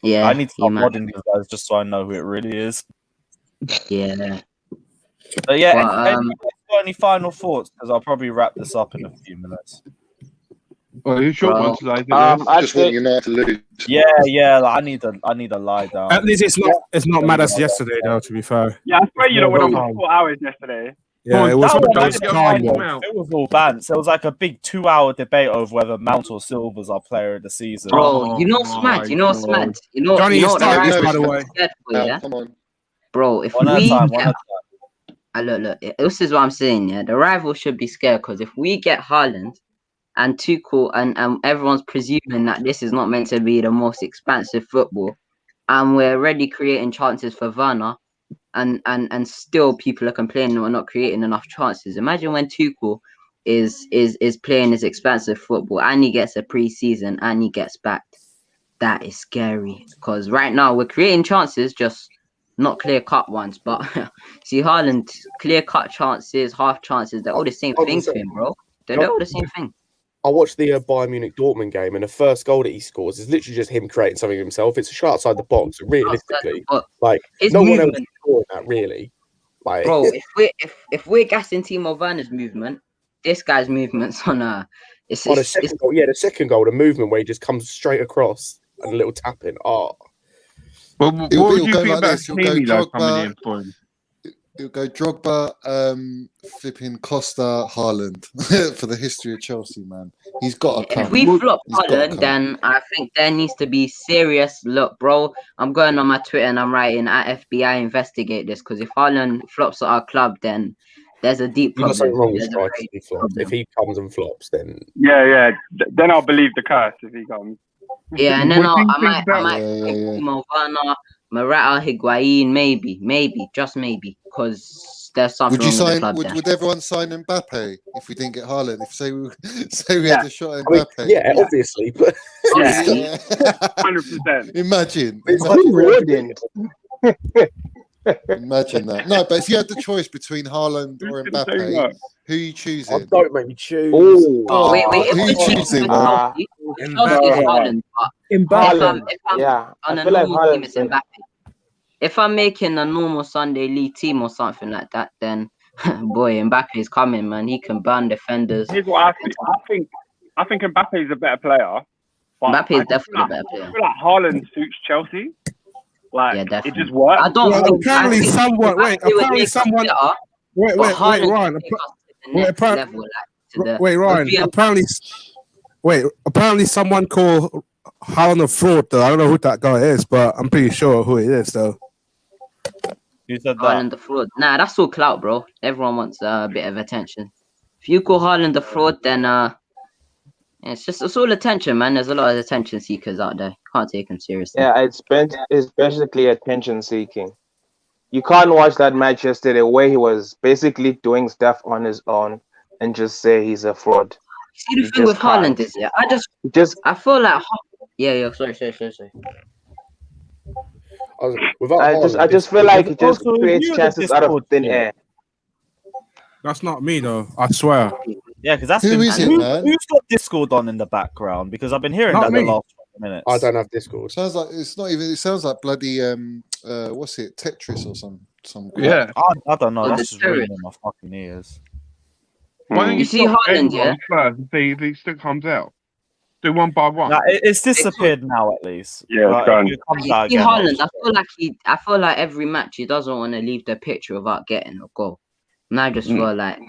Yeah, I need to start modding these guys just so I know who it really is. Yeah. But yeah, got any final thoughts? Because I'll probably wrap this up in a few minutes. Well, you short one today. I just want United to lose. Yeah. Like, I need a lie down. At least it's not mad as yesterday, though. To be fair. Yeah, I swear you don't went on for 4 hours yesterday. Yeah, it was calm. It was all bants. There was like a big 2-hour debate over whether Mount or Silva's our player of the season. Bro, you know Smad. You know Smad. You know. Johnny, you know by the way. Yeah? Come on. Bro, if look, this is what I'm saying. Yeah, the rival should be scared because if we get Haaland and Tuchel and everyone's presuming that this is not meant to be the most expansive football, and we're already creating chances for Werner, and still people are complaining we're not creating enough chances. Imagine when Tuchel is playing his expansive football and he gets a pre-season and he gets backed. That is scary because right now we're creating chances, just not clear-cut ones. But see, Haaland, clear-cut chances, half chances, they're all the same thing to him, bro. They're all the same thing. I watched the Bayern Munich Dortmund game, and the first goal that he scores is literally just him creating something himself. It's a shot outside the box. Realistically, like no one else is scoring that really. Bye. Bro, if we're gassing Timo Werner's movement, this guy's movement's on a. The second goal, the second goal, the movement where he just comes straight across and a little tap in. Oh, Well, what do you think about Heaney though coming in for him? It'll go Drogba, flipping Costa, Haaland for the history of Chelsea, man. He's got to come. If we flop Haaland, then I think there needs to be serious. Look, bro, I'm going on my Twitter and I'm writing at FBI investigate this, because if Haaland flops at our club, then there's a deep problem. There's nothing wrong with strikers if he flops. If he comes and flops, then then I'll believe the curse if he comes. Yeah, and then I might Timo Werner, Morata, Higuain, maybe, just maybe, because there's something. Would you wrong with sign? the club Would everyone sign Mbappe if we didn't get Haaland? If say we had a shot at Mbappe, obviously, but 100%. Imagine that. No, but if you had the choice between Haaland or Mbappe, who are you choosing? Don't make me choose. Wait, who are you choosing? Haaland. If I'm on a normal team, it's Mbappe. If I'm making a normal Sunday league team or something like that, then boy, Mbappe is coming, man. He can burn defenders. Here's what I think. I think Mbappe is a better player. Mbappe is definitely a better player. I feel like Haaland suits Chelsea. Like, it just works. Apparently, someone. Wait, Ryan. Apparently, someone called Haaland a fraud. Though I don't know who that guy is, but I'm pretty sure who it is. Though. You said Haaland the fraud. Nah, that's all clout, bro. Everyone wants a bit of attention. If you call Haaland the fraud, then it's all attention, man. There's a lot of attention seekers out there. Can't take them seriously. Yeah, it's basically attention seeking. You can't watch that match yesterday where he was basically doing stuff on his own and just say he's a fraud. See, the thing with Haaland is, I feel like, sorry. I just feel like he just creates chances out of thin air. That's not me though. I swear. Yeah, because that's man? Who's got Discord on in the background? Because I've been hearing that the last 20 minutes. I don't have Discord. Sounds like it's not even. It sounds like bloody what's it? Tetris or some. Yeah, I don't know. That's just ringing in my fucking ears. Why don't you see Haaland, first and see if he still comes out? Do one by one. Nah, it's disappeared now at least. Yeah, it's gone. It comes out See again. Haaland, I feel like every match he doesn't want to leave the picture without getting a goal. And I just feel like,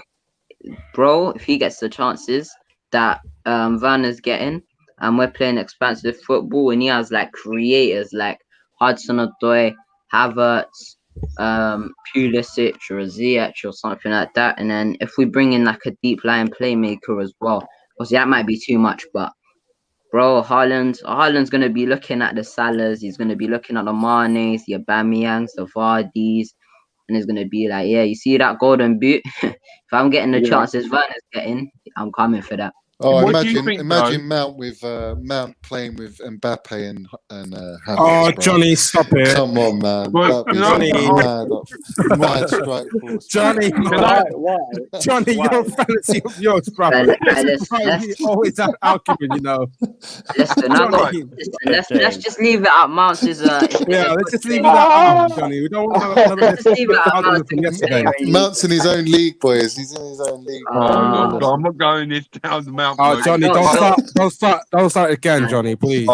bro, if he gets the chances that Werner's getting, and we're playing expansive football, and he has like creators like Hudson-Odoi, Havertz, Pulisic or Ziyech or something like that, and then if we bring in like a deep line playmaker as well, obviously that might be too much, but bro, Haaland's gonna be looking at the Salahs, he's gonna be looking at the Manes, the Aubameyangs, the Vardis, and he's gonna be like, yeah, you see that golden boot? If I'm getting the chances Werner's getting, I'm coming for that. Oh, imagine Mount with Mount playing with Mbappe and Havertz, Oh, bro. Johnny, stop it! Come on, man. Well, That'd be Johnny, mad strike force. Johnny, Johnny, your fantasy of yours, bro. He always that argument, you know. Listen, let's just leave it at Mount's is let's just leave it at Johnny. We don't want to leave it at Mount's from yesterday. Mount's in his own league, boys. He's in his own league. I'm not going this down the mountain. Oh, Johnny, don't start again, Johnny, please.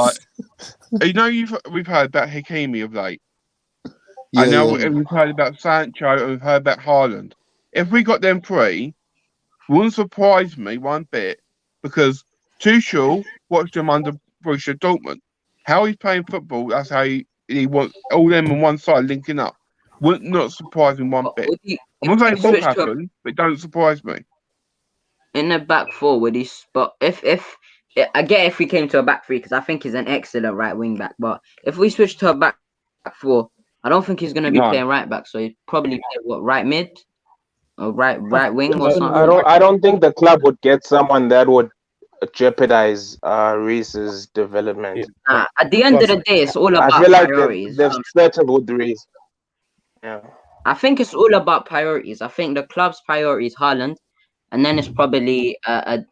You know, we've heard about Hakimi of late. I know we've heard about Sancho and we've heard about Haaland. If we got them three, wouldn't surprise me one bit, because Tuchel watched them under Borussia Dortmund. How he's playing football, that's how he wants all them on one side linking up. Wouldn't not surprise me one bit. I'm not saying it won't happen, but it don't surprise me. In the back four with his spot, if I get if we came to a back three, because I think he's an excellent right wing back, but if we switch to a back four, I don't think he's going to be playing right back, so he'd probably play right mid or right wing or something. I don't think the club would get someone that would jeopardize Reese's development. At the end of the day, it's all about priorities. They've settled with Reese. Yeah, I think it's all about priorities. I think the club's priority is Haaland, and then it's probably a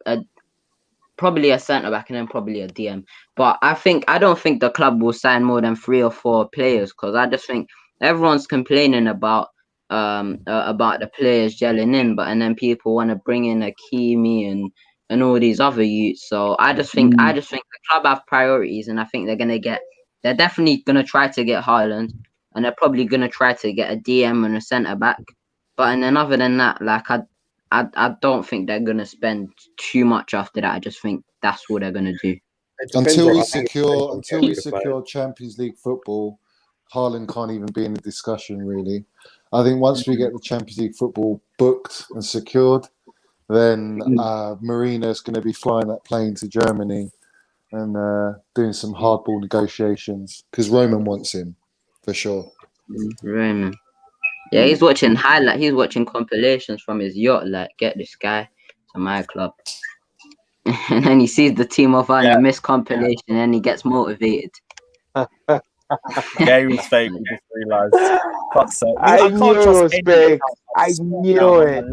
centre back, and then probably a DM. But I don't think the club will sign more than 3 or 4 players, because I just think everyone's complaining about about the players gelling in, and then people want to bring in Hakimi and all these other youths. So I just think the club have priorities, and I think they're definitely gonna try to get Haaland, and they're probably gonna try to get a DM and a centre back. But and then other than that, like I don't think they're gonna spend too much after that. I just think that's what they're gonna do. Until we secure Champions League football, Haaland can't even be in the discussion, really. I think once we get the Champions League football booked and secured, then Marino's going to be flying that plane to Germany and doing some hardball negotiations because Roman wants him, for sure. Roman. Yeah, he's watching compilations from his yacht, like, get this guy to my club. And then he sees the Team of Honor miss compilation and he gets motivated. Yeah, he was fake. We just realised. I knew it was fake. I knew it.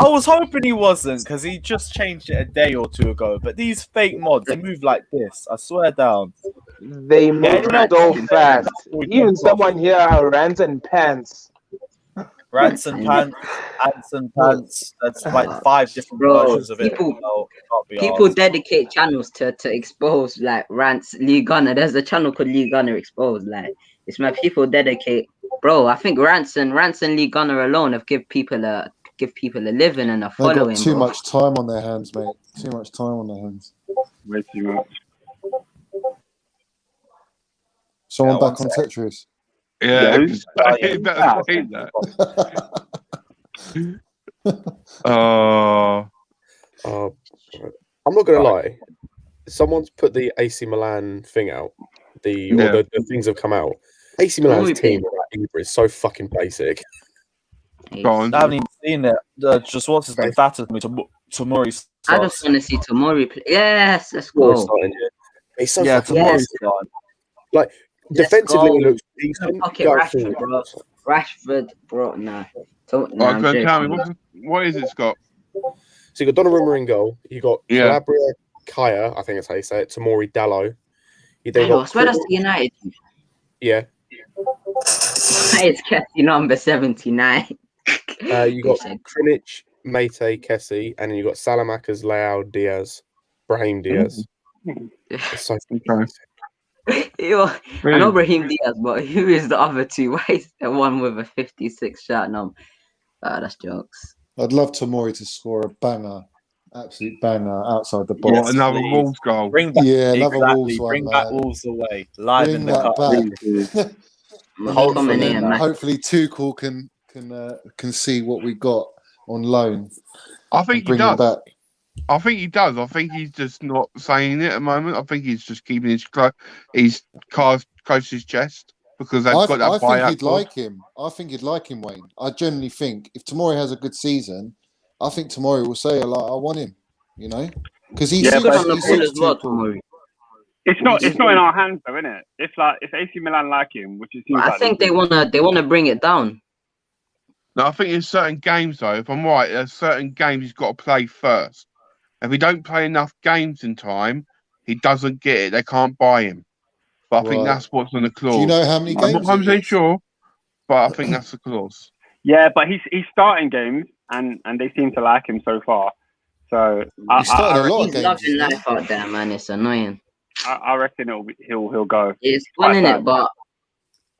I was hoping he wasn't because he just changed it a day or two ago. But these fake mods, they move like this. I swear down. They move so fast. Even someone here rants and pants. Rants and pants, ants and pants. That's like 5 different versions of it. People dedicate channels to expose like rants Lee Gunner. There's a channel called Lee Gunner Exposed. Like it's my people dedicate. Bro, I think rants and Lee Gunner alone have give people a living and a following. They've got too much time on their hands, mate. Too much time on their hands. Way too much. Someone back on Tetris. Yeah, who's that. I'm not gonna lie. Someone's put the AC Milan thing out. The things have come out. AC Milan's team is so fucking basic. I haven't even seen it. Just what's his name? Fatters me Tomori. I just want to see Tomori play. Yes, let's go. It's so Tomori's like defensively, it looks decent. Rashford, bro. Rashford, bro. Nah. Tell me what is it, Scott? So you got Donnarumma in goal. You got Calabria, Kaya. I think that's how you say it. Tomori, Dallo. You then got. I swear that's the United. Yeah. It's Kessie number 79. You got Krinic, Mate, Kessie, and then you got Salamakers, Leao, Diaz, Brahim Diaz. It's so Yo, I know Brahim Diaz, but who is the other two? Why is the one with a 56 shot number? That's jokes. I'd love Tomori to score a banger, absolute banger outside the box. What, another Wolves goal? Bring back, another Wolves one. Bring back Wolves away. Live in the cup. Hopefully Tuchel can see what we got on loan. I think he does. I think he does. I think he's just not saying it at the moment. I think he's just keeping his cards close to his chest because they've got that buyout. I think he'd like him. I think he'd like him, Wayne. I genuinely think if Tomori has a good season, I think Tomori will say, like, I want him, you know? Because he's It's not in our hands though, isn't it? If AC Milan like him, which it seems I think they wanna bring it down. No, I think in certain games though, if I'm right, there's certain games he's got to play first. If he don't play enough games in time, he doesn't get it. They can't buy him. But I think that's what's on the clause. Do you know how many games? I'm not 100% sure, but I think that's the clause. Yeah, but he's starting games and they seem to like him so far. So he's started a lot of He's games. loving life out there, man. It's annoying. I reckon he'll go. It's winning it, but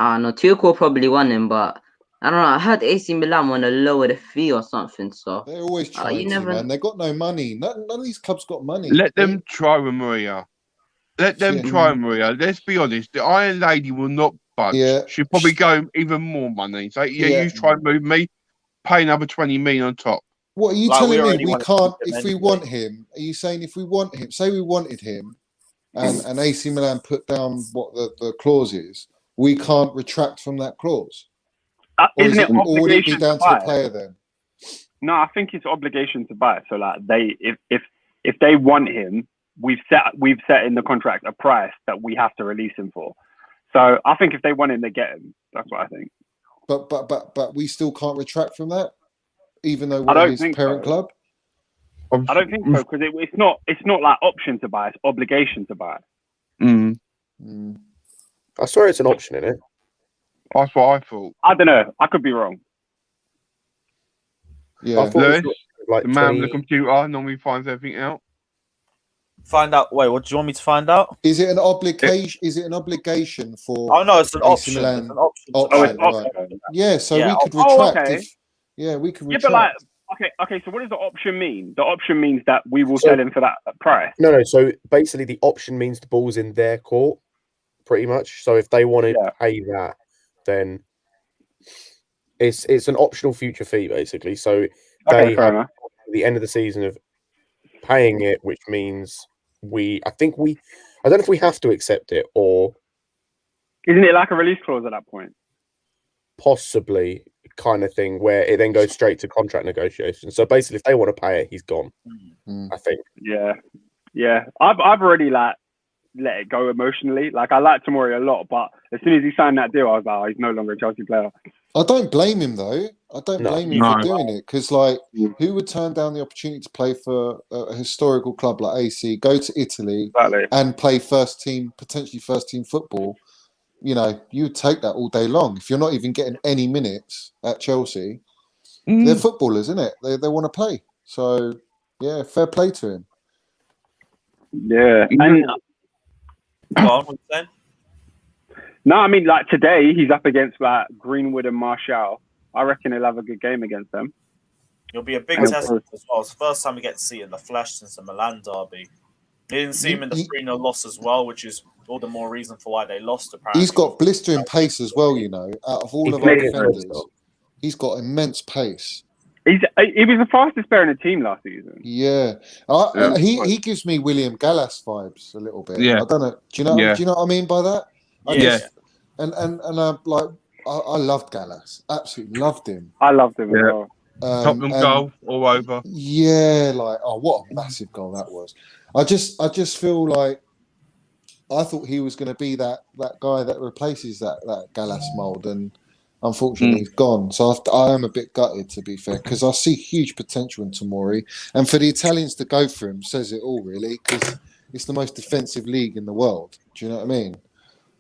I don't know. Tuchel probably won him, but I don't know. I heard AC Milan want to lower the fee or something. So they're always trying man. They got no money. None of these clubs got money. Let them try with Maria. Let them try Maria. Let's be honest. The Iron Lady will not budge. Yeah. She'll probably go even more money. So you try and move me, pay another 20 million on top. What are you telling me? We can't. If we want him, are you saying if we want him? Say we wanted him, and AC Milan put down what the clause is. We can't retract from that clause. Isn't it or would it be down to the buy? player then? No, I think it's obligation to buy. So like if they want him, we've set in the contract a price that we have to release him for. So I think if they want him, they get him. That's what I think. But we still can't retract from that, even though we're his parent club. I don't think so because it's not like option to buy; it's obligation to buy. I swear it's an option in it. That's what I thought. I don't know. I could be wrong. Yeah. Lewis, like the man with the 20 computer normally finds everything out. Find out. Wait, what do you want me to find out? Is it an obligation? Is it an obligation for? Oh no, it's an AC option. Milan? It's an option. Oh, it's Right. option. Yeah, so Yeah. we could Oh, retract okay. if. Yeah, we could Yeah, retract. but like, okay. So what does the option mean? The option means that we will So- sell him for that price. No. So basically, the option means the ball's in their court, pretty much. So if they want to Yeah. pay that, then it's an optional future fee, basically. So Okay, they fair have enough. the end of the season of paying it, which means I don't know if we have to accept it or Isn't it like a release clause at that point? possibly kind of thing where it then goes straight to contract negotiations. So basically, if they want to pay it, he's gone. I think. Yeah. I've already like let it go emotionally. Like I like Tomori a lot, but as soon as he signed that deal, I was like, oh, he's no longer a Chelsea player. I don't blame him though. I don't blame him No. for doing it because, like, who would turn down the opportunity to play for a historical club like AC, go to Italy, Exactly. and play potentially first team football? You know, you would take that all day long. If you're not even getting any minutes at Chelsea, they're footballers, isn't it? They want to play. So yeah, fair play to him. Yeah. And Go on, what you saying? no, I mean like today he's up against like Greenwood and Martial. I reckon he'll have a good game against them. It'll be a big And- test as well. It's the first time we get to see it in the flesh since the Milan derby. We didn't see him in the 3-0 loss as well, which is all the more reason for why they lost. Apparently, He's got blistering pace as well. You know, out of all He of our played it very defenders, well. he's got immense pace. He was the fastest player in the team last season. Yeah, Yeah. he gives me William Gallas vibes a little bit. Yeah. I don't know. Do you know? Yeah. Do you know what I mean by that? I Yeah. just- and like I loved Gallas. Absolutely loved him. I loved him as Yeah. well. Tottenham and- goal all over. Yeah, like what a massive goal that was. I just feel like I thought he was going to be that guy that replaces that Gallas mold, and unfortunately he's gone. So I am a bit gutted, to be fair, because I see huge potential in Tomori, and for the Italians to go for him says it all, really, because it's the most defensive league in the world. Do you know what I mean?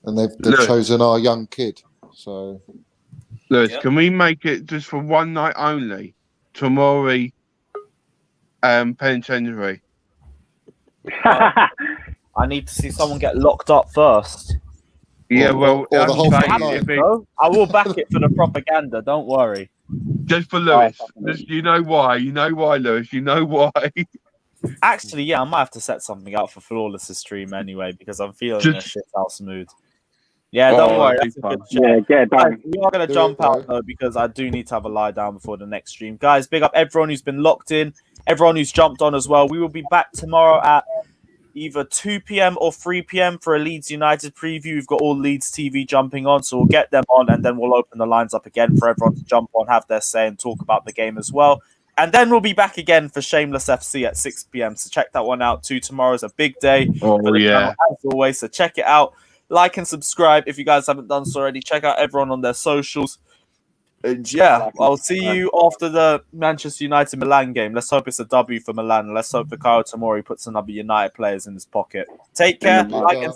And they've Look. chosen our young kid. So Lewis, Yeah. can we make it just for one night only? Tomori, penitentiary. I need to see someone get locked up first. Yeah, Or- well, or the I'm whole saying front line. if it- So, I will back it for the propaganda. Don't worry. just for Lewis. Just, you know why? You know why, Lewis? You know why? Actually, yeah, I might have to set something out for Flawless's stream anyway because I'm feeling Just- a shit house mood. Yeah, don't Oh, worry. that'd That's be a good fun. chat. Yeah, get it Guys, done. we are going to Do jump it, out bro. though because I do need to have a lie down before the next stream. Guys, big up everyone who's been locked in, everyone who's jumped on as well. We will be back tomorrow at either 2 p.m. or 3 p.m. for a Leeds United preview. We've got all Leeds TV jumping on, so we'll get them on and then we'll open the lines up again for everyone to jump on, have their say, and talk about the game as well. And then we'll be back again for Shameless FC at 6 p.m. So check that one out too. Tomorrow's a big day Oh, for the yeah. channel, as always. So check it out. Like and subscribe if you guys haven't done so already. Check out everyone on their socials. And yeah, I'll see you after the Manchester United Milan game. Let's hope it's a W for Milan. Let's hope Fikayo Tomori puts another United players in his pocket. Take care. Yeah. Like and